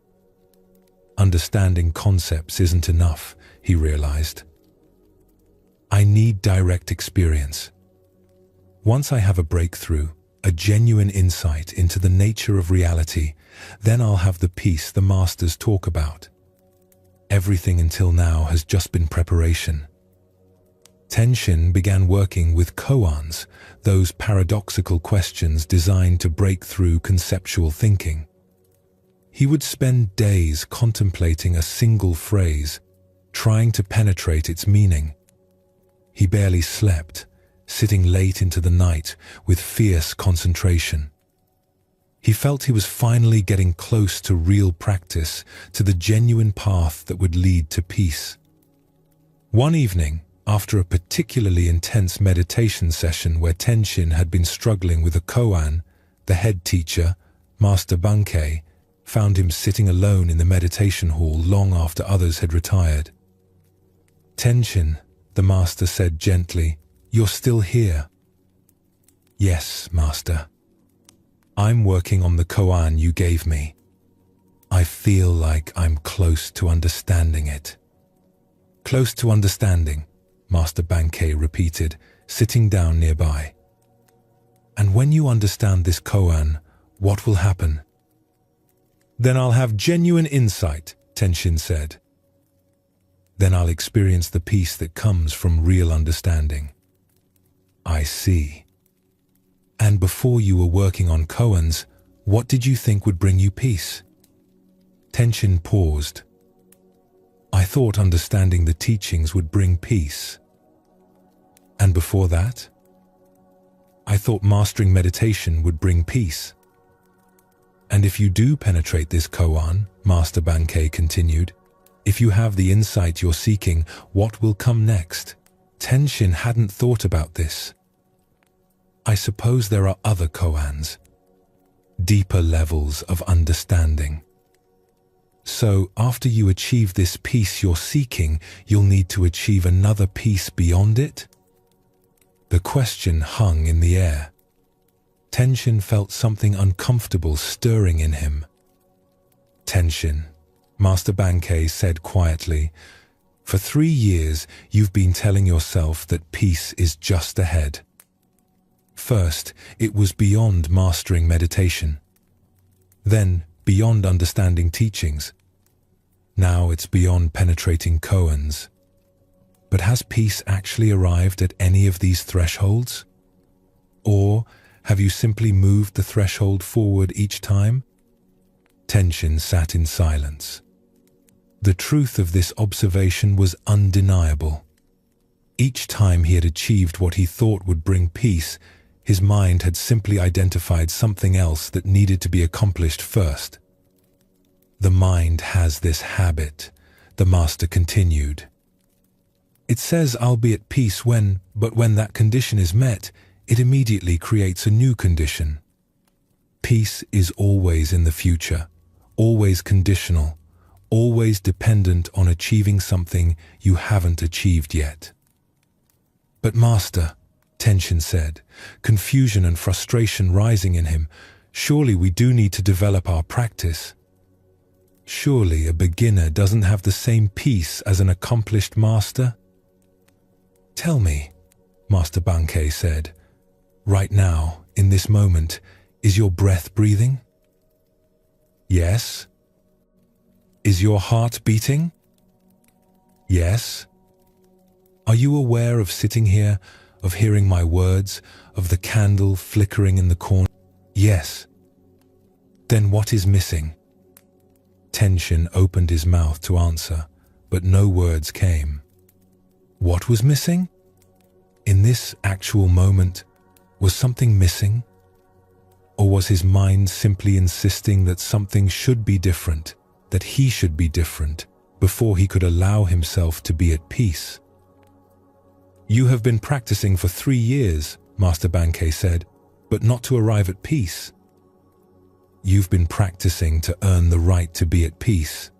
Understanding concepts isn't enough, he realized. I need direct experience. Once I have a breakthrough, a genuine insight into the nature of reality, then I'll have the peace the masters talk about. Everything until now has just been preparation. Tenshin began working with koans, those paradoxical questions designed to break through conceptual thinking. He would spend days contemplating a single phrase, trying to penetrate its meaning. He barely slept, sitting late into the night with fierce concentration. He felt he was finally getting close to real practice, to the genuine path that would lead to peace. One evening, after a particularly intense meditation session where Tenshin had been struggling with a koan, the head teacher, Master Bankei, found him sitting alone in the meditation hall long after others had retired. "Tenshin," the master said gently, "you're still here." "Yes, master. I'm working on the koan you gave me. I feel like I'm close to understanding it." "Close to understanding," Master Bankei repeated, sitting down nearby. "And when you understand this koan, what will happen?" "Then I'll have genuine insight," Tenshin said. "Then I'll experience the peace that comes from real understanding." "I see. And before you were working on koans, what did you think would bring you peace?" Tenshin paused. "I thought understanding the teachings would bring peace." "And before that?" "I thought mastering meditation would bring peace." "And if you do penetrate this koan," Master Bankei continued, "if you have the insight you're seeking, what will come next?" Tenshin hadn't thought about this. "I suppose there are other koans, deeper levels of understanding. So after you achieve this peace you're seeking, you'll need to achieve another peace beyond it?" The question hung in the air. Tenshin felt something uncomfortable stirring in him. "Tenshin," Master Bankei said quietly, "for 3 years you've been telling yourself that peace is just ahead. First, it was beyond mastering meditation. Then, beyond understanding teachings. Now it's beyond penetrating koans. But has peace actually arrived at any of these thresholds? Or have you simply moved the threshold forward each time?" Tenshin sat in silence. The truth of this observation was undeniable. Each time he had achieved what he thought would bring peace, his mind had simply identified something else that needed to be accomplished first. "The mind has this habit," the master continued. "It says I'll be at peace but when that condition is met, it immediately creates a new condition. Peace is always in the future, always conditional, always dependent on achieving something you haven't achieved yet." "But master," Tenshin said, confusion and frustration rising in him, "surely we do need to develop our practice. Surely a beginner doesn't have the same peace as an accomplished master?" "Tell me," Master Bankei said, "right now, in this moment, is your breath breathing?" "Yes." "Is your heart beating?" "Yes." "Are you aware of sitting here, of hearing my words, of the candle flickering in the corner?" "Yes." "Then what is missing?" Tenshin opened his mouth to answer, but no words came. What was missing? In this actual moment, was something missing? Or was his mind simply insisting that something should be different, that he should be different, before he could allow himself to be at peace? "You have been practicing for 3 years," Master Bankei said, "but not to arrive at peace." "You've been practicing to earn the right to be at peace."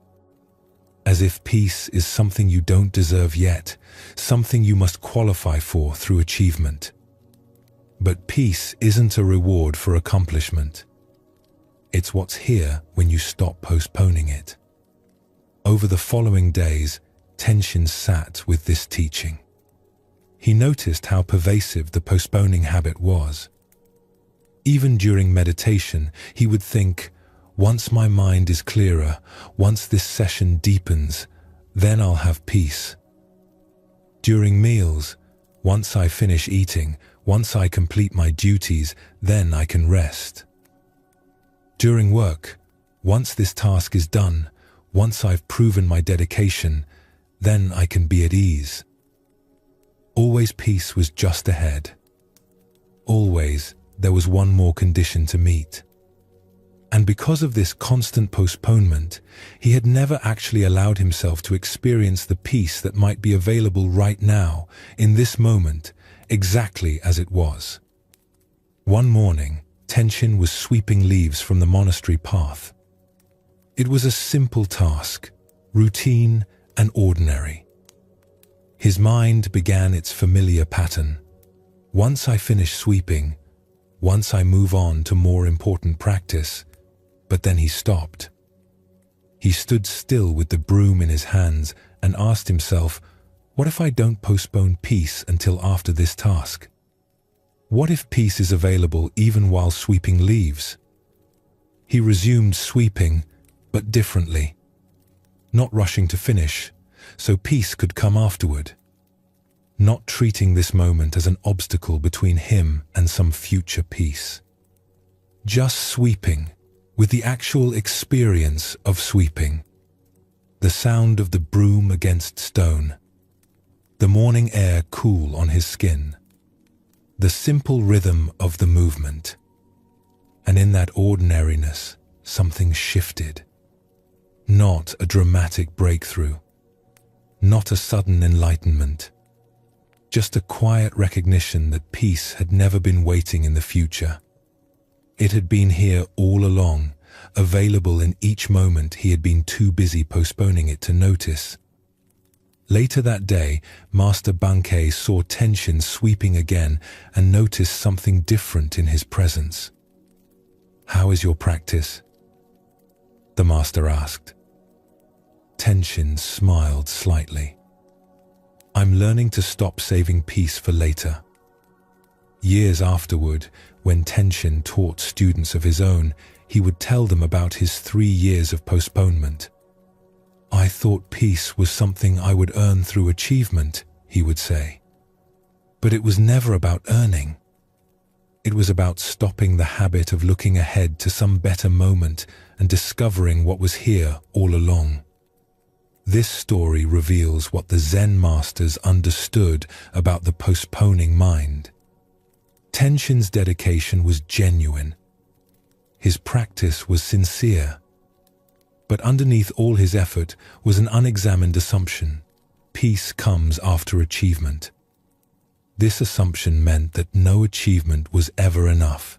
As if peace is something you don't deserve yet, something you must qualify for through achievement. But peace isn't a reward for accomplishment. It's what's here when you stop postponing it. Over the following days, Tenshin sat with this teaching. He noticed how pervasive the postponing habit was. Even during meditation, he would think, "Once my mind is clearer, once this session deepens, then I'll have peace." During meals, "Once I finish eating, once I complete my duties, then I can rest." During work, "Once this task is done, once I've proven my dedication, then I can be at ease." Always peace was just ahead. Always there was one more condition to meet. And because of this constant postponement, he had never actually allowed himself to experience the peace that might be available right now, in this moment, exactly as it was. One morning, Tenshin was sweeping leaves from the monastery path. It was a simple task, routine and ordinary. His mind began its familiar pattern. "Once I finish sweeping, once I move on to more important practice." But then he stopped. He stood still with the broom in his hands and asked himself, "What if I don't postpone peace until after this task? What if peace is available even while sweeping leaves?" He resumed sweeping, but differently. Not rushing to finish, so peace could come afterward. Not treating this moment as an obstacle between him and some future peace. Just sweeping, with the actual experience of sweeping. The sound of the broom against stone. The morning air cool on his skin. The simple rhythm of the movement. And in that ordinariness, something shifted. Not a dramatic breakthrough. Not a sudden enlightenment. Just a quiet recognition that peace had never been waiting in the future. It had been here all along, available in each moment he had been too busy postponing it to notice. Later that day, Master Bankei saw Tenshin sweeping again and noticed something different in his presence. "How is your practice?" the master asked. Tenshin smiled slightly. "I'm learning to stop saving peace for later." Years afterward, when Tenshin taught students of his own, he would tell them about his 3 years of postponement. "I thought peace was something I would earn through achievement," he would say. But it was never about earning. It was about stopping the habit of looking ahead to some better moment and discovering what was here all along. This story reveals what the Zen masters understood about the postponing mind. Tenshin's dedication was genuine. His practice was sincere. But underneath all his effort was an unexamined assumption. Peace comes after achievement. This assumption meant that no achievement was ever enough.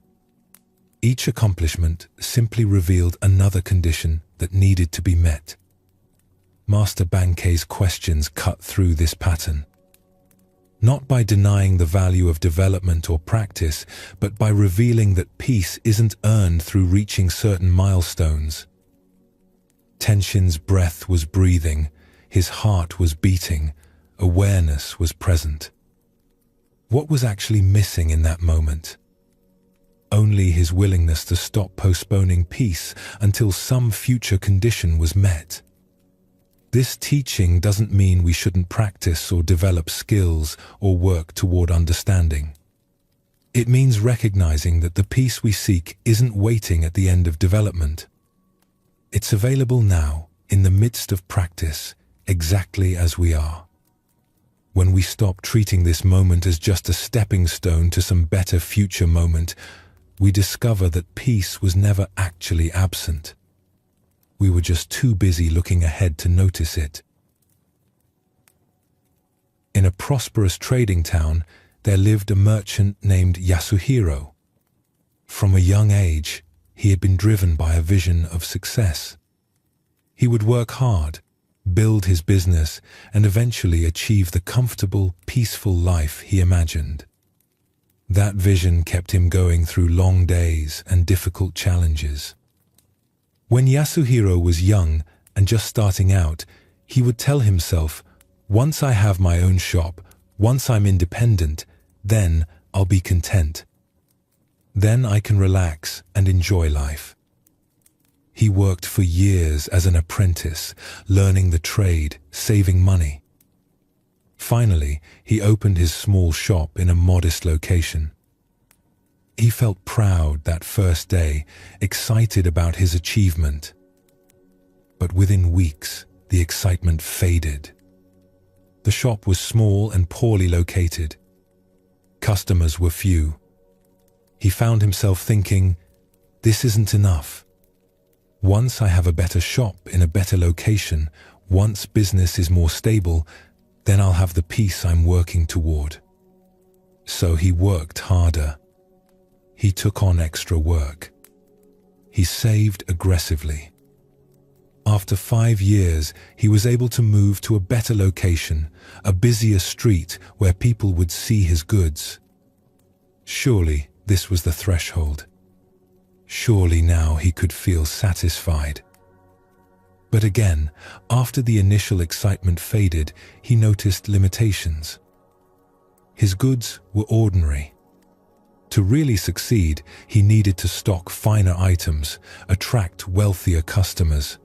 Each accomplishment simply revealed another condition that needed to be met. Master Bankei's questions cut through this pattern. Not by denying the value of development or practice, but by revealing that peace isn't earned through reaching certain milestones. Tenshin's breath was breathing, his heart was beating, awareness was present. What was actually missing in that moment? Only his willingness to stop postponing peace until some future condition was met. This teaching doesn't mean we shouldn't practice or develop skills or work toward understanding. It means recognizing that the peace we seek isn't waiting at the end of development. It's available now, in the midst of practice, exactly as we are. When we stop treating this moment as just a stepping stone to some better future moment, we discover that peace was never actually absent. We were just too busy looking ahead to notice it. In a prosperous trading town, there lived a merchant named Yasuhiro. From a young age, he had been driven by a vision of success. He would work hard, build his business, and eventually achieve the comfortable, peaceful life he imagined. That vision kept him going through long days and difficult challenges. When Yasuhiro was young and just starting out, he would tell himself, "Once I have my own shop, once I'm independent, then I'll be content. Then I can relax and enjoy life." He worked for years as an apprentice, learning the trade, saving money. Finally, he opened his small shop in a modest location. He felt proud that first day, excited about his achievement. But within weeks, the excitement faded. The shop was small and poorly located. Customers were few. He found himself thinking, "This isn't enough. Once I have a better shop in a better location, once business is more stable, then I'll have the peace I'm working toward." So he worked harder. He took on extra work. He saved aggressively. After 5 years, he was able to move to a better location, a busier street where people would see his goods. Surely this was the threshold. Surely now he could feel satisfied. But again, after the initial excitement faded, he noticed limitations. His goods were ordinary. To really succeed, he needed to stock finer items, attract wealthier customers.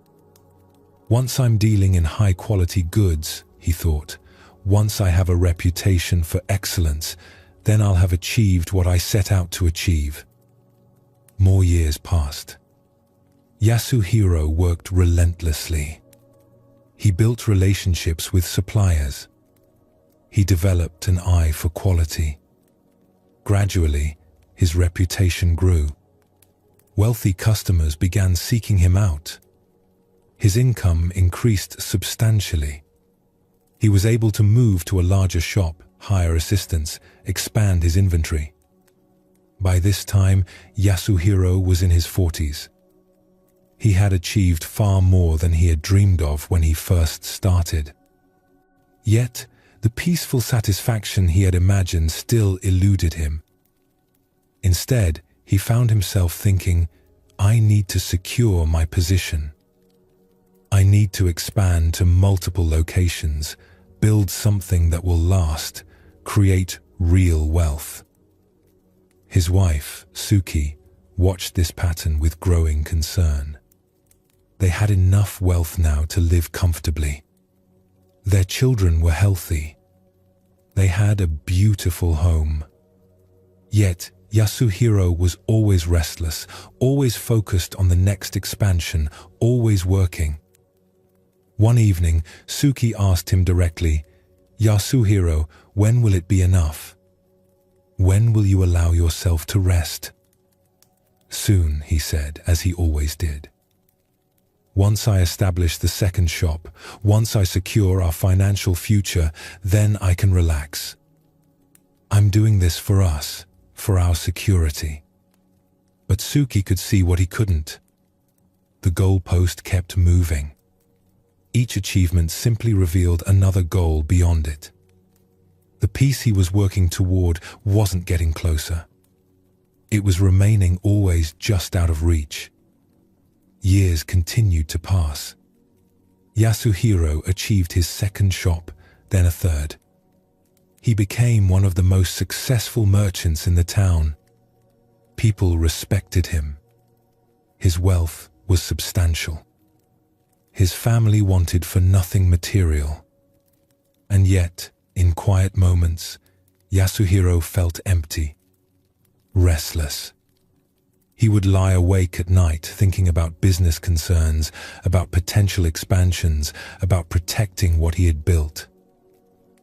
"Once I'm dealing in high-quality goods," he thought, "once I have a reputation for excellence, then I'll have achieved what I set out to achieve." More years passed. Yasuhiro worked relentlessly. He built relationships with suppliers. He developed an eye for quality. Gradually, his reputation grew. Wealthy customers began seeking him out. His income increased substantially. He was able to move to a larger shop, hire assistants, expand his inventory. By this time, Yasuhiro was in his 40s. He had achieved far more than he had dreamed of when he first started. Yet, the peaceful satisfaction he had imagined still eluded him. Instead, he found himself thinking, "I need to secure my position. I need to expand to multiple locations, build something that will last, create real wealth." His wife, Suki, watched this pattern with growing concern. They had enough wealth now to live comfortably. Their children were healthy. They had a beautiful home. Yet, Yasuhiro was always restless, always focused on the next expansion, always working. One evening, Suki asked him directly, "Yasuhiro, when will it be enough? When will you allow yourself to rest?" "Soon," he said, as he always did. "Once I establish the second shop, once I secure our financial future, then I can relax. I'm doing this for us, for our security." But Suki could see what he couldn't. The goalpost kept moving. Each achievement simply revealed another goal beyond it. The peace he was working toward wasn't getting closer. It was remaining always just out of reach. Years continued to pass. Yasuhiro achieved his second shop, then a third. He became one of the most successful merchants in the town. People respected him. His wealth was substantial. His family wanted for nothing material. And yet, in quiet moments, Yasuhiro felt empty, restless. He would lie awake at night thinking about business concerns, about potential expansions, about protecting what he had built.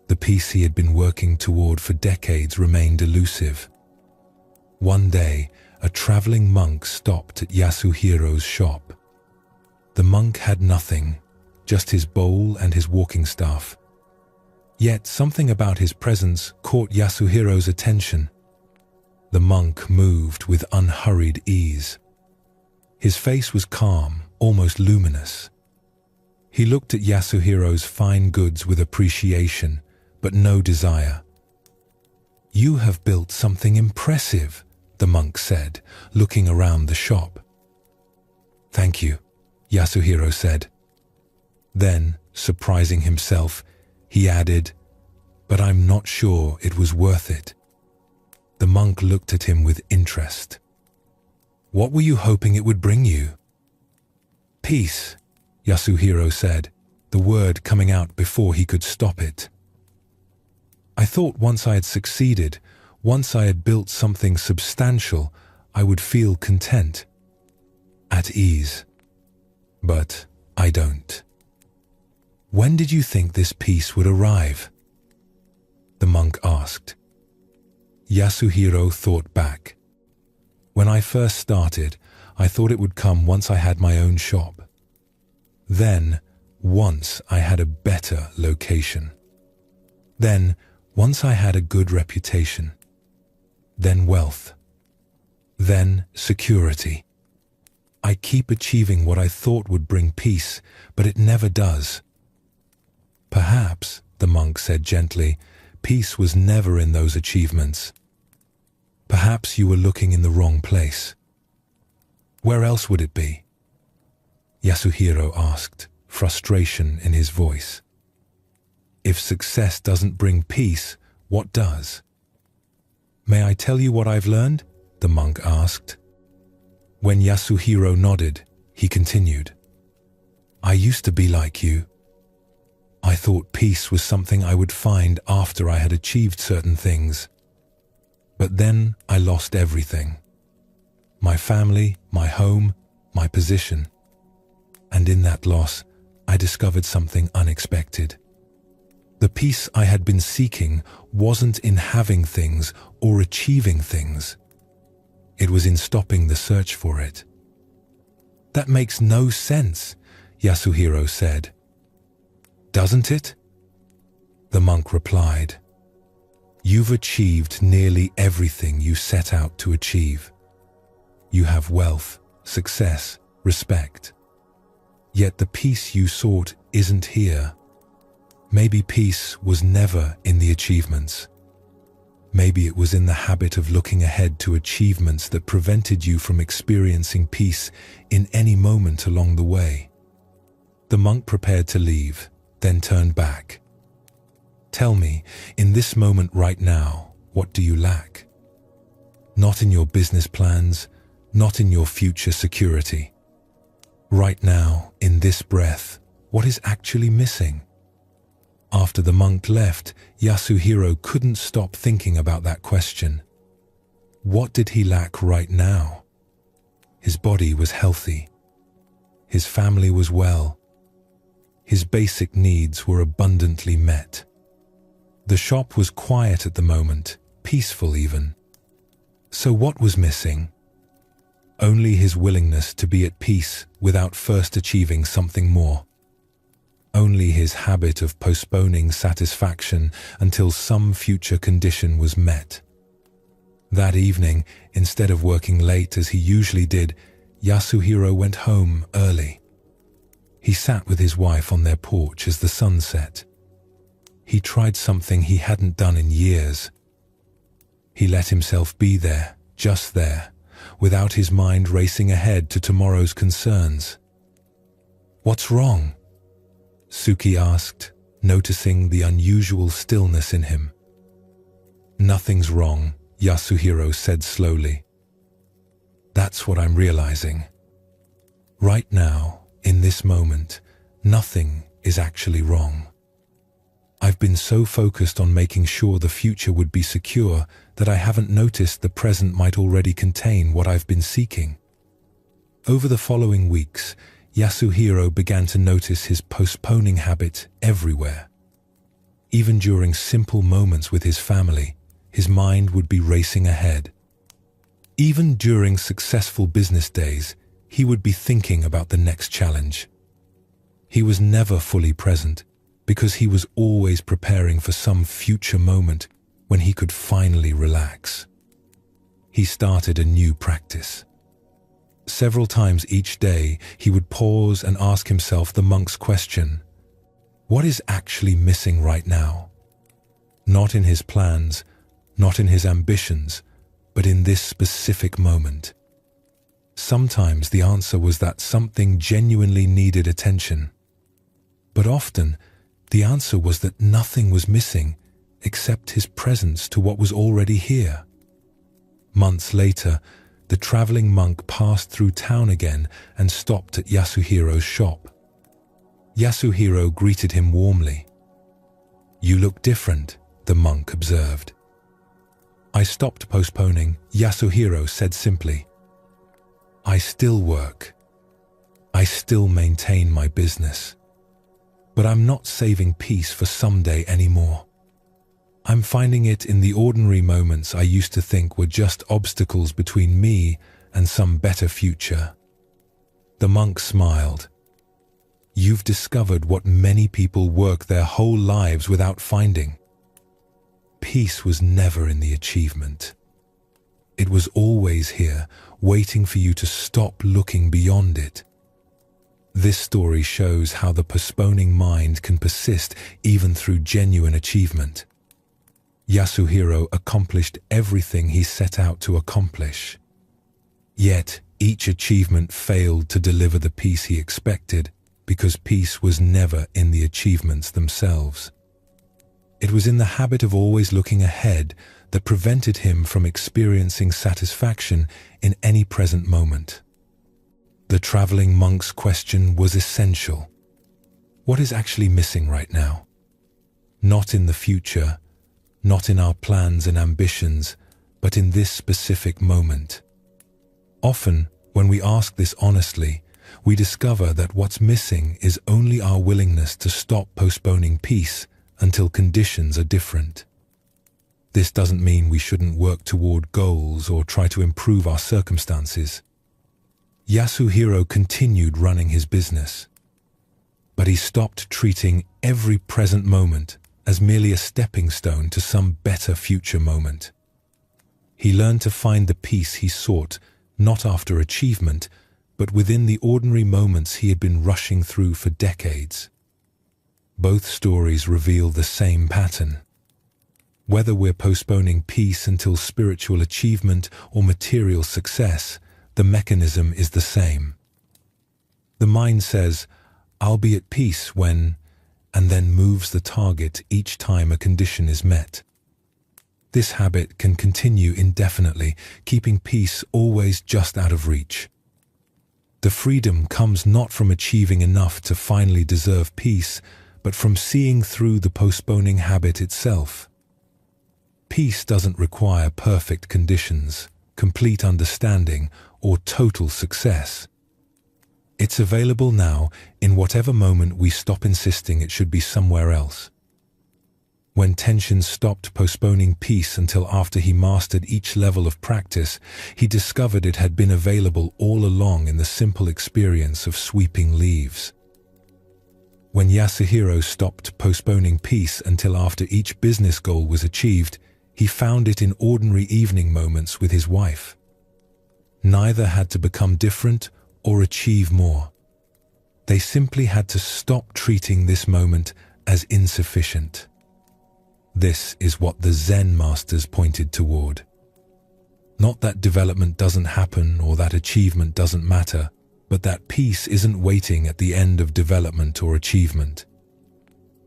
The peace he had been working toward for decades remained elusive. One day, a traveling monk stopped at Yasuhiro's shop. The monk had nothing, just his bowl and his walking staff. Yet something about his presence caught Yasuhiro's attention. The monk moved with unhurried ease. His face was calm, almost luminous. He looked at Yasuhiro's fine goods with appreciation, but no desire. "You have built something impressive," the monk said, looking around the shop. "Thank you," Yasuhiro said. Then, surprising himself, he added, "But I'm not sure it was worth it." The monk looked at him with interest. "What were you hoping it would bring you?" "Peace," Yasuhiro said, the word coming out before he could stop it. "I thought once I had succeeded, once I had built something substantial, I would feel content, at ease. But I don't." "When did you think this peace would arrive?" the monk asked. Yasuhiro thought back. "When I first started, I thought it would come once I had my own shop. Then, once I had a better location. Then, once I had a good reputation. Then wealth. Then security. I keep achieving what I thought would bring peace, but it never does." "Perhaps," the monk said gently, "peace was never in those achievements. Perhaps you were looking in the wrong place." "Where else would it be?" Yasuhiro asked, frustration in his voice. "If success doesn't bring peace, what does?" "May I tell you what I've learned?" the monk asked. When Yasuhiro nodded, he continued. "I used to be like you. I thought peace was something I would find after I had achieved certain things. But then I lost everything. My family, my home, my position. And in that loss, I discovered something unexpected. The peace I had been seeking wasn't in having things or achieving things. It was in stopping the search for it." "That makes no sense," Yasuhiro said. "Doesn't it?" the monk replied. "You've achieved nearly everything you set out to achieve. You have wealth, success, respect. Yet the peace you sought isn't here. Maybe peace was never in the achievements. Maybe it was in the habit of looking ahead to achievements that prevented you from experiencing peace in any moment along the way." The monk prepared to leave, then turned back. "Tell me, in this moment right now, what do you lack? Not in your business plans, not in your future security. Right now, in this breath, what is actually missing?" After the monk left, Yasuhiro couldn't stop thinking about that question. What did he lack right now? His body was healthy. His family was well. His basic needs were abundantly met. The shop was quiet at the moment, peaceful even. So what was missing? Only his willingness to be at peace without first achieving something more. Only his habit of postponing satisfaction until some future condition was met. That evening, instead of working late as he usually did, Yasuhiro went home early. He sat with his wife on their porch as the sun set. He tried something he hadn't done in years. He let himself be there, just there, without his mind racing ahead to tomorrow's concerns. "What's wrong?" Suki asked, noticing the unusual stillness in him. "Nothing's wrong," Yasuhiro said slowly. "That's what I'm realizing. Right now, in this moment, nothing is actually wrong. I've been so focused on making sure the future would be secure that I haven't noticed the present might already contain what I've been seeking. Over the following weeks, Yasuhiro began to notice his postponing habit everywhere. Even during simple moments with his family, his mind would be racing ahead. Even during successful business days, he would be thinking about the next challenge. He was never fully present because he was always preparing for some future moment when he could finally relax. He started a new practice. Several times each day, he would pause and ask himself the monk's question, what is actually missing right now? Not in his plans, not in his ambitions, but in this specific moment. Sometimes the answer was that something genuinely needed attention. But often, the answer was that nothing was missing except his presence to what was already here. Months later, the traveling monk passed through town again and stopped at Yasuhiro's shop. Yasuhiro greeted him warmly. "You look different," the monk observed. "I stopped postponing," Yasuhiro said simply. "I still work. I still maintain my business. But I'm not saving peace for someday anymore. I'm finding it in the ordinary moments I used to think were just obstacles between me and some better future." The monk smiled. "You've discovered what many people work their whole lives without finding. Peace was never in the achievement. It was always here, waiting for you to stop looking beyond it." This story shows how the postponing mind can persist even through genuine achievement. Yasuhiro accomplished everything he set out to accomplish. Yet, each achievement failed to deliver the peace he expected because peace was never in the achievements themselves. It was in the habit of always looking ahead that prevented him from experiencing satisfaction in any present moment. The traveling monk's question was essential. What is actually missing right now? Not in the future, not in our plans and ambitions, but in this specific moment. Often, when we ask this honestly, we discover that what's missing is only our willingness to stop postponing peace until conditions are different. This doesn't mean we shouldn't work toward goals or try to improve our circumstances. Yasuhiro continued running his business, but he stopped treating every present moment as merely a stepping stone to some better future moment. He learned to find the peace he sought not after achievement, but within the ordinary moments he had been rushing through for decades. Both stories reveal the same pattern. Whether we're postponing peace until spiritual achievement or material success, the mechanism is the same. The mind says, "I'll be at peace when," and then moves the target each time a condition is met. This habit can continue indefinitely, keeping peace always just out of reach. The freedom comes not from achieving enough to finally deserve peace, but from seeing through the postponing habit itself. Peace doesn't require perfect conditions, complete understanding, or total success. It's available now in whatever moment we stop insisting it should be somewhere else. When Tenshin stopped postponing peace until after he mastered each level of practice, he discovered it had been available all along in the simple experience of sweeping leaves. When Yasuhiro stopped postponing peace until after each business goal was achieved, he found it in ordinary evening moments with his wife. Neither had to become different or achieve more. They simply had to stop treating this moment as insufficient. This is what the Zen masters pointed toward. Not that development doesn't happen or that achievement doesn't matter, but that peace isn't waiting at the end of development or achievement.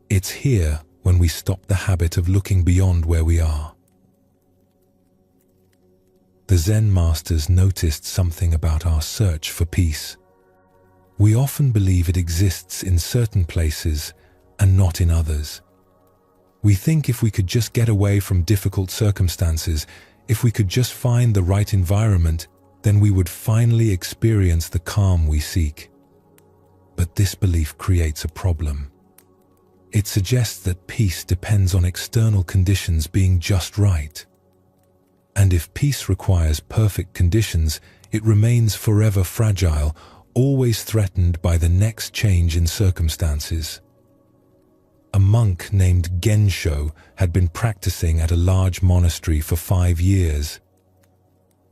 It's here when we stop the habit of looking beyond where we are. The Zen masters noticed something about our search for peace. We often believe it exists in certain places and not in others. We think if we could just get away from difficult circumstances, if we could just find the right environment, then we would finally experience the calm we seek. But this belief creates a problem. It suggests that peace depends on external conditions being just right. And if peace requires perfect conditions, it remains forever fragile, always threatened by the next change in circumstances. A monk named Gensho had been practicing at a large monastery for 5 years.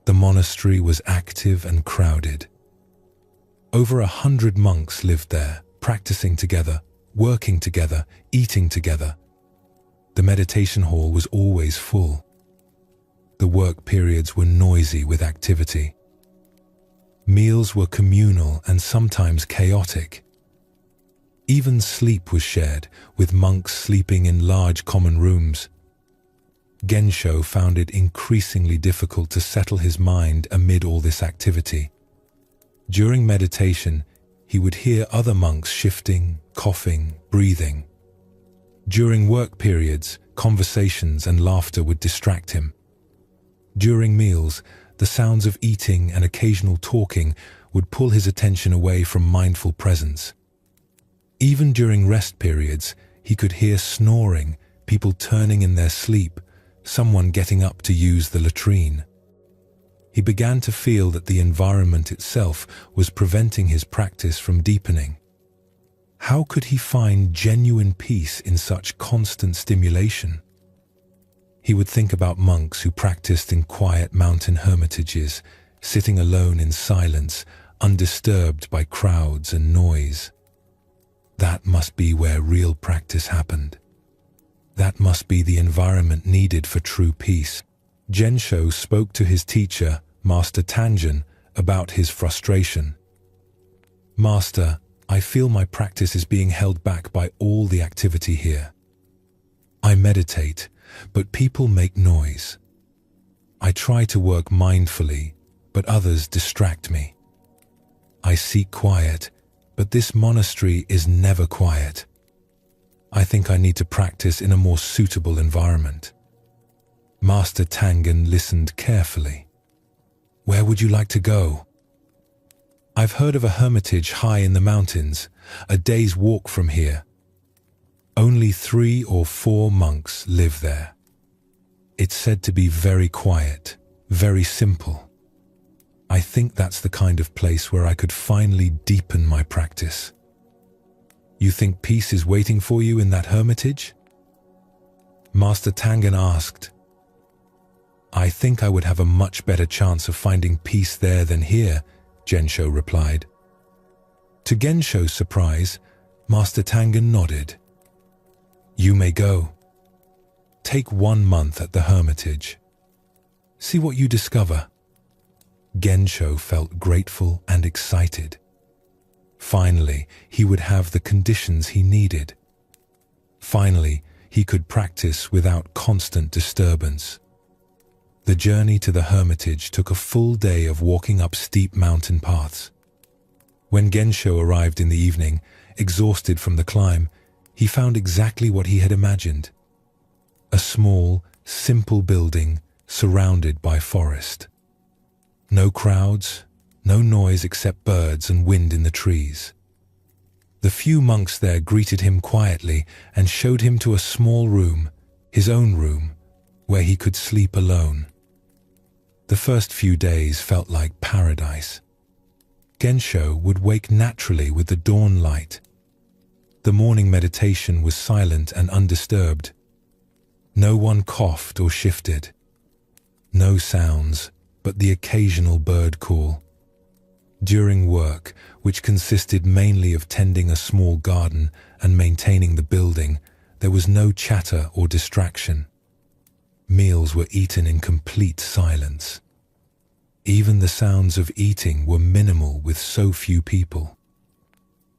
The monastery was active and crowded. Over 100 monks lived there, practicing together, working together, eating together. The meditation hall was always full. The work periods were noisy with activity. Meals were communal and sometimes chaotic. Even sleep was shared, with monks sleeping in large common rooms. Gensho found it increasingly difficult to settle his mind amid all this activity. During meditation, he would hear other monks shifting, coughing, breathing. During work periods, conversations and laughter would distract him. During meals, the sounds of eating and occasional talking would pull his attention away from mindful presence. Even during rest periods, he could hear snoring, people turning in their sleep, someone getting up to use the latrine. He began to feel that the environment itself was preventing his practice from deepening. How could he find genuine peace in such constant stimulation? He would think about monks who practiced in quiet mountain hermitages, sitting alone in silence, undisturbed by crowds and noise. That must be where real practice happened. That must be the environment needed for true peace. Gensho spoke to his teacher, Master Tenshin, about his frustration. "Master, I feel my practice is being held back by all the activity here. I meditate, but people make noise. I try to work mindfully, but others distract me. I seek quiet, but this monastery is never quiet. I think I need to practice in a more suitable environment." Master Tenshin listened carefully. "Where would you like to go?" "I've heard of a hermitage high in the mountains, a day's walk from here. Only 3 or 4 monks live there. It's said to be very quiet, very simple. I think that's the kind of place where I could finally deepen my practice." "You think peace is waiting for you in that hermitage?" Master Tenshin asked. "I think I would have a much better chance of finding peace there than here," Gensho replied. To Gensho's surprise, Master Tenshin nodded. "You may go. Take 1 month at the hermitage. See what you discover." Gensho felt grateful and excited. Finally, he would have the conditions he needed. Finally, he could practice without constant disturbance. The journey to the hermitage took a full day of walking up steep mountain paths. When Gensho arrived in the evening, exhausted from the climb, he found exactly what he had imagined. A small, simple building surrounded by forest. No crowds, no noise except birds and wind in the trees. The few monks there greeted him quietly and showed him to a small room, his own room, where he could sleep alone. The first few days felt like paradise. Gensho would wake naturally with the dawn light. The morning meditation was silent and undisturbed. No one coughed or shifted. No sounds, but the occasional bird call. During work, which consisted mainly of tending a small garden and maintaining the building, there was no chatter or distraction. Meals were eaten in complete silence. Even the sounds of eating were minimal with so few people.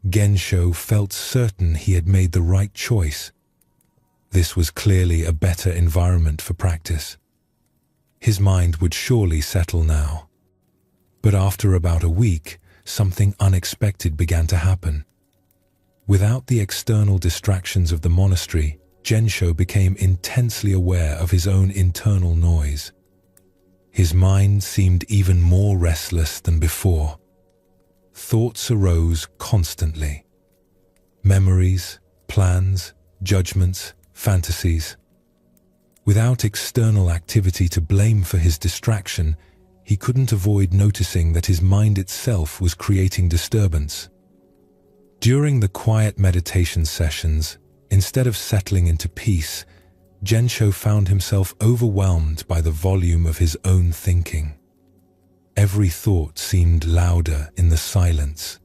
Gensho felt certain he had made the right choice. This was clearly a better environment for practice. His mind would surely settle now. But after about a week, something unexpected began to happen. Without the external distractions of the monastery, Gensho became intensely aware of his own internal noise. His mind seemed even more restless than before. Thoughts arose constantly. Memories, plans, judgments, fantasies. Without external activity to blame for his distraction, he couldn't avoid noticing that his mind itself was creating disturbance. During the quiet meditation sessions, instead of settling into peace, Gensho found himself overwhelmed by the volume of his own thinking. Every thought seemed louder in the silence.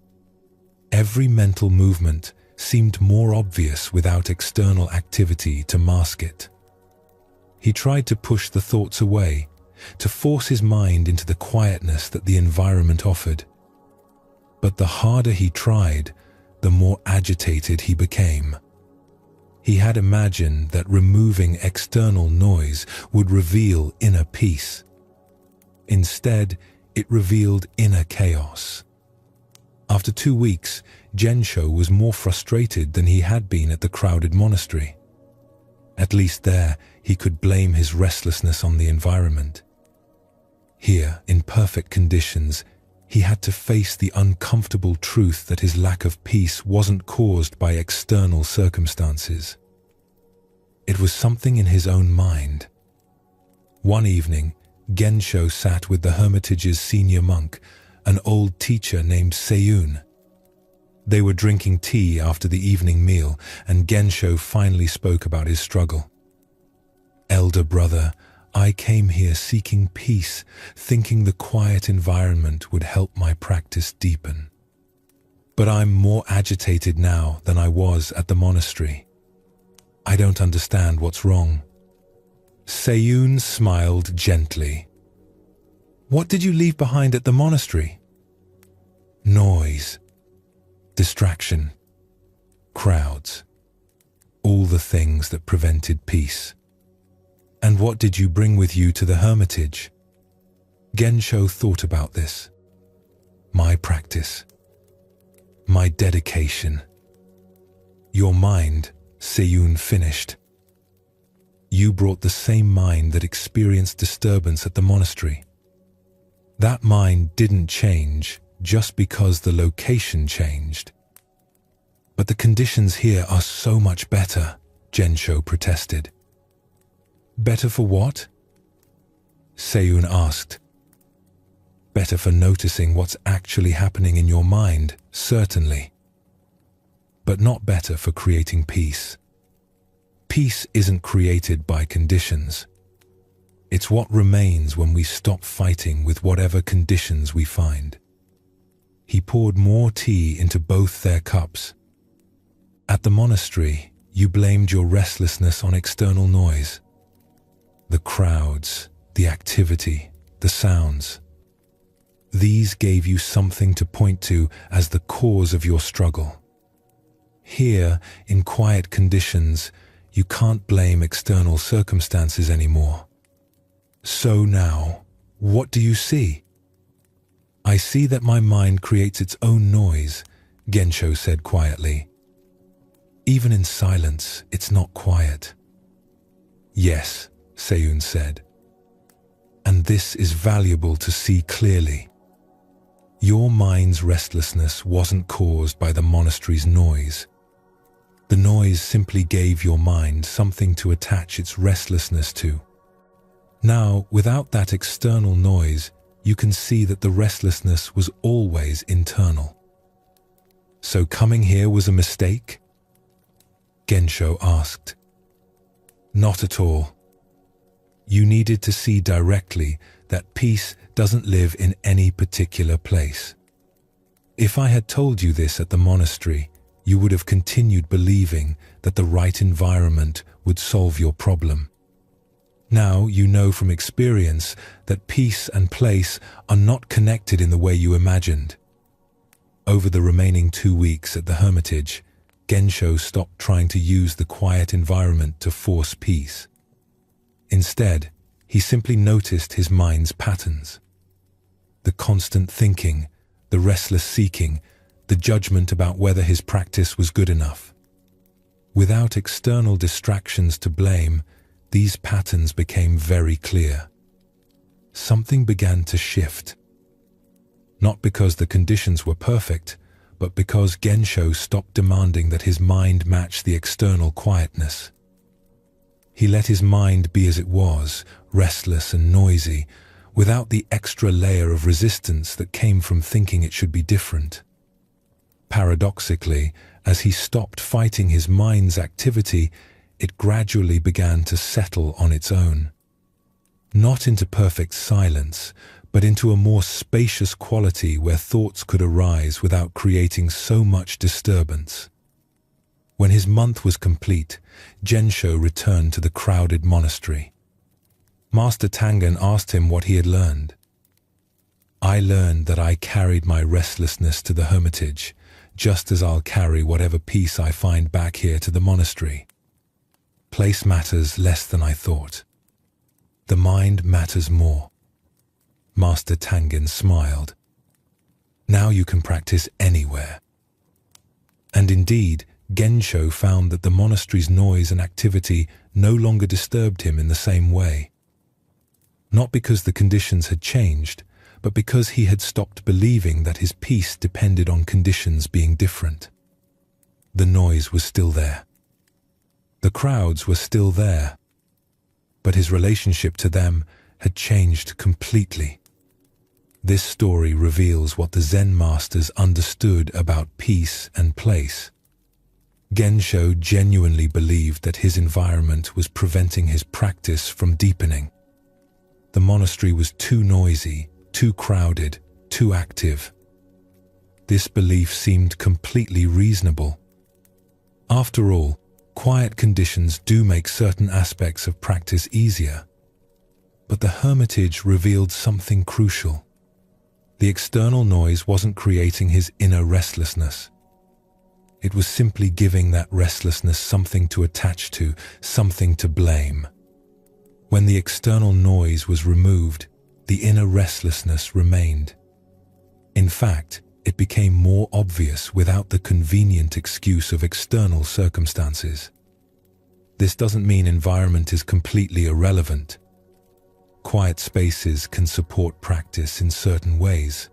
Every mental movement seemed more obvious without external activity to mask it. He tried to push the thoughts away, to force his mind into the quietness that the environment offered. But the harder he tried, the more agitated he became. He had imagined that removing external noise would reveal inner peace. Instead, it revealed inner chaos. After 2 weeks, Gensho was more frustrated than he had been at the crowded monastery. At least there, he could blame his restlessness on the environment. Here, in perfect conditions, he had to face the uncomfortable truth that his lack of peace wasn't caused by external circumstances. It was something in his own mind. One evening, Gensho sat with the hermitage's senior monk, an old teacher named Seiyun. They were drinking tea after the evening meal, and Gensho finally spoke about his struggle. "Elder brother, I came here seeking peace, thinking the quiet environment would help my practice deepen. But I'm more agitated now than I was at the monastery. I don't understand what's wrong." Seiyun smiled gently. "What did you leave behind at the monastery?" "Noise, distraction, crowds, all the things that prevented peace." "And what did you bring with you to the hermitage?" Gensho thought about this. "My practice, my dedication." "Your mind," Seiyun finished. "You brought the same mind that experienced disturbance at the monastery. That mind didn't change just because the location changed." "But the conditions here are so much better," Gensho protested. "Better for what?" Seiyun asked. "Better for noticing what's actually happening in your mind, certainly. But not better for creating peace. Peace isn't created by conditions. It's what remains when we stop fighting with whatever conditions we find." He poured more tea into both their cups. "At the monastery, you blamed your restlessness on external noise. The crowds, the activity, the sounds. These gave you something to point to as the cause of your struggle. Here, in quiet conditions, you can't blame external circumstances anymore. So now, what do you see?" "I see that my mind creates its own noise," Gensho said quietly. "Even in silence, it's not quiet." "Yes," Seiyun said. "And this is valuable to see clearly. Your mind's restlessness wasn't caused by the monastery's noise. The noise simply gave your mind something to attach its restlessness to. Now, without that external noise, you can see that the restlessness was always internal." "So coming here was a mistake?" Gensho asked. "Not at all. You needed to see directly that peace doesn't live in any particular place. If I had told you this at the monastery, you would have continued believing that the right environment would solve your problem. Now you know from experience that peace and place are not connected in the way you imagined." Over the remaining 2 weeks at the hermitage, Gensho stopped trying to use the quiet environment to force peace. Instead, he simply noticed his mind's patterns. The constant thinking, the restless seeking, the judgment about whether his practice was good enough. Without external distractions to blame, these patterns became very clear. Something began to shift. Not because the conditions were perfect, but because Gensho stopped demanding that his mind match the external quietness. He let his mind be as it was, restless and noisy, without the extra layer of resistance that came from thinking it should be different. Paradoxically, as he stopped fighting his mind's activity, it gradually began to settle on its own. Not into perfect silence, but into a more spacious quality where thoughts could arise without creating so much disturbance. When his month was complete, Gensho returned to the crowded monastery. Master Tangen asked him what he had learned. "I learned that I carried my restlessness to the hermitage, just as I'll carry whatever peace I find back here to the monastery. Place matters less than I thought. The mind matters more." Master Tangen smiled. "Now you can practice anywhere." And indeed, Gensho found that the monastery's noise and activity no longer disturbed him in the same way. Not because the conditions had changed, but because he had stopped believing that his peace depended on conditions being different. The noise was still there. The crowds were still there. But his relationship to them had changed completely. This story reveals what the Zen masters understood about peace and place. Gensho genuinely believed that his environment was preventing his practice from deepening. The monastery was too noisy, too crowded, too active. This belief seemed completely reasonable. After all, quiet conditions do make certain aspects of practice easier. But the hermitage revealed something crucial. The external noise wasn't creating his inner restlessness. It was simply giving that restlessness something to attach to, something to blame. When the external noise was removed, the inner restlessness remained. In fact, it became more obvious without the convenient excuse of external circumstances. This doesn't mean environment is completely irrelevant. Quiet spaces can support practice in certain ways.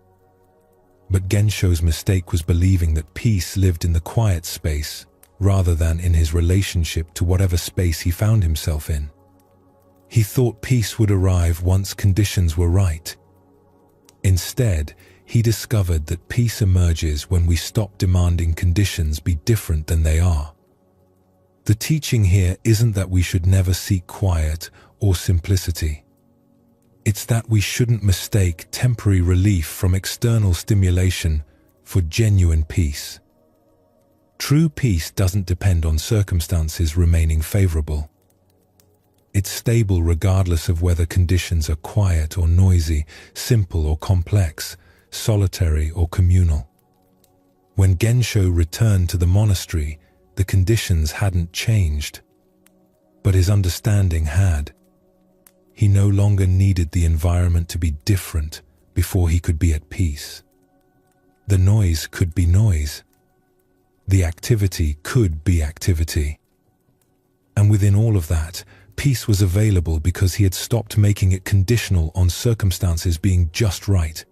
But Gensho's mistake was believing that peace lived in the quiet space rather than in his relationship to whatever space he found himself in. He thought peace would arrive once conditions were right. Instead, he discovered that peace emerges when we stop demanding conditions be different than they are. The teaching here isn't that we should never seek quiet or simplicity. It's that we shouldn't mistake temporary relief from external stimulation for genuine peace. True peace doesn't depend on circumstances remaining favorable. It's stable regardless of whether conditions are quiet or noisy, simple or complex, solitary or communal. When Gensho returned to the monastery, the conditions hadn't changed, but his understanding had. He no longer needed the environment to be different before he could be at peace. The noise could be noise. The activity could be activity. And within all of that, peace was available because he had stopped making it conditional on circumstances being just right.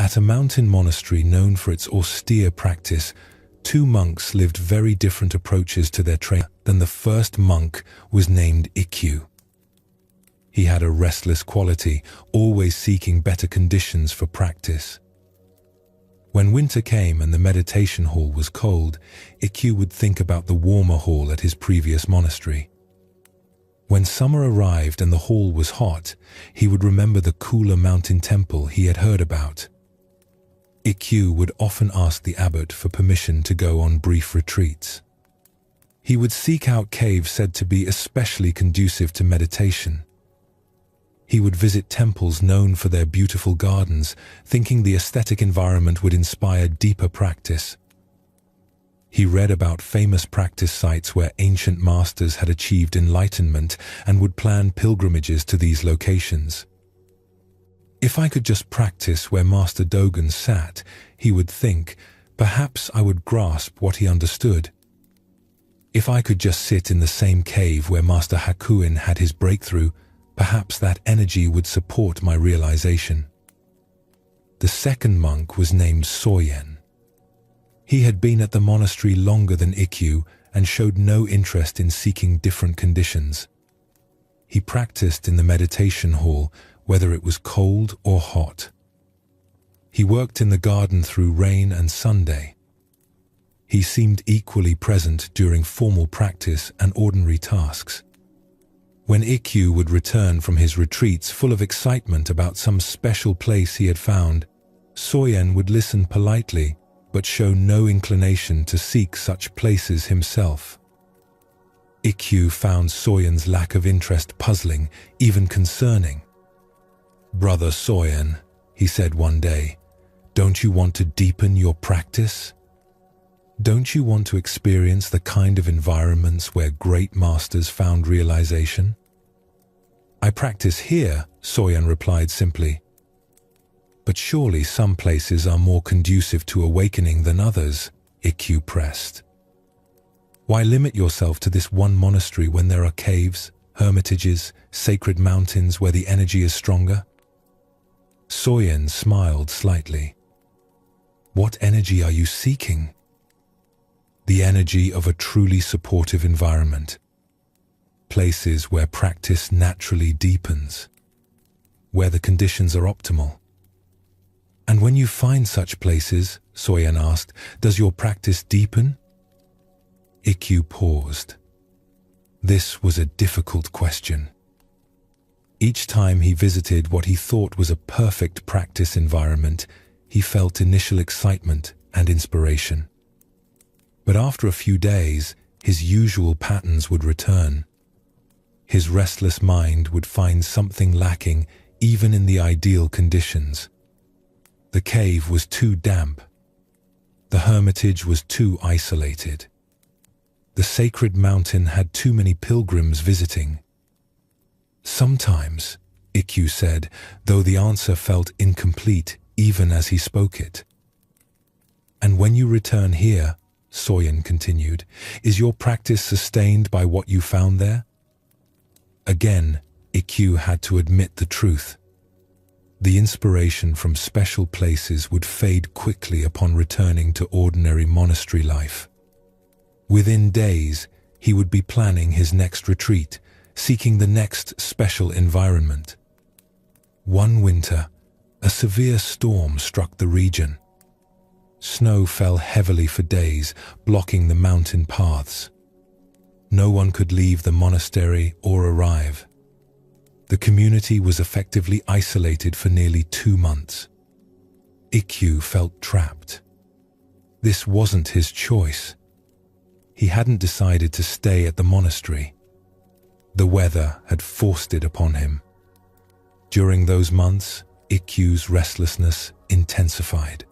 At a mountain monastery known for its austere practice, two monks lived very different approaches to their training. Than the first monk was named Ikyu. He had a restless quality, always seeking better conditions for practice. When winter came and the meditation hall was cold, Ikyu would think about the warmer hall at his previous monastery. When summer arrived and the hall was hot, he would remember the cooler mountain temple he had heard about. Ikyu would often ask the abbot for permission to go on brief retreats. He would seek out caves said to be especially conducive to meditation. He would visit temples known for their beautiful gardens, thinking the aesthetic environment would inspire deeper practice. He read about famous practice sites where ancient masters had achieved enlightenment and would plan pilgrimages to these locations. If I could just practice where Master Dogen sat, he would think, perhaps I would grasp what he understood. If I could just sit in the same cave where Master Hakuin had his breakthrough, perhaps that energy would support my realization. The second monk was named Soyen. He had been at the monastery longer than Ikyu and showed no interest in seeking different conditions. He practiced in the meditation hall, whether it was cold or hot. He worked in the garden through rain and Sunday. He seemed equally present during formal practice and ordinary tasks. When Ikyu would return from his retreats full of excitement about some special place he had found, Soyen would listen politely but show no inclination to seek such places himself. Ikyu found Soyen's lack of interest puzzling, even concerning. "Brother Soyen," he said one day, "don't you want to deepen your practice? Don't you want to experience the kind of environments where great masters found realization?" "I practice here," Soyen replied simply. "But surely some places are more conducive to awakening than others," Ikyu pressed. "Why limit yourself to this one monastery when there are caves, hermitages, sacred mountains where the energy is stronger?" Soyen smiled slightly. "What energy are you seeking?" "The energy of a truly supportive environment. Places where practice naturally deepens, where the conditions are optimal." "And when you find such places," Soyen asked, "does your practice deepen?" Ikyu paused. This was a difficult question. Each time he visited what he thought was a perfect practice environment, he felt initial excitement and inspiration. But after a few days, his usual patterns would return. His restless mind would find something lacking even in the ideal conditions. The cave was too damp. The hermitage was too isolated. The sacred mountain had too many pilgrims visiting. "Sometimes," Ikyu said, though the answer felt incomplete even as he spoke it. "And when you return here," Soyen continued, "is your practice sustained by what you found there?" Again, Ikyu had to admit the truth. The inspiration from special places would fade quickly upon returning to ordinary monastery life. Within days, he would be planning his next retreat, seeking the next special environment. One winter, a severe storm struck the region. Snow fell heavily for days, blocking the mountain paths. No one could leave the monastery or arrive. The community was effectively isolated for nearly 2 months. Ikyu felt trapped. This wasn't his choice. He hadn't decided to stay at the monastery. The weather had forced it upon him. During those months, Ikyu's restlessness intensified.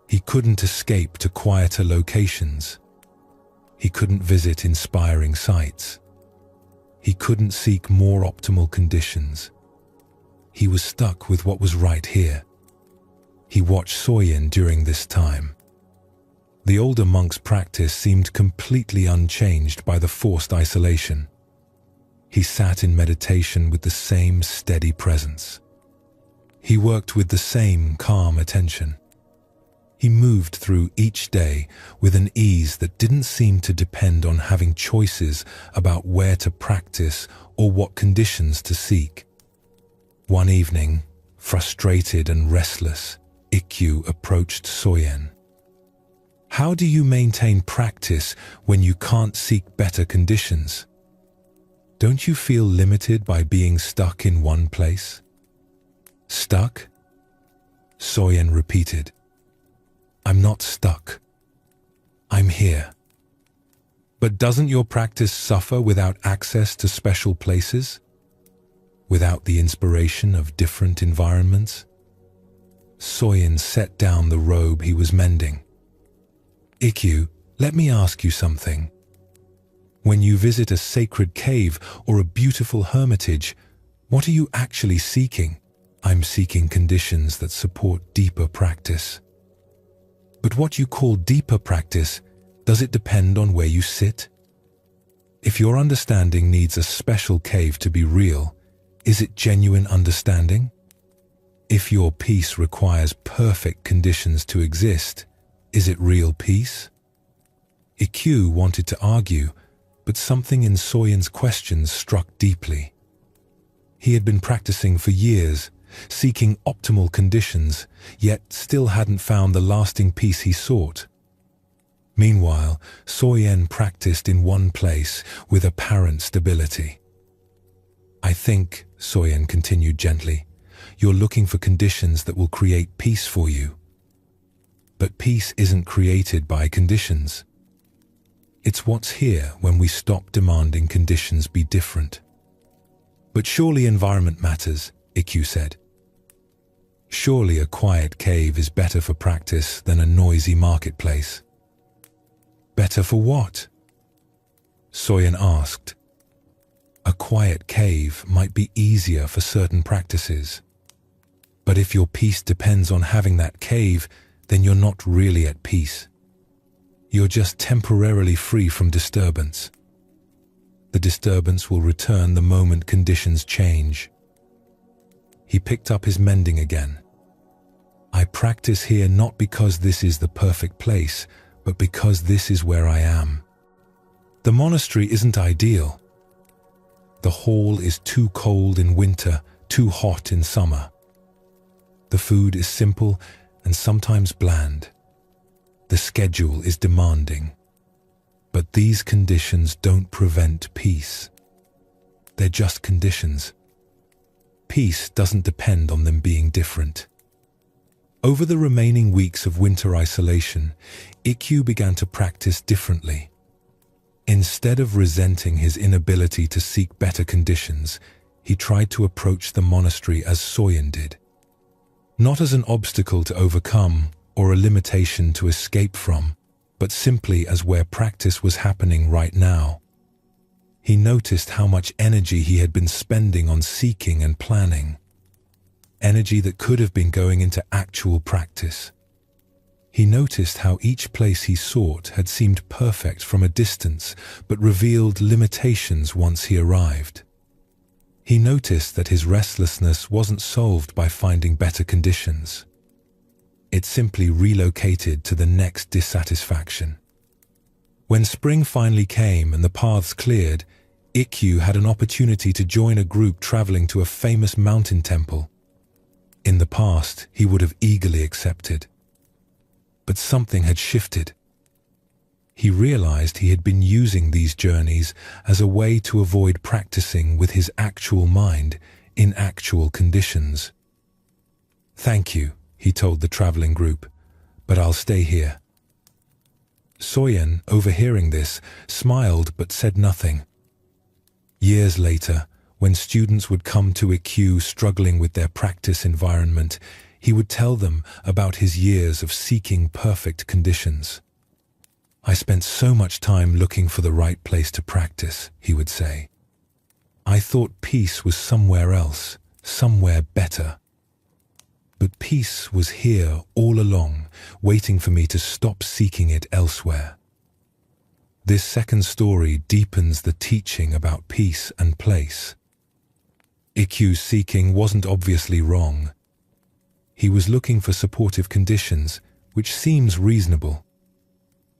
He couldn't escape to quieter locations. He couldn't visit inspiring sights. He couldn't seek more optimal conditions. He was stuck with what was right here. He watched Soyen during this time. The older monk's practice seemed completely unchanged by the forced isolation. He sat in meditation with the same steady presence. He worked with the same calm attention. He moved through each day with an ease that didn't seem to depend on having choices about where to practice or what conditions to seek. One evening, frustrated and restless, Ikyu approached Soyen. "How do you maintain practice when you can't seek better conditions? Don't you feel limited by being stuck in one place?" "Stuck?" Soyen repeated. "I'm not stuck. I'm here." "But doesn't your practice suffer without access to special places? Without the inspiration of different environments?" Soyen set down the robe he was mending. "Ikyu, let me ask you something. When you visit a sacred cave or a beautiful hermitage, what are you actually seeking?" "I'm seeking conditions that support deeper practice." "But what you call deeper practice, does it depend on where you sit?" If your understanding needs a special cave to be real, is it genuine understanding? If your peace requires perfect conditions to exist, is it real peace? Ikyu wanted to argue, but something in Soyen's questions struck deeply. He had been practicing for years, seeking optimal conditions, yet still hadn't found the lasting peace he sought. Meanwhile, Soyen practiced in one place with apparent stability. "I think," Soyen continued gently, "you're looking for conditions that will create peace for you. But peace isn't created by conditions. It's what's here when we stop demanding conditions be different." "But surely environment matters," Ikyu said. "Surely a quiet cave is better for practice than a noisy marketplace." "Better for what?" Soyen asked. "A quiet cave might be easier for certain practices. But if your peace depends on having that cave, then you're not really at peace. You're just temporarily free from disturbance. The disturbance will return the moment conditions change." He picked up his mending again. "I practice here not because this is the perfect place, but because this is where I am. The monastery isn't ideal. The hall is too cold in winter, too hot in summer. The food is simple and sometimes bland. The schedule is demanding. But these conditions don't prevent peace. They're just conditions. Peace doesn't depend on them being different." Over the remaining weeks of winter isolation, Ikyu began to practice differently. Instead of resenting his inability to seek better conditions, he tried to approach the monastery as Soyen did. Not as an obstacle to overcome or a limitation to escape from, but simply as where practice was happening right now. He noticed how much energy he had been spending on seeking and planning. Energy that could have been going into actual practice. He noticed how each place he sought had seemed perfect from a distance, but revealed limitations once he arrived. He noticed that his restlessness wasn't solved by finding better conditions. It simply relocated to the next dissatisfaction. When spring finally came and the paths cleared, Ikyu had an opportunity to join a group traveling to a famous mountain temple. In the past, he would have eagerly accepted. But something had shifted. He realized he had been using these journeys as a way to avoid practicing with his actual mind in actual conditions. "Thank you," he told the traveling group, "but I'll stay here." Soyen, overhearing this, smiled but said nothing. Years later, when students would come to Ikyu struggling with their practice environment, he would tell them about his years of seeking perfect conditions. "I spent so much time looking for the right place to practice," he would say. "I thought peace was somewhere else, somewhere better. But peace was here all along, waiting for me to stop seeking it elsewhere." This second story deepens the teaching about peace and place. Ikyu's seeking wasn't obviously wrong. He was looking for supportive conditions, which seems reasonable.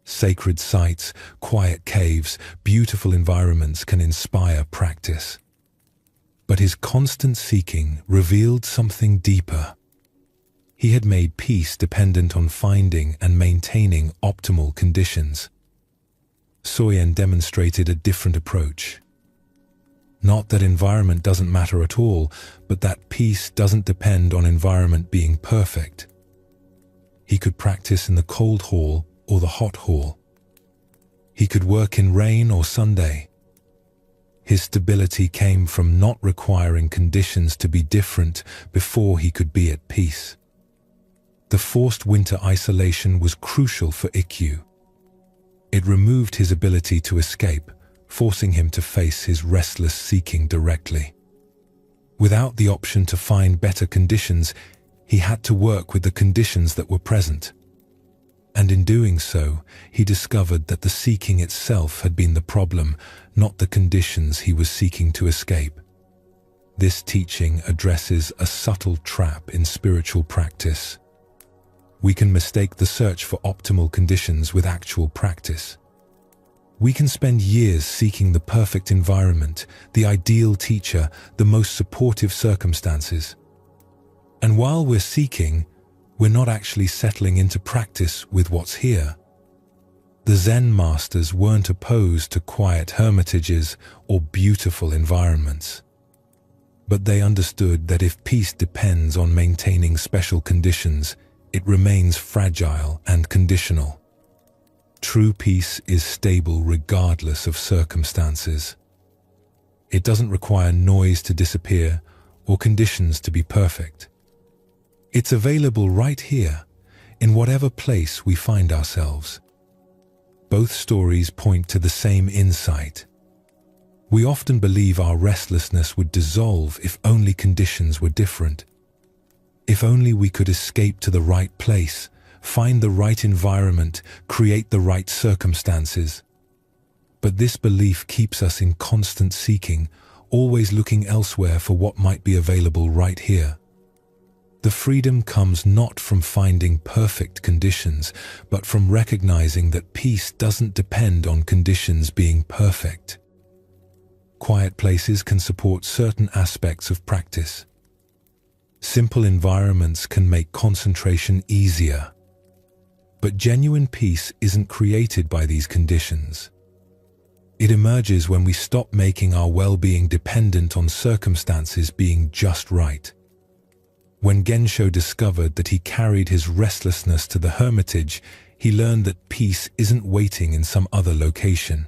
Sacred sites, quiet caves, beautiful environments can inspire practice. But his constant seeking revealed something deeper. He had made peace dependent on finding and maintaining optimal conditions. Soyen demonstrated a different approach. Not that environment doesn't matter at all, but that peace doesn't depend on environment being perfect. He could practice in the cold hall or the hot hall. He could work in rain or Sunday. His stability came from not requiring conditions to be different before he could be at peace. The forced winter isolation was crucial for Ikyu. It removed his ability to escape, forcing him to face his restless seeking directly. Without the option to find better conditions, he had to work with the conditions that were present. And in doing so, he discovered that the seeking itself had been the problem, not the conditions he was seeking to escape. This teaching addresses a subtle trap in spiritual practice. We can mistake the search for optimal conditions with actual practice. We can spend years seeking the perfect environment, the ideal teacher, the most supportive circumstances. And while we're seeking, we're not actually settling into practice with what's here. The Zen masters weren't opposed to quiet hermitages or beautiful environments. But they understood that if peace depends on maintaining special conditions, it remains fragile and conditional. True peace is stable regardless of circumstances. It doesn't require noise to disappear or conditions to be perfect. It's available right here, in whatever place we find ourselves. Both stories point to the same insight. We often believe our restlessness would dissolve if only conditions were different. If only we could escape to the right place, find the right environment, create the right circumstances. But this belief keeps us in constant seeking, always looking elsewhere for what might be available right here. The freedom comes not from finding perfect conditions, but from recognizing that peace doesn't depend on conditions being perfect. Quiet places can support certain aspects of practice. Simple environments can make concentration easier. But genuine peace isn't created by these conditions. It emerges when we stop making our well-being dependent on circumstances being just right. When Gensho discovered that he carried his restlessness to the hermitage, he learned that peace isn't waiting in some other location.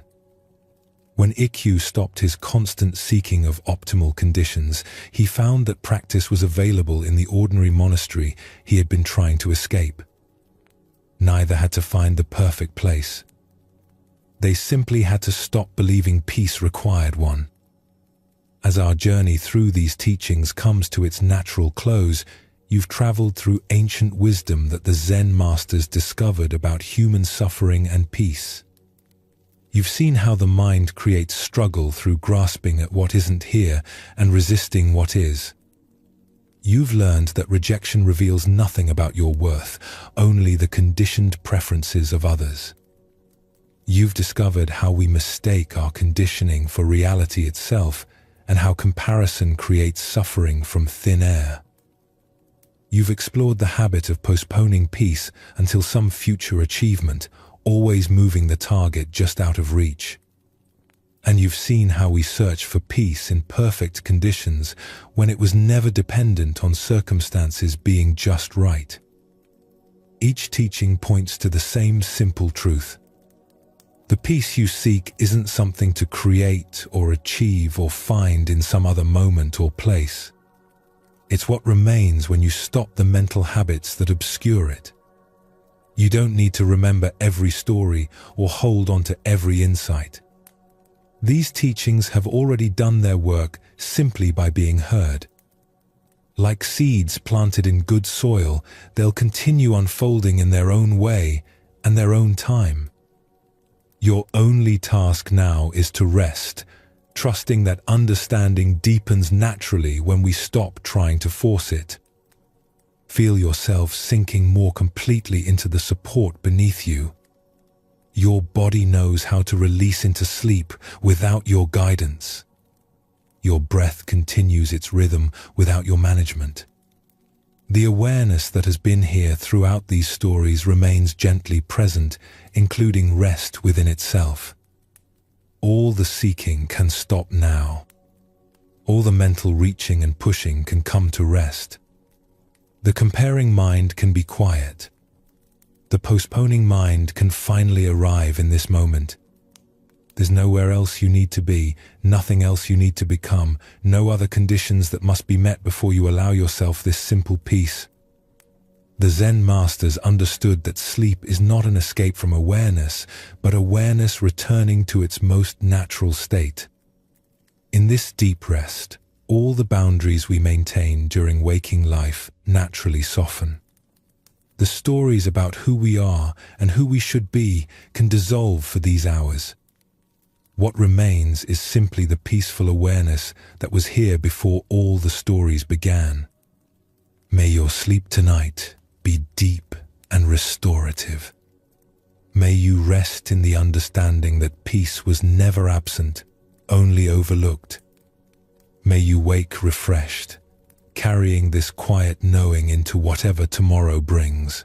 When Ikyu stopped his constant seeking of optimal conditions, he found that practice was available in the ordinary monastery he had been trying to escape. Neither had to find the perfect place. They simply had to stop believing peace required one. As our journey through these teachings comes to its natural close, you've traveled through ancient wisdom that the Zen masters discovered about human suffering and peace. You've seen how the mind creates struggle through grasping at what isn't here and resisting what is. You've learned that rejection reveals nothing about your worth, only the conditioned preferences of others. You've discovered how we mistake our conditioning for reality itself, and how comparison creates suffering from thin air. You've explored the habit of postponing peace until some future achievement, always moving the target just out of reach. And you've seen how we search for peace in perfect conditions when it was never dependent on circumstances being just right. Each teaching points to the same simple truth. The peace you seek isn't something to create or achieve or find in some other moment or place. It's what remains when you stop the mental habits that obscure it. You don't need to remember every story or hold on to every insight. These teachings have already done their work simply by being heard. Like seeds planted in good soil, they'll continue unfolding in their own way and their own time. Your only task now is to rest, trusting that understanding deepens naturally when we stop trying to force it. Feel yourself sinking more completely into the support beneath you. Your body knows how to release into sleep without your guidance. Your breath continues its rhythm without your management. The awareness that has been here throughout these stories remains gently present, including rest within itself. All the seeking can stop now. All the mental reaching and pushing can come to rest. The comparing mind can be quiet. The postponing mind can finally arrive in this moment. There's nowhere else you need to be, nothing else you need to become, no other conditions that must be met before you allow yourself this simple peace. The Zen masters understood that sleep is not an escape from awareness, but awareness returning to its most natural state. In this deep rest, all the boundaries we maintain during waking life naturally soften. The stories about who we are and who we should be can dissolve for these hours. What remains is simply the peaceful awareness that was here before all the stories began. May your sleep tonight be deep and restorative. May you rest in the understanding that peace was never absent, only overlooked. May you wake refreshed, carrying this quiet knowing into whatever tomorrow brings.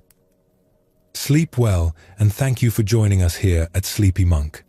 Sleep well, and thank you for joining us here at Sleepy Monk.